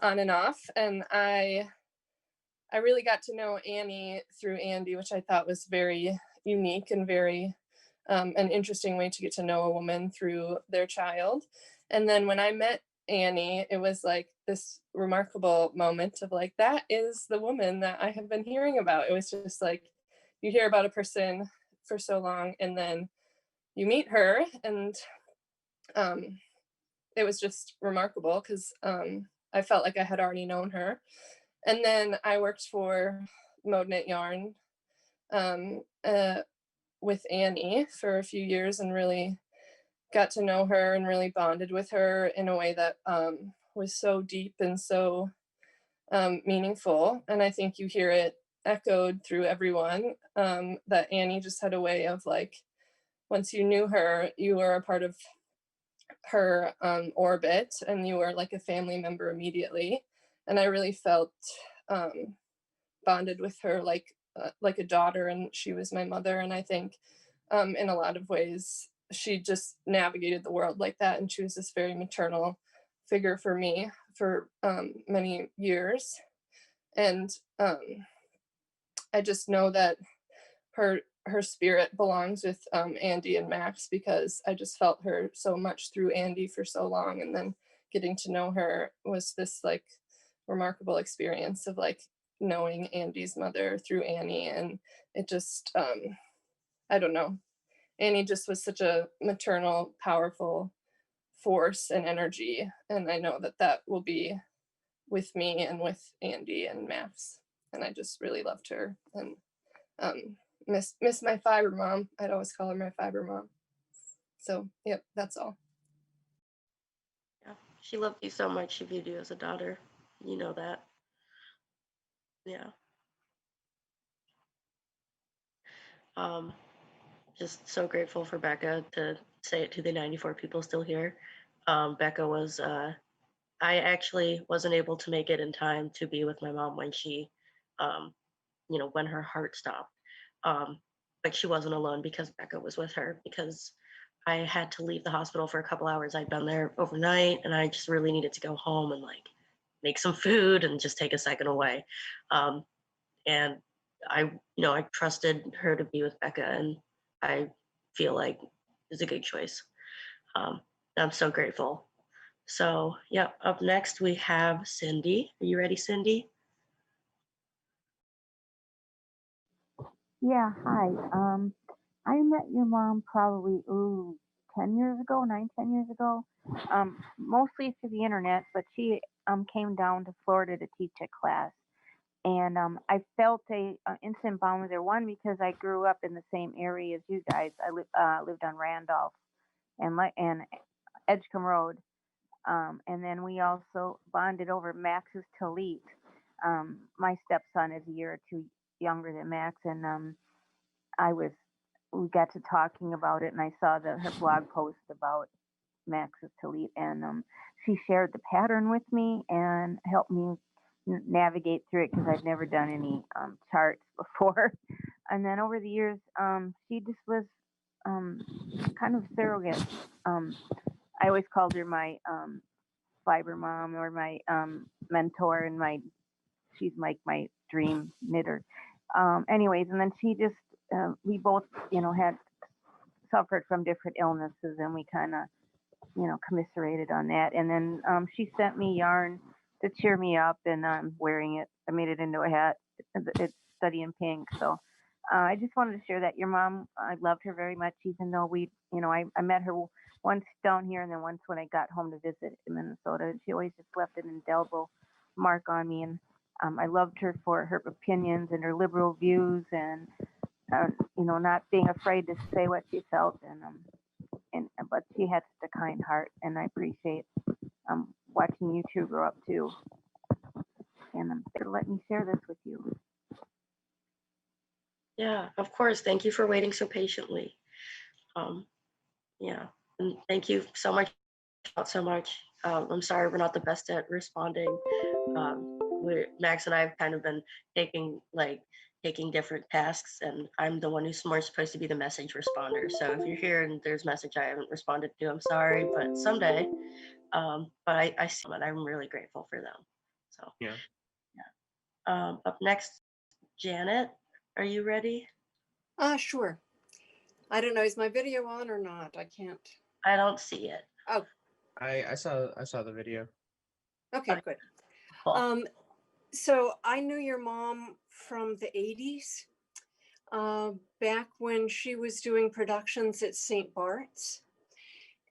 and off, and I really got to know Annie through Andy, which I thought was very unique and very an interesting way to get to know a woman through their child. And then when I met Annie, it was like this remarkable moment of like, that is the woman that I have been hearing about. It was just like, you hear about a person for so long, and then you meet her, and it was just remarkable because I felt like I had already known her. And then I worked for Mode Knit Yarn with Annie for a few years and really got to know her and really bonded with her in a way that was so deep and so meaningful. And I think you hear it echoed through everyone, that Annie just had a way of like, once you knew her, you were a part of her orbit and you were like a family member immediately. And I really felt bonded with her like a daughter, and she was my mother. And I think in a lot of ways she just navigated the world like that, and she was this very maternal figure for me for many years. And I just know that her spirit belongs with Andy and Max, because I just felt her so much through Andy for so long, and then getting to know her was this like remarkable experience of like knowing Andy's mother through Annie. And it just I don't know, Annie just was such a maternal, powerful force and energy, and I know that that will be with me and with Andy and Max. And I just really loved her, and miss my fiber mom. I'd always call her my fiber mom. So yep, that's all. Yeah, she loved you so much. She viewed you as a daughter. You know that. Yeah. Just so grateful for Becca, to say it to the 94 people still here. Becca was, I actually wasn't able to make it in time to be with my mom when she, when her heart stopped. But she wasn't alone because Becca was with her, because I had to leave the hospital for a couple hours. I'd been there overnight and I just really needed to go home and like make some food and just take a second away. And I trusted her to be with Becca, and I feel like it's a good choice. I'm so grateful. So yeah, up next we have Cindy. Are you ready, Cindy? Yeah, hi. I met your mom probably 10 years ago, 10 years ago. Mostly through the internet, but she came down to Florida to teach a class. And I felt a instant bond with her. One, because I grew up in the same area as you guys. I lived on Randolph and Edgecombe Road. And then we also bonded over Max's Talit. My stepson is a year or two younger than Max, and we got to talking about it, and I saw her blog post about Max's Talit, and she shared the pattern with me and helped me navigate through it, because I'd never done any charts before. And then over the years, she just was kind of surrogate. I always called her my fiber mom, or my mentor, and she's like my dream knitter. Anyways, and then she just, we both, had suffered from different illnesses, and we kind of, commiserated on that. And then she sent me yarn to cheer me up, and I'm wearing it. I made it into a hat. It's Study in Pink. So I just wanted to share that your mom, I loved her very much, even though I met her once down here, and then once when I got home to visit in Minnesota, and she always just left an indelible mark on me. And I loved her for her opinions and her liberal views, and not being afraid to say what she felt, but she had such a kind heart, and I appreciate watching you two grow up too. And for letting me share this with you. Yeah, of course. Thank you for waiting so patiently. Yeah, and thank you so much. I'm sorry we're not the best at responding. Max and I have kind of been taking different tasks, and I'm the one who's more supposed to be the message responder. So if you're here and there's a message I haven't responded to, I'm sorry, but someday. But I see them, and I'm really grateful for them. So yeah. Up next, Janet, are you ready? Sure. I don't know, is my video on or not? I can't. I don't see it. Oh, I saw the video. okay, good. So I knew your mom from the 80s, back when she was doing productions at St. Bart's.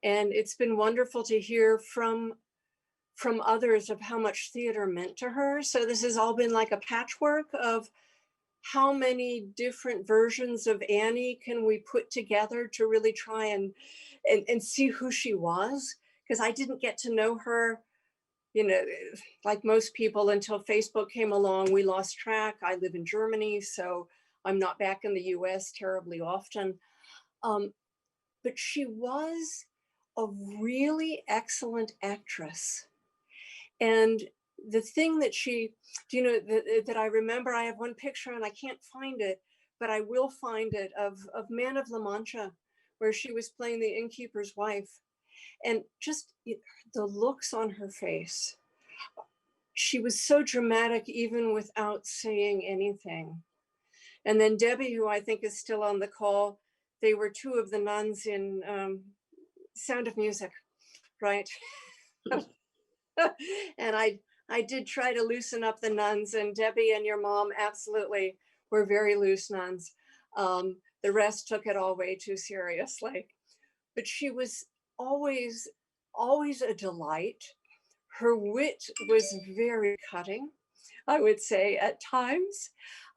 And it's been wonderful to hear from others of how much theater meant to her. So this has all been like a patchwork of how many different versions of Annie can we put together to really try and see who she was? Because I didn't get to know her, you know, like most people until Facebook came along. We lost track. I live in Germany, so I'm not back in the US terribly often. But she was a really excellent actress. And the thing that she, you know, that I remember, I have one picture and I can't find it, but I will find it, of Man of La Mancha, where she was playing the innkeeper's wife. And just the looks on her face. She was so dramatic even without saying anything. And then Debbie, who I think is still on the call, they were two of the nuns in Sound of Music, right? And I did try to loosen up the nuns, and Debbie and your mom absolutely were very loose nuns. The rest took it all way too seriously. But she was always a delight. Her wit was very cutting, I would say at times,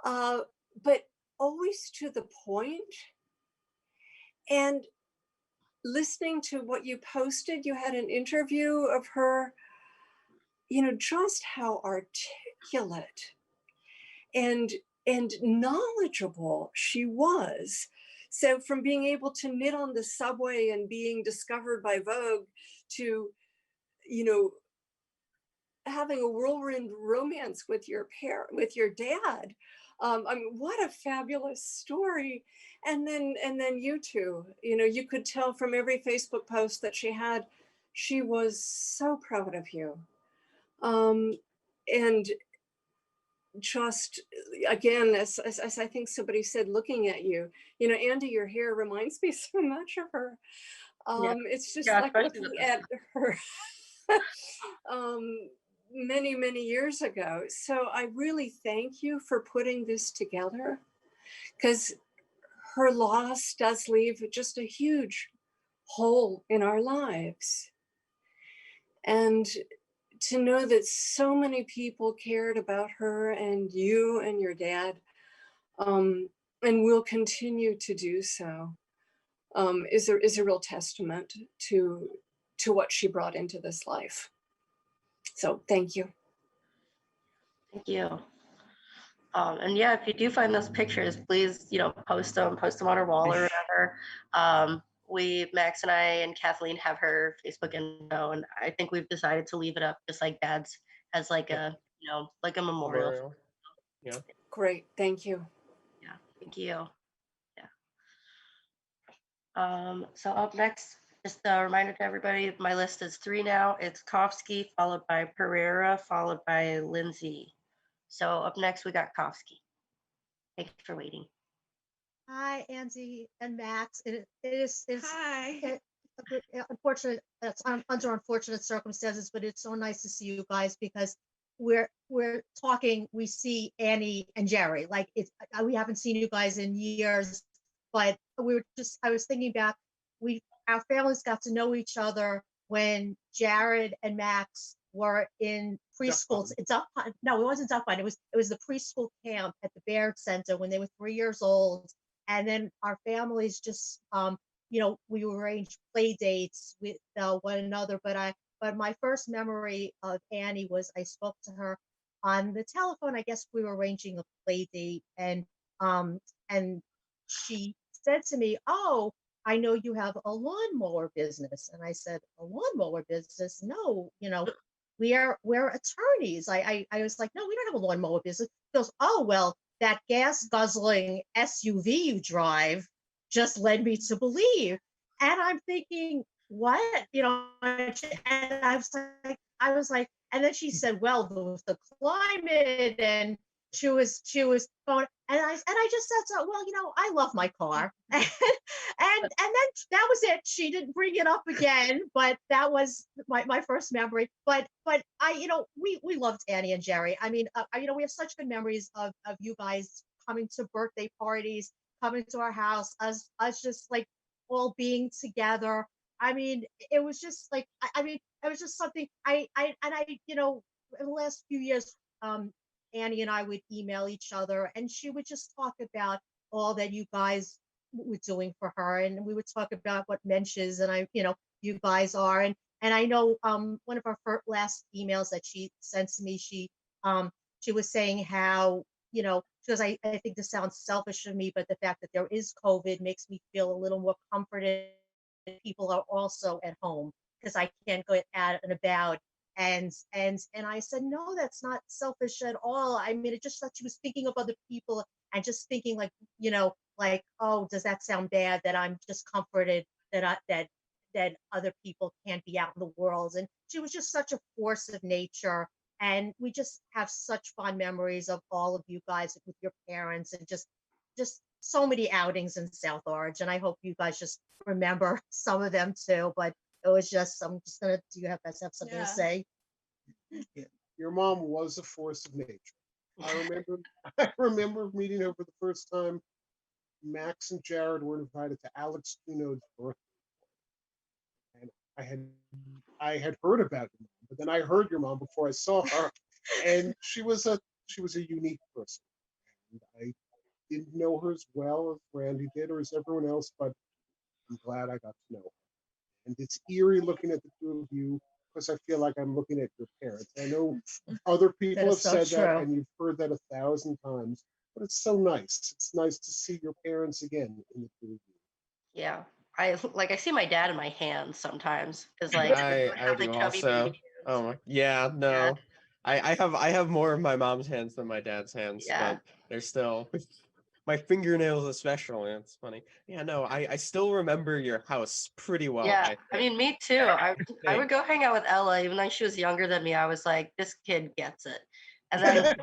but always to the point. And listening to what you posted, you had an interview of her, you know, just how articulate and knowledgeable she was. So from being able to knit on the subway and being discovered by Vogue to, you know, having a whirlwind romance with your dad. I mean, what a fabulous story. And then you two, you know, you could tell from every Facebook post that she had, she was so proud of you. And just, again, as I think somebody said, looking at you, you know, Andy, your hair reminds me so much of her. It's just like looking at her many years ago. So I really thank you for putting this together, because her loss does leave just a huge hole in our lives. And to know that so many people cared about her and you and your dad, and will continue to do so, is a real testament to what she brought into this life. So thank you. Thank you. And yeah, if you do find those pictures, please, you know, post them on her wall or whatever. Max and I and Kathleen have her Facebook info, and I think we've decided to leave it up just like Dad's, as like a, you know, like a memorial. Yeah. Great, thank you. Yeah, thank you. Yeah. So up next, just a reminder to everybody, my list is 3 now. It's Kofsky, followed by Pereira, followed by Lindsay. So up next, we got Kofsky. Thanks for waiting. Hi, Angie and Max. It is unfortunate. It's under unfortunate circumstances, but it's so nice to see you guys, because we're talking. We see Annie and Jerry. Like we haven't seen you guys in years, but I was thinking back. Our families got to know each other when Jared and Max were in preschool. It's up. No, it wasn't Duck Pond. It was the preschool camp at the Baird Center when they were 3 years old. And then our families just, you know, we arranged play dates with one another. But my first memory of Annie was I spoke to her on the telephone. I guess we were arranging a play date, and she said to me, "Oh, I know you have a lawnmower business." And I said, "A lawnmower business? No, you know, we're attorneys." I was like, "No, we don't have a lawnmower business." She goes, "Oh, well, that gas guzzling SUV you drive just led me to believe." And I'm thinking, what? You know, and I was like, and then she said, "Well, the climate," and she was going, and I just said, "So, well, you know, I love my car." and then that was it. She didn't bring it up again, but that was my first memory. But I, you know, we loved Annie and Jerry. I mean, you know, we have such good memories of you guys coming to birthday parties, coming to our house, us just like all being together. I mean, it was just like, I mean, it was just something you know, in the last few years, Annie and I would email each other, and she would just talk about all that you guys were doing for her, and we would talk about what Mensch's and you guys are, and I know one of our last emails that she sent to me, she was saying how, because I think this sounds selfish of me, but the fact that there is COVID makes me feel a little more comforted. People are also at home because I can't go out and about. And I said, no, that's not selfish at all. I mean, it just that she was thinking of other people and just thinking like, like, oh, does that sound bad that I'm just comforted that other people can't be out in the world? And she was just such a force of nature. And we just have such fond memories of all of you guys with your parents, and just so many outings in South Orange. And I hope you guys just remember some of them too. But it was just, I'm just gonna, do you guys have something to say? Yeah. Your mom was a force of nature. I remember meeting her for the first time. Max and Jared were invited to Alex Kuno's birthday, and I had heard about your mom, but then I heard your mom before I saw her, and she was a unique person. And I didn't know her as well as Randy did or as everyone else, but I'm glad I got to know her. And it's eerie looking at the two of you because I feel like I'm looking at your parents. I know other people That have is so said that true. and you've heard that 1,000 times, but it's so nice. It's nice to see your parents again in the two of you. Yeah. I see my dad in my hands sometimes. Cause like I have the do chubby also. baby. Oh my, yeah, no. I have more of my mom's hands than my dad's hands, Yeah. but they're still my fingernails especially. It's funny. Yeah, no, I still remember your house pretty well. Yeah, I mean, me too. I think. would go hang out with Ella, even though she was younger than me. I was like, this kid gets it. And then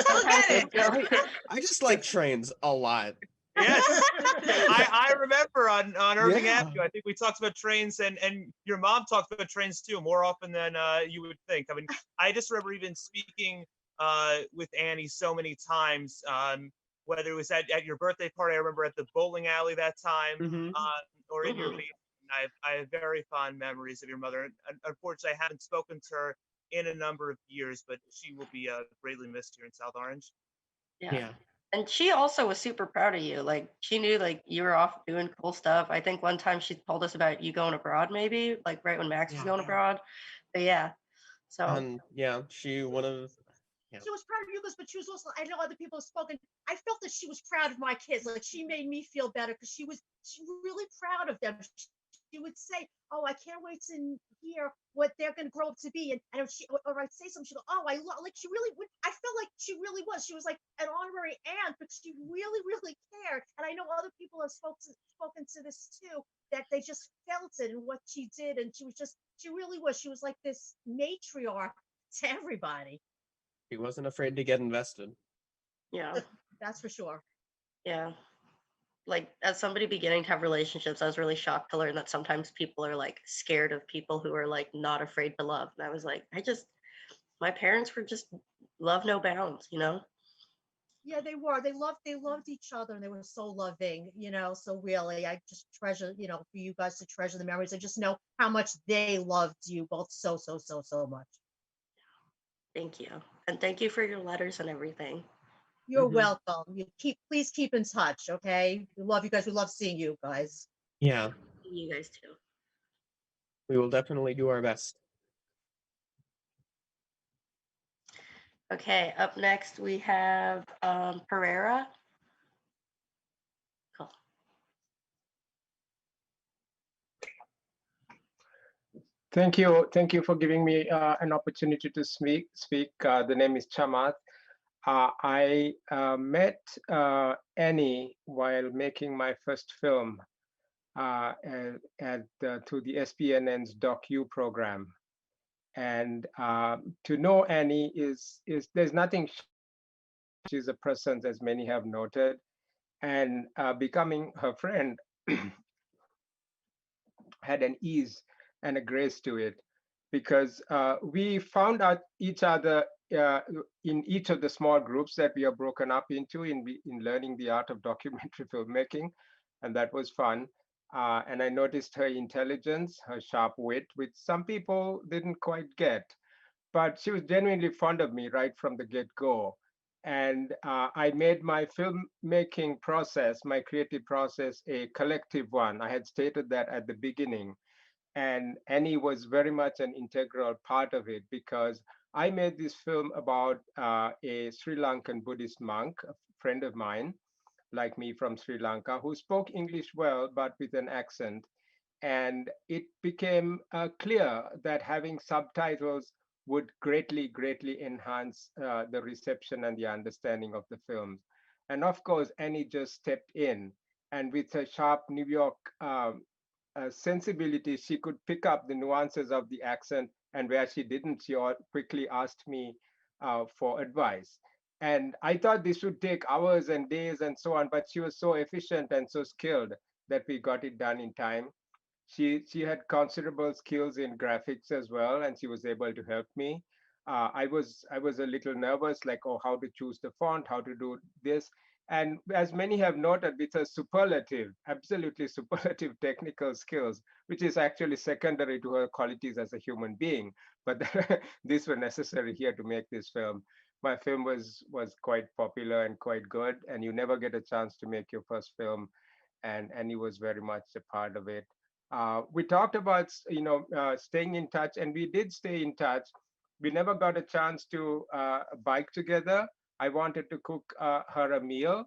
sometimes we'd go. I just like trains a lot. Yes, I remember on Irving Yeah. Avenue. I think we talked about trains, and your mom talked about trains too, more often than you would think. I mean, I just remember even speaking with Annie so many times. Whether it was at your birthday party, I remember at the bowling alley that time, or in your basement. I have very fond memories of your mother. And unfortunately, I haven't spoken to her in a number of years, but she will be greatly missed here in South Orange. Yeah. And she also was super proud of you. Like she knew like you were off doing cool stuff. I think one time she told us about you going abroad, maybe like right when Max was going abroad. But yeah, so Yeah, she was proud of you guys, but she was also, I know other people have spoken. I felt that she was proud of my kids. Like she made me feel better because she was really proud of them. She would say, "Oh, I can't wait to hear what they're going to grow up to be." And if she, or I'd say something, she'd go, "Oh, I love." Like she really would. I felt like she really was. She was like an honorary aunt, but she really, really cared. And I know other people have spoken to this too, that they just felt it and what she did, and she really was. She was like this matriarch to everybody. She wasn't afraid to get invested. yeah, That's for sure. yeah. Like as somebody beginning to have relationships, I was really shocked to learn that sometimes people are like scared of people who are like not afraid to love. And I was like, my parents were just love no bounds, you know? Yeah, they were. They loved each other, and they were so loving, So really, I just treasure, for you guys to treasure the memories and just know how much they loved you both so much. Thank you. And thank you for your letters and everything. You're welcome. Please keep in touch, okay? We love you guys. We love seeing you guys. Yeah, You guys too. we will definitely do our best. Okay, up next we have Pereira. Cool. Thank you for giving me an opportunity to speak. The name is Chamath. I met Annie while making my first film through the SPNN's DocU program. And to know Annie is there's nothing. She's a presence, as many have noted, and becoming her friend had an ease and a grace to it, because we found out each other in each of the small groups that we are broken up into in learning the art of documentary filmmaking, and that was fun. And I noticed her intelligence, her sharp wit, which some people didn't quite get. But she was genuinely fond of me right from the get-go. And I made my filmmaking process, my creative process, a collective one. I had stated that at the beginning. And Annie was very much an integral part of it because I made this film about a Sri Lankan Buddhist monk, a friend of mine, like me from Sri Lanka, who spoke English well, but with an accent. And it became clear that having subtitles would greatly, greatly enhance the reception and the understanding of the films. And of course, Annie just stepped in, and with her sharp New York sensibility, she could pick up the nuances of the accent, and where she didn't, she quickly asked me for advice. And I thought this would take hours and days and so on, but she was so efficient and so skilled that we got it done in time. She had considerable skills in graphics as well, and she was able to help me. I was a little nervous, like, oh, how to choose the font, how to do this. And as many have noted, with her superlative, absolutely superlative technical skills, which is actually secondary to her qualities as a human being, but these were necessary here to make this film. My film was quite popular and quite good, and you never get a chance to make your first film, and Annie was very much a part of it. We talked about staying in touch, and we did stay in touch. We never got a chance to bike together. I wanted to cook her a meal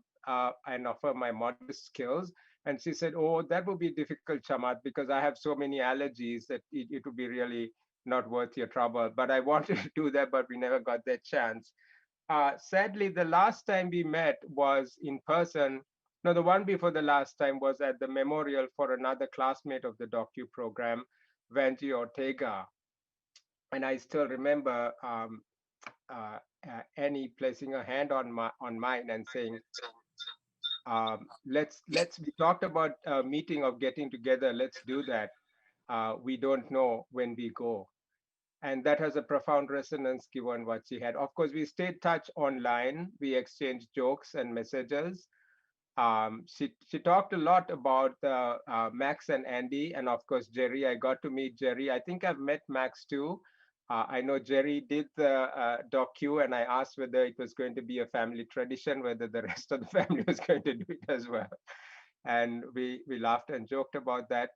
and offer my modest skills. And she said, oh, that would be difficult, Chamat, because I have so many allergies that it would be really not worth your trouble. But I wanted to do that, but we never got that chance. Sadly, the last time we met was in person. No, the one before the last time was at the memorial for another classmate of the docu program, Vanji Ortega. And I still remember Annie placing her hand on mine and saying, we talked about a meeting of getting together, let's do that. We don't know when we go. And that has a profound resonance given what she had. Of course, we stayed in touch online. We exchanged jokes and messages. She talked a lot about Max and Andy, and of course, Jerry. I got to meet Jerry. I think I've met Max too. I know Jerry did the docu, and I asked whether it was going to be a family tradition, whether the rest of the family was going to do it as well. And we laughed and joked about that.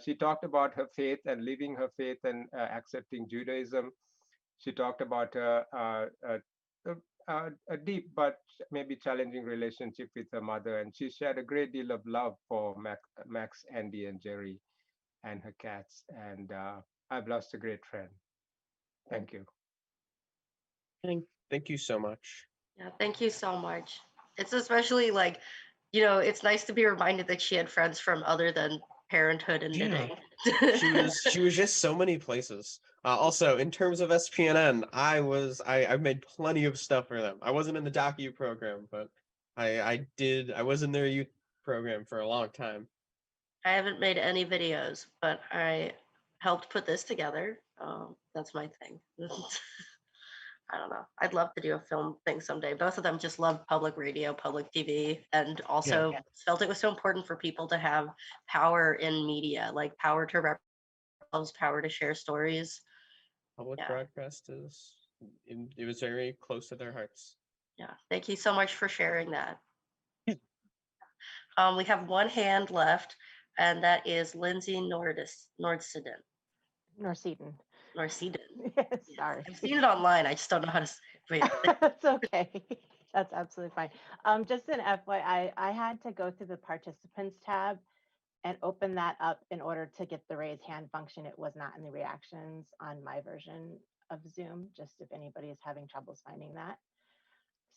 She talked about her faith and living her faith and accepting Judaism. She talked about a deep but maybe challenging relationship with her mother, and she shared a great deal of love for Max, Andy, and Jerry, and her cats. And I've lost a great friend. Thank you. Thank you so much. Yeah, thank you so much. It's especially like, it's nice to be reminded that she had friends from other than parenthood and knitting. She was just so many places. Also, in terms of SPNN, I made plenty of stuff for them. I wasn't in the docu program, but I was in their youth program for a long time. I haven't made any videos, but I helped put this together. That's my thing. I don't know. I'd love to do a film thing someday. Both of them just love public radio, public TV, and also felt it was so important for people to have power in media, like power to represent themselves, power to share stories. Public broadcast it was very close to their hearts. Yeah. Thank you so much for sharing that. We have one hand left, and that is Lindsay Nordseeden. Norseeden. Yes, sorry. I've seen it online. I just don't know how to say it. That's okay. That's absolutely fine. Just an FYI, I had to go through the participants tab and open that up in order to get the raise hand function. It was not in the reactions on my version of Zoom, just if anybody is having troubles finding that.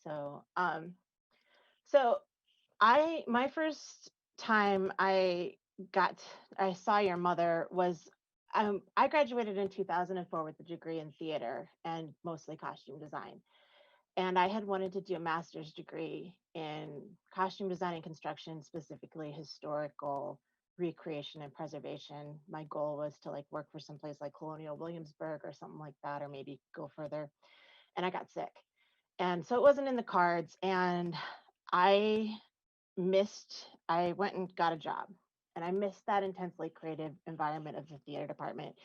So, my first time I saw your mother was, I graduated in 2004 with a degree in theater and mostly costume design. And I had wanted to do a master's degree in costume design and construction, specifically historical recreation and preservation. My goal was to work for someplace like Colonial Williamsburg or something like that, or maybe go further. And I got sick. And so it wasn't in the cards. And I went and got a job. And I miss that intensely creative environment of the theater department.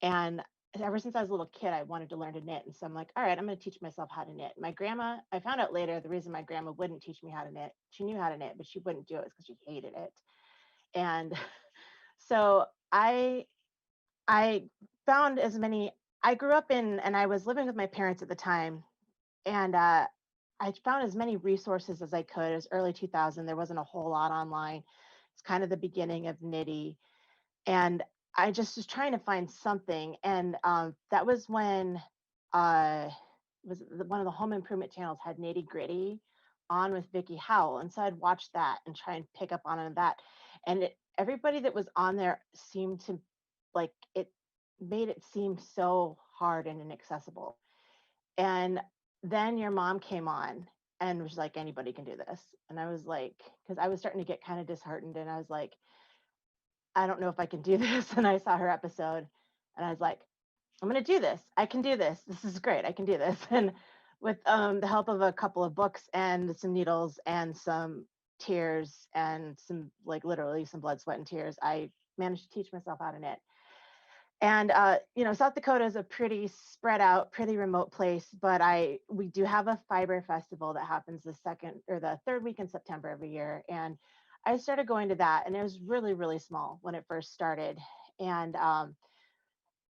And ever since I was a little kid, I wanted to learn to knit. And so I'm like, all right, I'm going to teach myself how to knit. My grandma, I found out later, the reason my grandma wouldn't teach me how to knit, she knew how to knit, but she wouldn't do it because she hated it. And so I found as many, I grew up in, and I was living with my parents at the time. And I found as many resources as I could. It was early 2000. There wasn't a whole lot online. It's kind of the beginning of Knitty. And I just was trying to find something. And that was when one of the home improvement channels had Nitty Gritty on with Vicky Howell. And so I'd watch that and try and pick up on that. And everybody that was on there seemed to like it made it seem so hard and inaccessible. And then your mom came on and was like, anybody can do this. And I was like, because I was starting to get kind of disheartened, and I was like, I don't know if I can do this. And I saw her episode and I was like, I'm going to do this. I can do this. This is great. I can do this. And with the help of a couple of books and some needles and some tears and some, like, literally some blood, sweat, and tears, I managed to teach myself how to knit. And South Dakota is a pretty spread out, pretty remote place, but we do have a fiber festival that happens the second or the third week in September every year. And I started going to that, and it was really, really small when it first started. And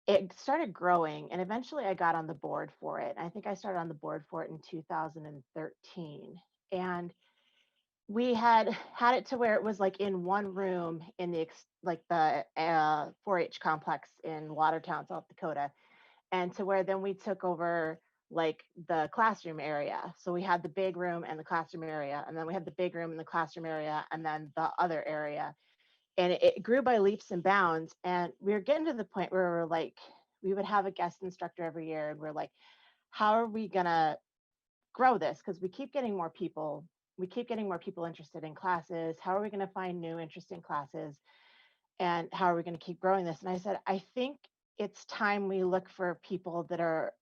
it started growing, and eventually I got on the board for it. I think I started on the board for it in 2013. And we had it to where it was like in one room in the 4-H complex in Watertown, South Dakota, and to where then we took over like the classroom area. So we had the big room and the classroom area, and then we had the big room and the classroom area, and then the other area. And it grew by leaps and bounds. And we were getting to the point where we're like, we would have a guest instructor every year, and we're like, how are we gonna grow this? Because we keep getting more people. We keep getting more people interested in classes. How are we going to find new interesting classes? And how are we going to keep growing this? And I said, I think it's time we look for people that are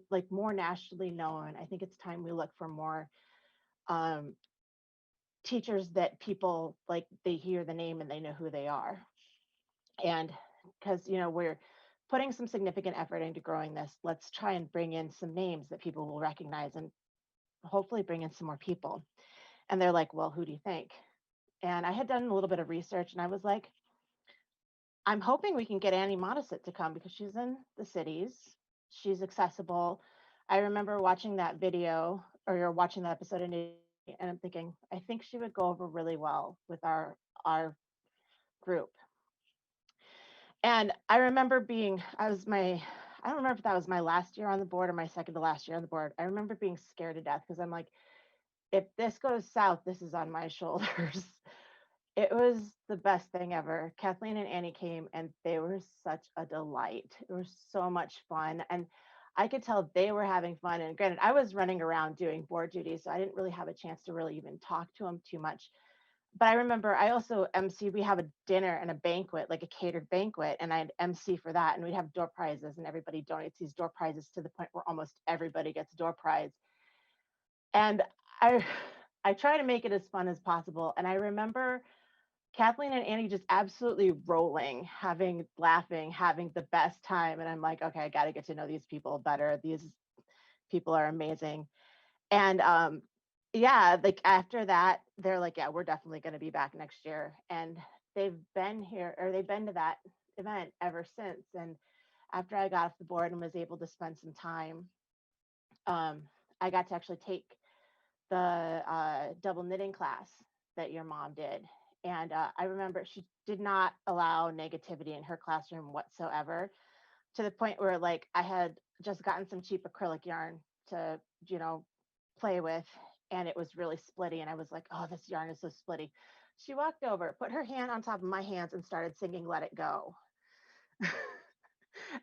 like more nationally known. I think it's time we look for more teachers that people like, they hear the name and they know who they are. And because, we're putting some significant effort into growing this, let's try and bring in some names that people will recognize and hopefully bring in some more people. And they're like, well, who do you think? And I had done a little bit of research, and I was like, I'm hoping we can get Annie Modisett to come because she's in the cities. She's accessible. I remember watching that video, or you're watching that episode, and I'm thinking, I think she would go over really well with our group. And I remember I don't remember if that was my last year on the board or my second to last year on the board. I remember being scared to death because I'm like, if this goes south, this is on my shoulders. It was the best thing ever. Kathleen and Annie came, and they were such a delight. It was so much fun. And I could tell they were having fun. And granted, I was running around doing board duties, so I didn't really have a chance to really even talk to them too much. But I remember I also MC, we have a dinner and a banquet, like a catered banquet, and I'd MC for that. And we'd have door prizes, and everybody donates these door prizes to the point where almost everybody gets a door prize. And I try to make it as fun as possible. And I remember Kathleen and Annie just absolutely rolling, laughing, having the best time. And I'm like, okay, I got to get to know these people better. These people are amazing. And yeah, like after that, they're like, yeah, we're definitely going to be back next year. And they've been to that event ever since. And after I got off the board and was able to spend some time, I got to actually take the double knitting class that your mom did. And I remember she did not allow negativity in her classroom whatsoever, to the point where like I had just gotten some cheap acrylic yarn to, play with, and it was really splitty. And I was like, oh, this yarn is so splitty. She walked over, put her hand on top of my hands, and started singing Let It Go.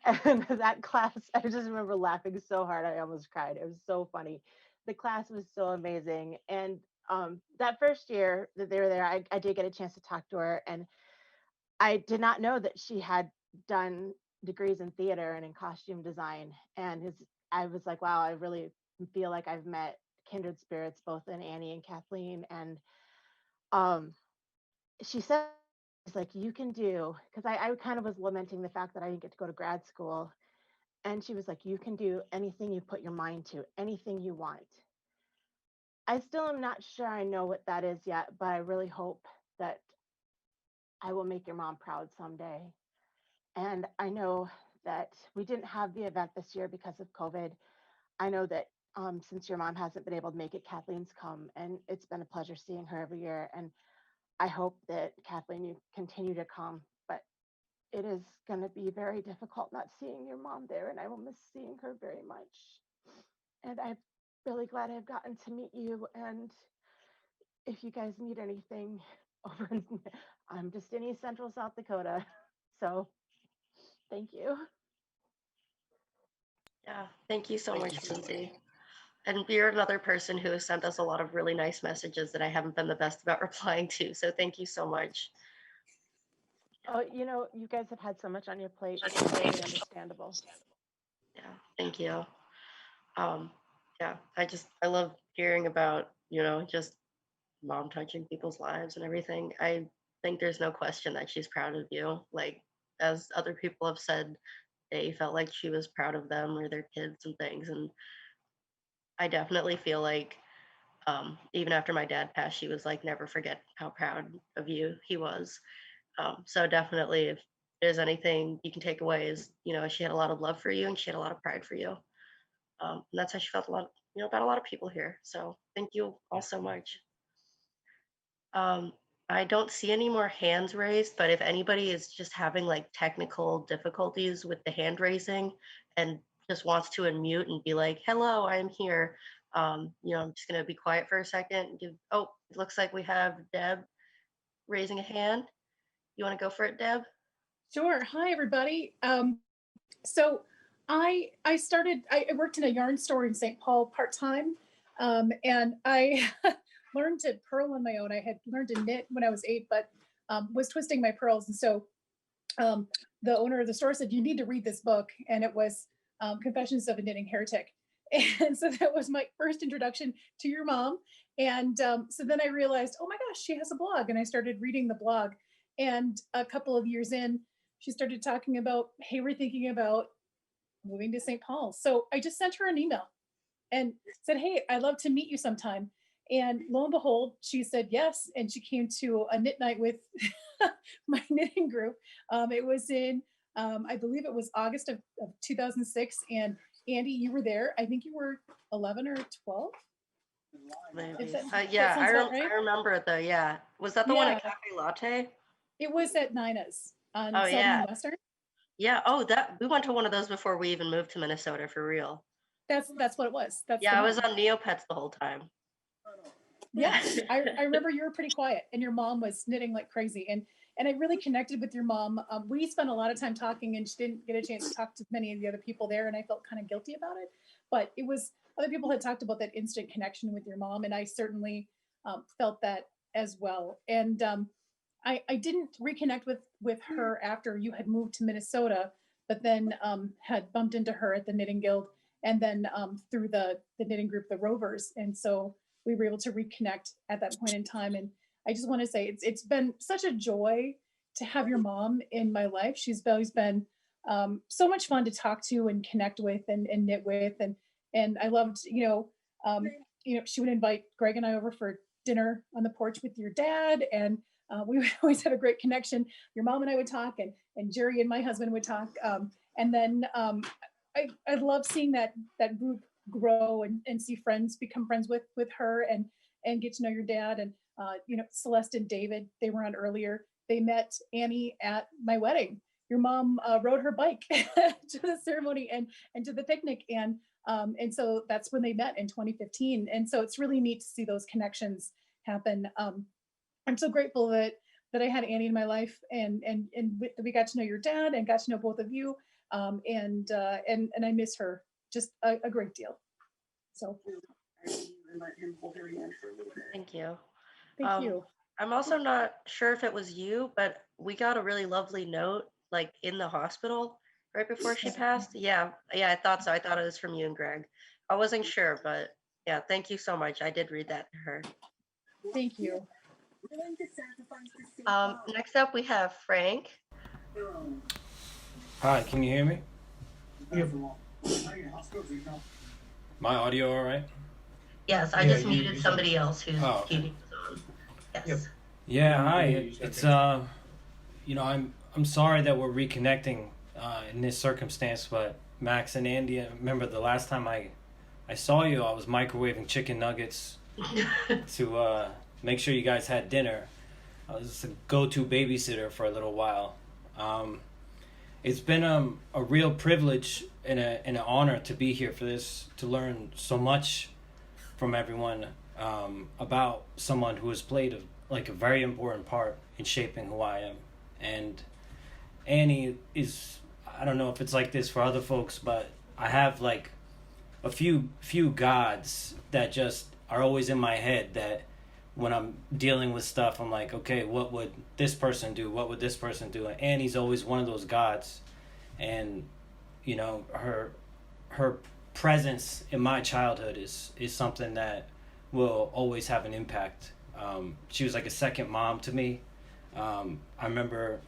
And that class, I just remember laughing so hard, I almost cried. It was so funny. The class was so amazing. And that first year that they were there, I did get a chance to talk to her, and I did not know that she had done degrees in theater and in costume design. And I was like, wow, I really feel like I've met kindred spirits, both in Annie and Kathleen. And she said like, you can do, because I kind of was lamenting the fact that I didn't get to go to grad school. And she was like, you can do anything you put your mind to, anything you want. I still am not sure I know what that is yet, but I really hope that I will make your mom proud someday. And I know that we didn't have the event this year because of COVID. I know that since your mom hasn't been able to make it, Kathleen's come, and it's been a pleasure seeing her every year. And I hope that, Kathleen, you continue to come, but it is going to be very difficult not seeing your mom there, and I will miss seeing her very much. And I'm really glad I've gotten to meet you. And if you guys need anything over, I'm just in East Central South Dakota. So thank you. Yeah, thank you so much, Lindsay. And you're another person who has sent us a lot of really nice messages that I haven't been the best about replying to. So thank you so much. Oh, you know, you guys have had so much on your plate. It's totally understandable. Yeah, thank you. Yeah, I love hearing about, just mom touching people's lives and everything. I think there's no question that she's proud of you. Like, as other people have said, they felt like she was proud of them or their kids and things. And I definitely feel like even after my dad passed, she was like, never forget how proud of you he was. So definitely, if there's anything you can take away, is she had a lot of love for you and she had a lot of pride for you. And that's how she felt a lot, about a lot of people here. So thank you all so much. I don't see any more hands raised, but if anybody is just having like technical difficulties with the hand raising and just wants to unmute and be like, hello, I'm here. I'm just gonna be quiet for a second. Oh, it looks like we have Deb raising a hand. You wanna go for it, Deb? Sure. Hi, everybody. So I worked in a yarn store in St. Paul part-time, and I learned to purl on my own. I had learned to knit when I was 8, but was twisting my pearls. And so the owner of the store said, you need to read this book. And it was Confessions of a Knitting Heretic. And so that was my first introduction to your mom. And so then I realized, oh my gosh, she has a blog. And I started reading the blog. And a couple of years in, she started talking about, hey, we're thinking about moving to St. Paul. So I just sent her an email and said, hey, I'd love to meet you sometime. And lo and behold, she said yes. And she came to a knit night with my knitting group. It was in, I believe it was August of 2006. And Andy, you were there. I think you were 11 or 12. Maybe. That Yeah, sounds about right? I remember it though. Yeah. Was that the one at Cafe Latte? It was at Nina's on Oh, Southern yeah. and Western. Yeah. Oh, we went to one of those before we even moved to Minnesota, for real. That's what it was. That's Yeah, the I was one. on Neopets the whole time. Yeah, I remember you were pretty quiet and your mom was knitting like crazy. And I really connected with your mom. We spent a lot of time talking and she didn't get a chance to talk to many of the other people there. And I felt kind of guilty about it. But it was, other people had talked about that instant connection with your mom. And I certainly felt that as well. And I didn't reconnect with her after you had moved to Minnesota, but then had bumped into her at the Knitting Guild and then through the knitting group, the Rovers. And so we were able to reconnect at that point in time. And I just want to say it's been such a joy to have your mom in my life. She's always been so much fun to talk to and connect with and knit with. And I loved, she would invite Greg and I over for dinner on the porch with your dad. And we would always have a great connection. Your mom and I would talk and Jerry and my husband would talk. And then I love seeing that group grow and see friends become friends with her and get to know your dad. And Celeste and David, they were on earlier. They met Annie at my wedding. Your mom rode her bike to the ceremony and to the picnic. And so that's when they met in 2015. And so it's really neat to see those connections happen. I'm so grateful that I had Annie in my life and we got to know your dad and got to know both of you. And I miss her just a great deal. So Thank you. Thank you. I'm also not sure if it was you, but we got a really lovely note like in the hospital right before she passed. Yeah, I thought so. I thought it was from you and Greg. I wasn't sure, but yeah, thank you so much. I did read that to her. Thank you. Next up, we have Frank. Hi, can you hear me? My audio all right? Yes, I just muted somebody else who's Oh, okay. keeping his on. Yes. Yeah, hi. It's you know, I'm sorry that we're reconnecting in this circumstance, but Max and Andy, I remember the last time I saw you, I was microwaving chicken nuggets to make sure you guys had dinner. I was a go-to babysitter for a little while. It's been a real privilege and an honor to be here for this, to learn so much from everyone about someone who has played a very important part in shaping who I am. And Annie is, I don't know if it's like this for other folks, but I have like a few gods that just are always in my head, that when I'm dealing with stuff, I'm like, okay, what would this person do? What would this person do? And Annie's always one of those gods. And, you know, her presence in my childhood is something that will always have an impact. She was like a second mom to me. I remember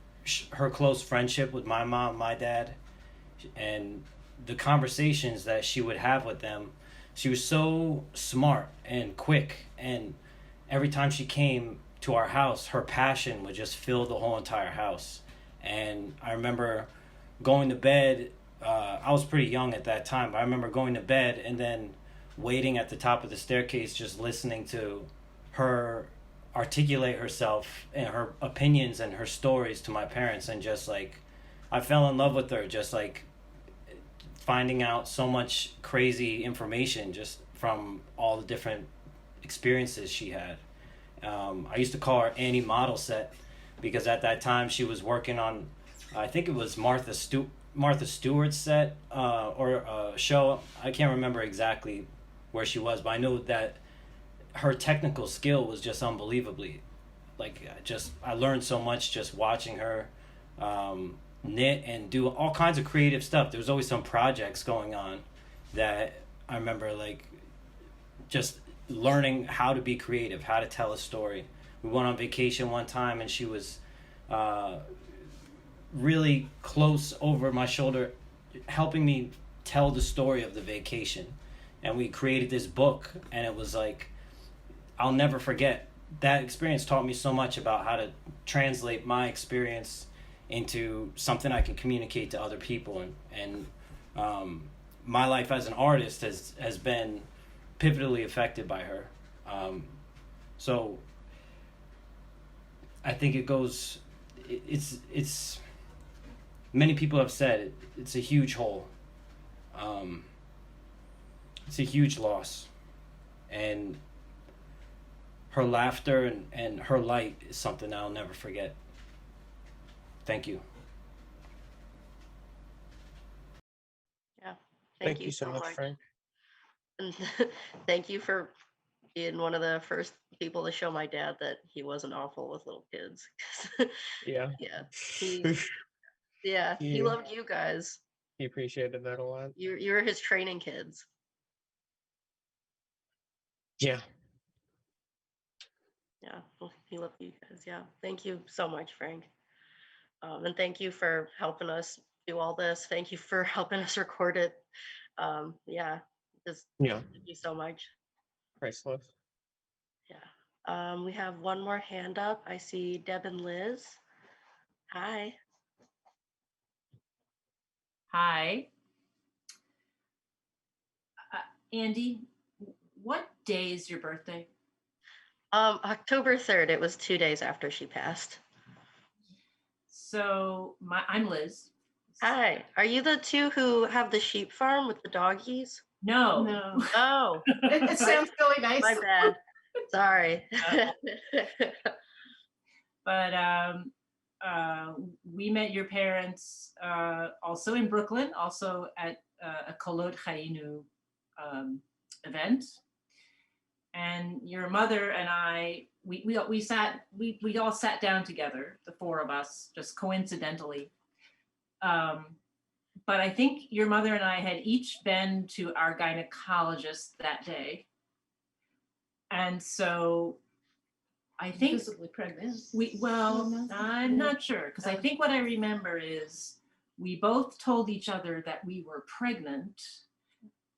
her close friendship with my mom, my dad, and the conversations that she would have with them. She was so smart and quick, and every time she came to our house, her passion would just fill the whole entire house. And I remember going to bed, I was pretty young at that time, but I remember going to bed and then waiting at the top of the staircase, just listening to her articulate herself and her opinions and her stories to my parents. And just like, I fell in love with her, just like finding out so much crazy information just from all the different experiences she had. I used to call her Annie Model Set, because at that time she was working on, I think it was Martha Stewart's set or a show. I can't remember exactly where she was, but I know that her technical skill was just unbelievably, like, I learned so much just watching her knit and do all kinds of creative stuff. There was always some projects going on that I remember, like, just learning how to be creative, how to tell a story. We went on vacation one time and she was really close over my shoulder, helping me tell the story of the vacation. And we created this book, and it was like, I'll never forget. That experience taught me so much about how to translate my experience into something I can communicate to other people. And my life as an artist has been pivotally affected by her. So I think it's many people have said it's a huge hole. It's a huge loss. And her laughter and her light is something I'll never forget. Thank you. Yeah. Thank you so much, Frank. And thank you for being one of the first people to show my dad that he wasn't awful with little kids. Yeah. Yeah. He Yeah. loved you guys. He appreciated that a lot. You were his training kids. Yeah. Yeah, well, he loved you guys. Yeah, thank you so much, Frank. And thank you for helping us do all this. Thank you for helping us record it. Yeah, just Yeah. thank you so much. Priceless. Yeah. We have one more hand up. I see Deb and Liz. Hi. Hi. Andy, what day is your birthday? October 3rd. It was 2 days after she passed. So I'm Liz. Hi. Are you the two who have the sheep farm with the doggies? No. Oh. It sounds really nice. My bad. Sorry. But we met your parents also in Brooklyn, also at a Kolot Chayinu event. And your mother and I, we all sat down together, the four of us, just coincidentally. But I think your mother and I had each been to our gynecologist that day. And so I think Visibly pregnant. I'm not sure, because I think what I remember is we both told each other that we were pregnant,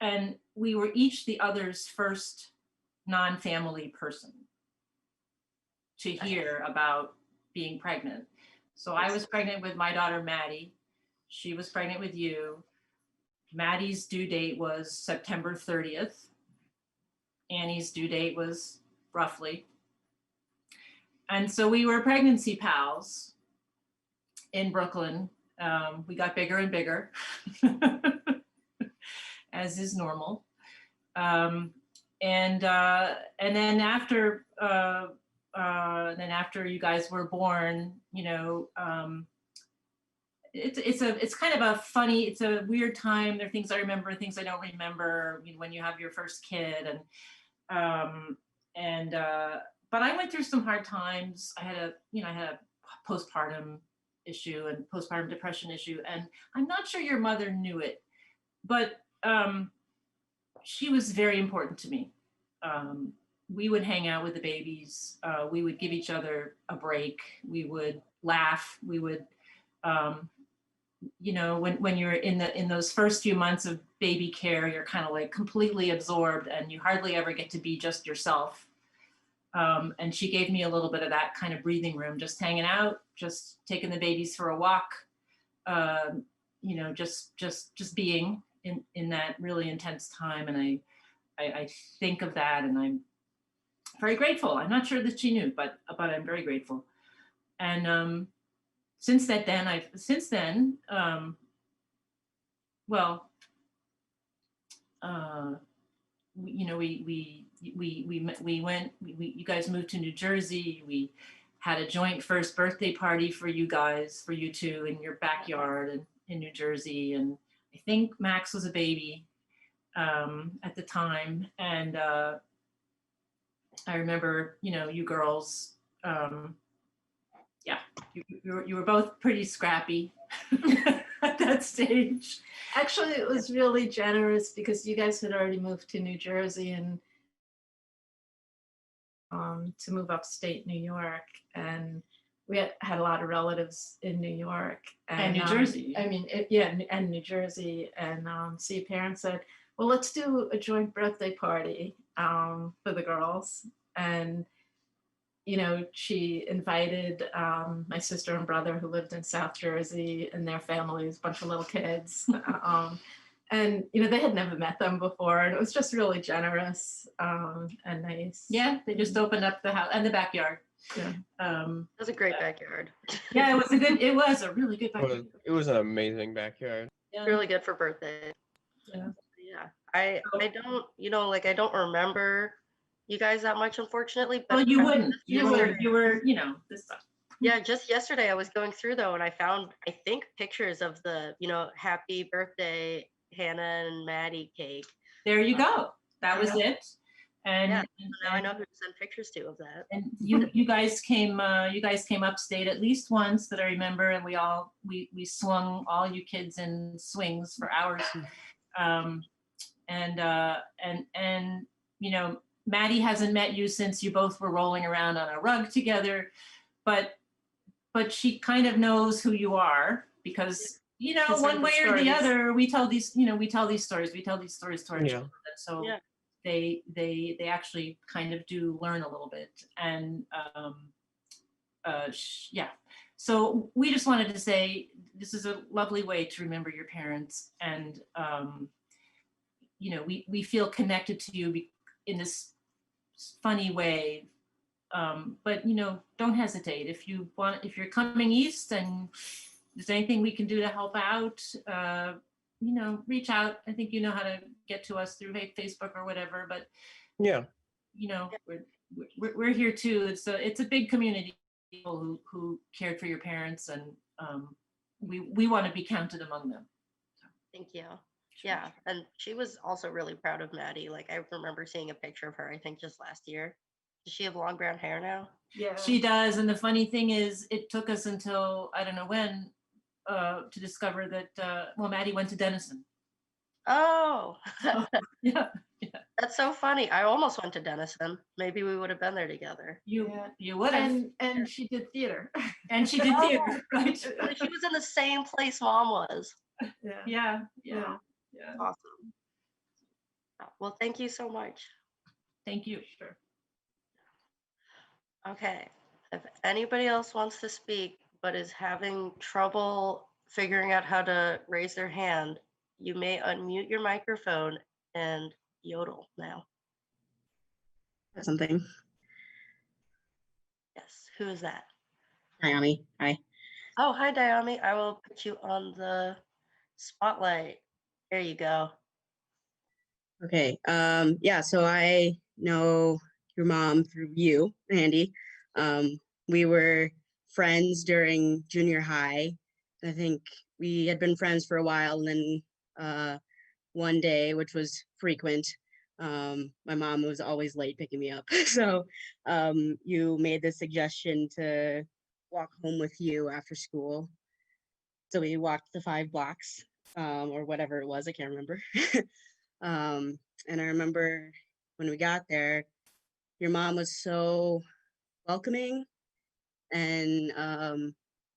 and we were each the other's first non-family person to hear about being pregnant. So I was pregnant with my daughter, Maddie. She was pregnant with you. Maddie's due date was September 30th. Annie's due date was roughly. And so we were pregnancy pals in Brooklyn. We got bigger and bigger, as is normal. And then after you guys were born, you know, it's kind of a funny, it's a weird time. There are things I remember, things I don't remember when you have your first kid, but I went through some hard times. I had a postpartum issue and postpartum depression issue, and I'm not sure your mother knew it, but she was very important to me. We would hang out with the babies. We would give each other a break. We would laugh. We would, you know, when you're in those first few months of baby care, you're kind of like completely absorbed and you hardly ever get to be just yourself. And she gave me a little bit of that kind of breathing room, just hanging out, just taking the babies for a walk, you know, just being in that really intense time. And I think of that and I'm very grateful. I'm not sure that she knew, but I'm very grateful. And since then, you know, you guys moved to New Jersey. We had a joint first birthday party for you two in your backyard in New Jersey. And I think Max was a baby at the time. And I remember, you know, you girls, you were both pretty scrappy at that stage. Actually, it was really generous because you guys had already moved to New Jersey and to move upstate New York, and we had a lot of relatives in New York and New Jersey. I mean, and New Jersey, and so your parents said, "Well, let's do a joint birthday party for the girls," and you know, she invited my sister and brother who lived in South Jersey and their families, a bunch of little kids. And, you know, they had never met them before. And it was just really generous and nice. Yeah, they just opened up the house and the backyard. Yeah. It was a great backyard. Yeah, it was a really good backyard. It was an amazing backyard. Yeah. Really good for birthday. Yeah. Yeah. I don't, you know, like I don't remember you guys that much, unfortunately. But well, you wouldn't. You were, you know, this stuff. Yeah, just yesterday I was going through though, and I found, I think, pictures of the, you know, happy birthday Hannah and Maddie cake. There you go. That was it. And yeah, now I know who to send pictures to of that. And you guys came upstate at least once that I remember, and we swung all you kids in swings for hours. And you know, Maddie hasn't met you since you both were rolling around on a rug together, but she kind of knows who you are because, you know, one way or the other, we tell these stories to our children. So they actually kind of do learn a little bit. And yeah. So we just wanted to say, this is a lovely way to remember your parents. And, you know, we feel connected to you in this funny way. But, you know, don't hesitate. If you're coming east and there's anything we can do to help out, you know, reach out. I think you know how to get to us through Facebook or whatever, but yeah, you know, we're here too. It's a big community of people who cared for your parents, and we want to be counted among them. So. Thank you. Yeah, and she was also really proud of Maddie. Like I remember seeing a picture of her, I think just last year. Does she have long brown hair now? Yeah, she does. And the funny thing is, it took us until I don't know when to discover that Maddie went to Denison. Oh, yeah. That's That's so funny. I almost went to Denison. Maybe we would have been there together. You would have. And she did theater. And she did theater, right? She was in the same place mom was. Yeah. Yeah. Awesome. Well, thank you so much. Thank you. Sure. Okay. If anybody else wants to speak but is having trouble figuring out how to raise their hand, you may unmute your microphone and yodel now. Something. Yes. Who is that? Naomi. Hi. Oh, hi, Naomi. I will put you on the spotlight. There you go. Okay. Yeah, so I know your mom through you, Andy. We were friends during junior high. I think we had been friends for a while, and then one day, which was frequent, my mom was always late picking me up. So you made the suggestion to walk home with you after school. So we walked the 5 blocks, or whatever it was, I can't remember. And I remember when we got there, your mom was so welcoming, and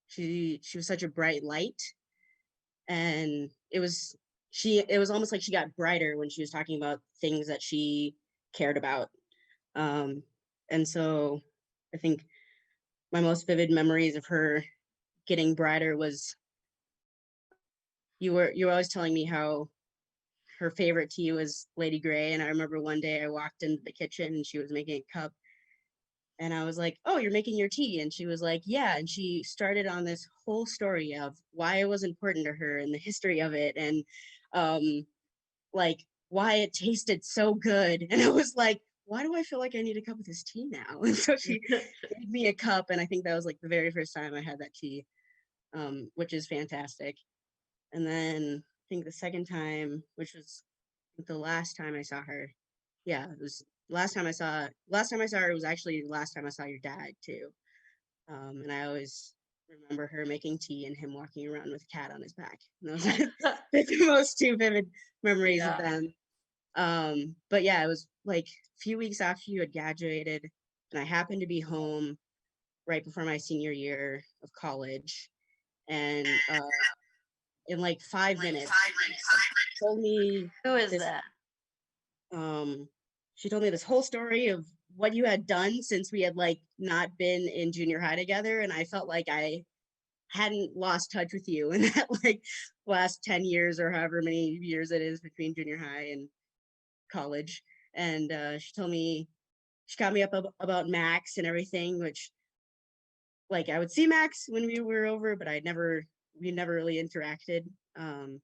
she was such a bright light, and it was almost like she got brighter when she was talking about things that she cared about. And so I think my most vivid memories of her getting brighter was you were always telling me how her favorite tea was Lady Grey. And I remember one day I walked into the kitchen and she was making a cup. And I was like, "Oh, you're making your tea?" And she was like, "Yeah." And she started on this whole story of why it was important to her and the history of it, and like why it tasted so good. And I was like, why do I feel like I need a cup of this tea now? And so she gave me a cup. And I think that was like the very first time I had that tea, which is fantastic. And then I think the second time, which was the last time I saw her, yeah, it was last time I saw her, it was actually the last time I saw your dad too. And I always remember her making tea and him walking around with a cat on his back. And those are the most two vivid memories of them. But yeah, it was like a few weeks after you had graduated, and I happened to be home right before my senior year of college. And in like 5 minutes, told me Who is that? She told me this whole story of what you had done since we had like not been in junior high together, and I felt like I hadn't lost touch with you in that like last 10 years or however many years it is between junior high and college. And she got me up about Max and everything, which like I would see Max when we were over, but we never really interacted. And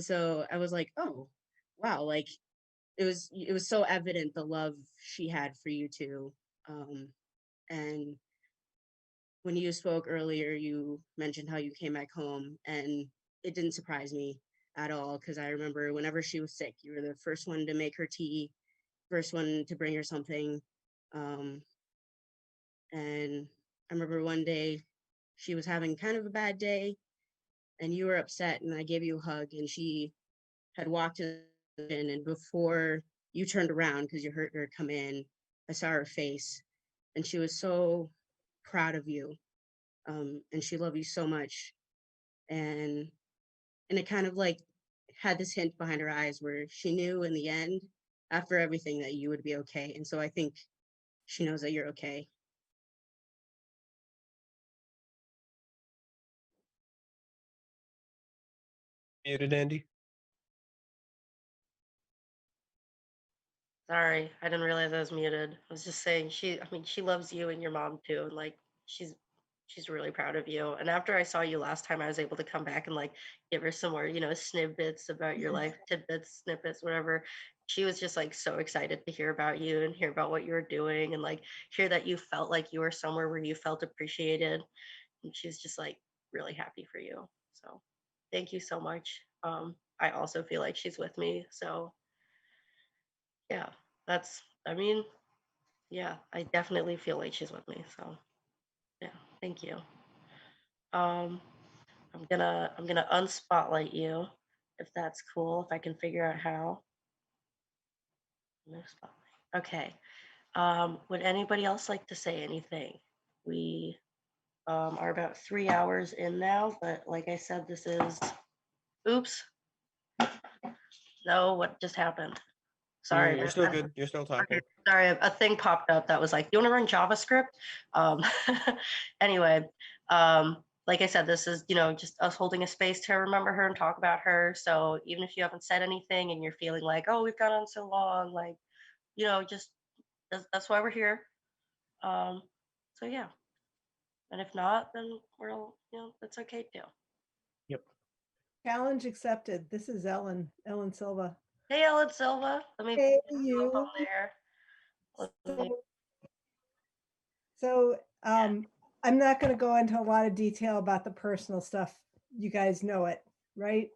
so I was like, oh wow, like it was so evident the love she had for you too. And when you spoke earlier, you mentioned how you came back home, and it didn't surprise me at all, because I remember whenever she was sick, you were the first one to make her tea, first one to bring her something. And I remember one day she was having kind of a bad day and you were upset, and I gave you a hug, and she had walked in, and before you turned around because you heard her come in, I saw her face, and she was so proud of you. And she loved you so much. And it kind of like had this hint behind her eyes where she knew in the end, after everything, that you would be okay. And so I think she knows that you're okay. Muted, Andy. Sorry, I didn't realize I was muted. I was just saying she loves you and your mom too. And like she's really proud of you. And after I saw you last time, I was able to come back and like give her some more, snippets about your life, tidbits, snippets, whatever. She was just like so excited to hear about you and hear about what you were doing, and like hear that you felt like you were somewhere where you felt appreciated. And she's just like really happy for you. So thank you so much. I also feel like she's with me. So yeah, yeah, I definitely feel like she's with me. So yeah, thank you. Um, I'm gonna unspotlight you if that's cool, if I can figure out how. No spotlight. Okay. Would anybody else like to say anything? We are about 3 hours in now, but like I said, this is, oops. No, what just happened? Sorry. You're still good. You're still Okay, talking. sorry, a thing popped up that was like, you want to run JavaScript? Um, anyway, like I said, this is, just us holding a space to remember her and talk about her. So even if you haven't said anything and you're feeling like, oh, we've gone on so long, like, just that's why we're here. So yeah. And if not, then we're all, that's okay too. Yep. Challenge accepted. This is Ellen Silva. Hey, Ellen Silva. Let me Hey, put you. up on there. So I'm not going to go into a lot of detail about the personal stuff. You guys know it, right?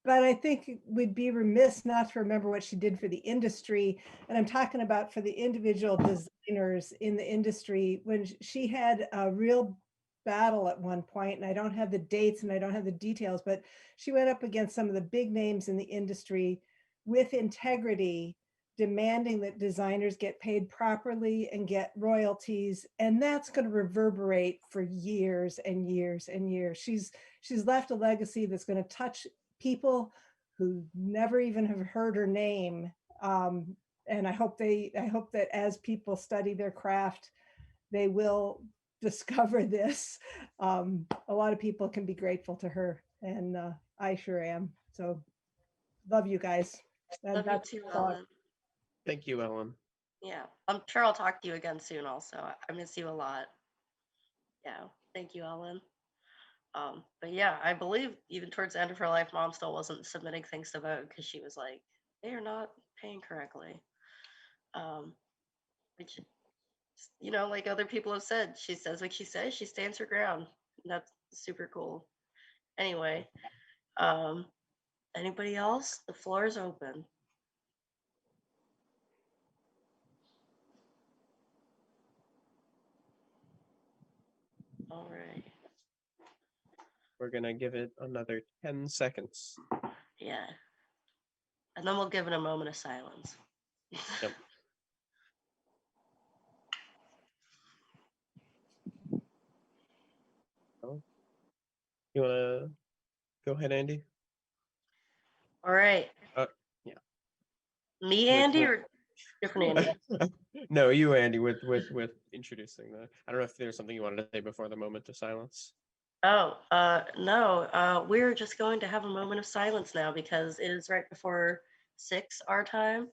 But I think we'd be remiss not to remember what she did for the industry. And I'm talking about for the individual designers in the industry when she had a real battle at one point, and I don't have the dates and I don't have the details, but she went up against some of the big names in the industry with integrity, demanding that designers get paid properly and get royalties. And that's going to reverberate for years and years and years. She's left a legacy that's going to touch people who never even have heard her name. And I hope that as people study their craft, they will discover this. A lot of people can be grateful to her, and I sure am. So love you guys. And Love you that's too, the thought. Ellen. Thank you, Ellen. Yeah, I'm sure I'll talk to you again soon also. I miss you a lot. Yeah, thank you, Ellen. But yeah, I believe even towards the end of her life, Mom still wasn't submitting things to vote because she was like, they are not paying correctly. Which, like other people have said, she says what she says, she stands her ground. That's super cool. Anyway, anybody else? The floor is open. All right. We're going to give it another 10 seconds. Yeah. And then we'll give it a moment of silence. Yep. You want to go ahead, Andy? All right. Yeah. Me, Andy, or different Andy? No, you, Andy, with introducing the. I don't know if there's something you wanted to say before the moment of silence. Oh, no. We're just going to have a moment of silence now because it is right before 6 our time,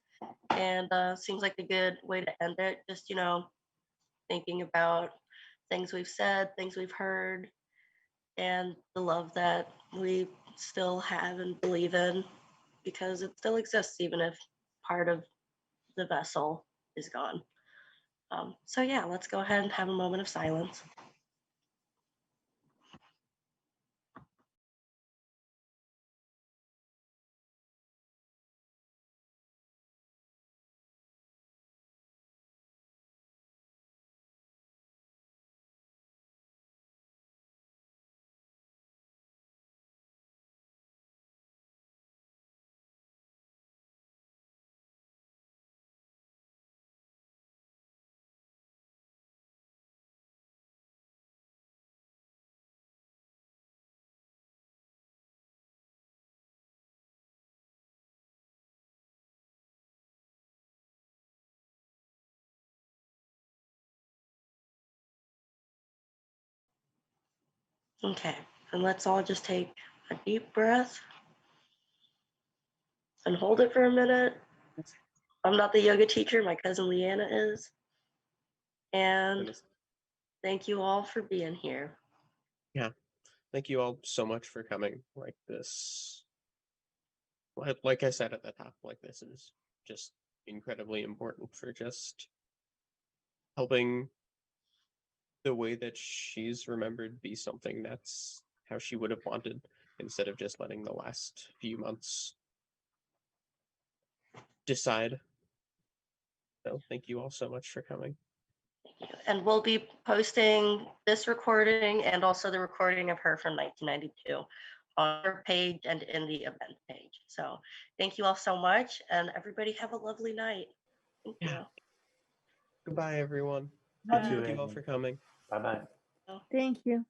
and seems like a good way to end it. Just thinking about things we've said, things we've heard, and the love that we still have and believe in, because it still exists even if part of the vessel is gone. So yeah, let's go ahead and have a moment of silence. Okay, and let's all just take a deep breath and hold it for a minute. I'm not the yoga teacher, my cousin Leanna is. And thank you all for being here. Yeah. Thank you all so much for coming. Like this, like I said at the top, like this is just incredibly important for just helping the way that she's remembered be something that's how she would have wanted, instead of just letting the last few months decide. So thank you all so much for coming. And we'll be posting this recording and also the recording of her from 1992 on our page and in the event page. So thank you all so much, and everybody have a lovely night. Thank you. Goodbye, everyone. Bye. Thank you all for coming. Bye-bye. Thank you.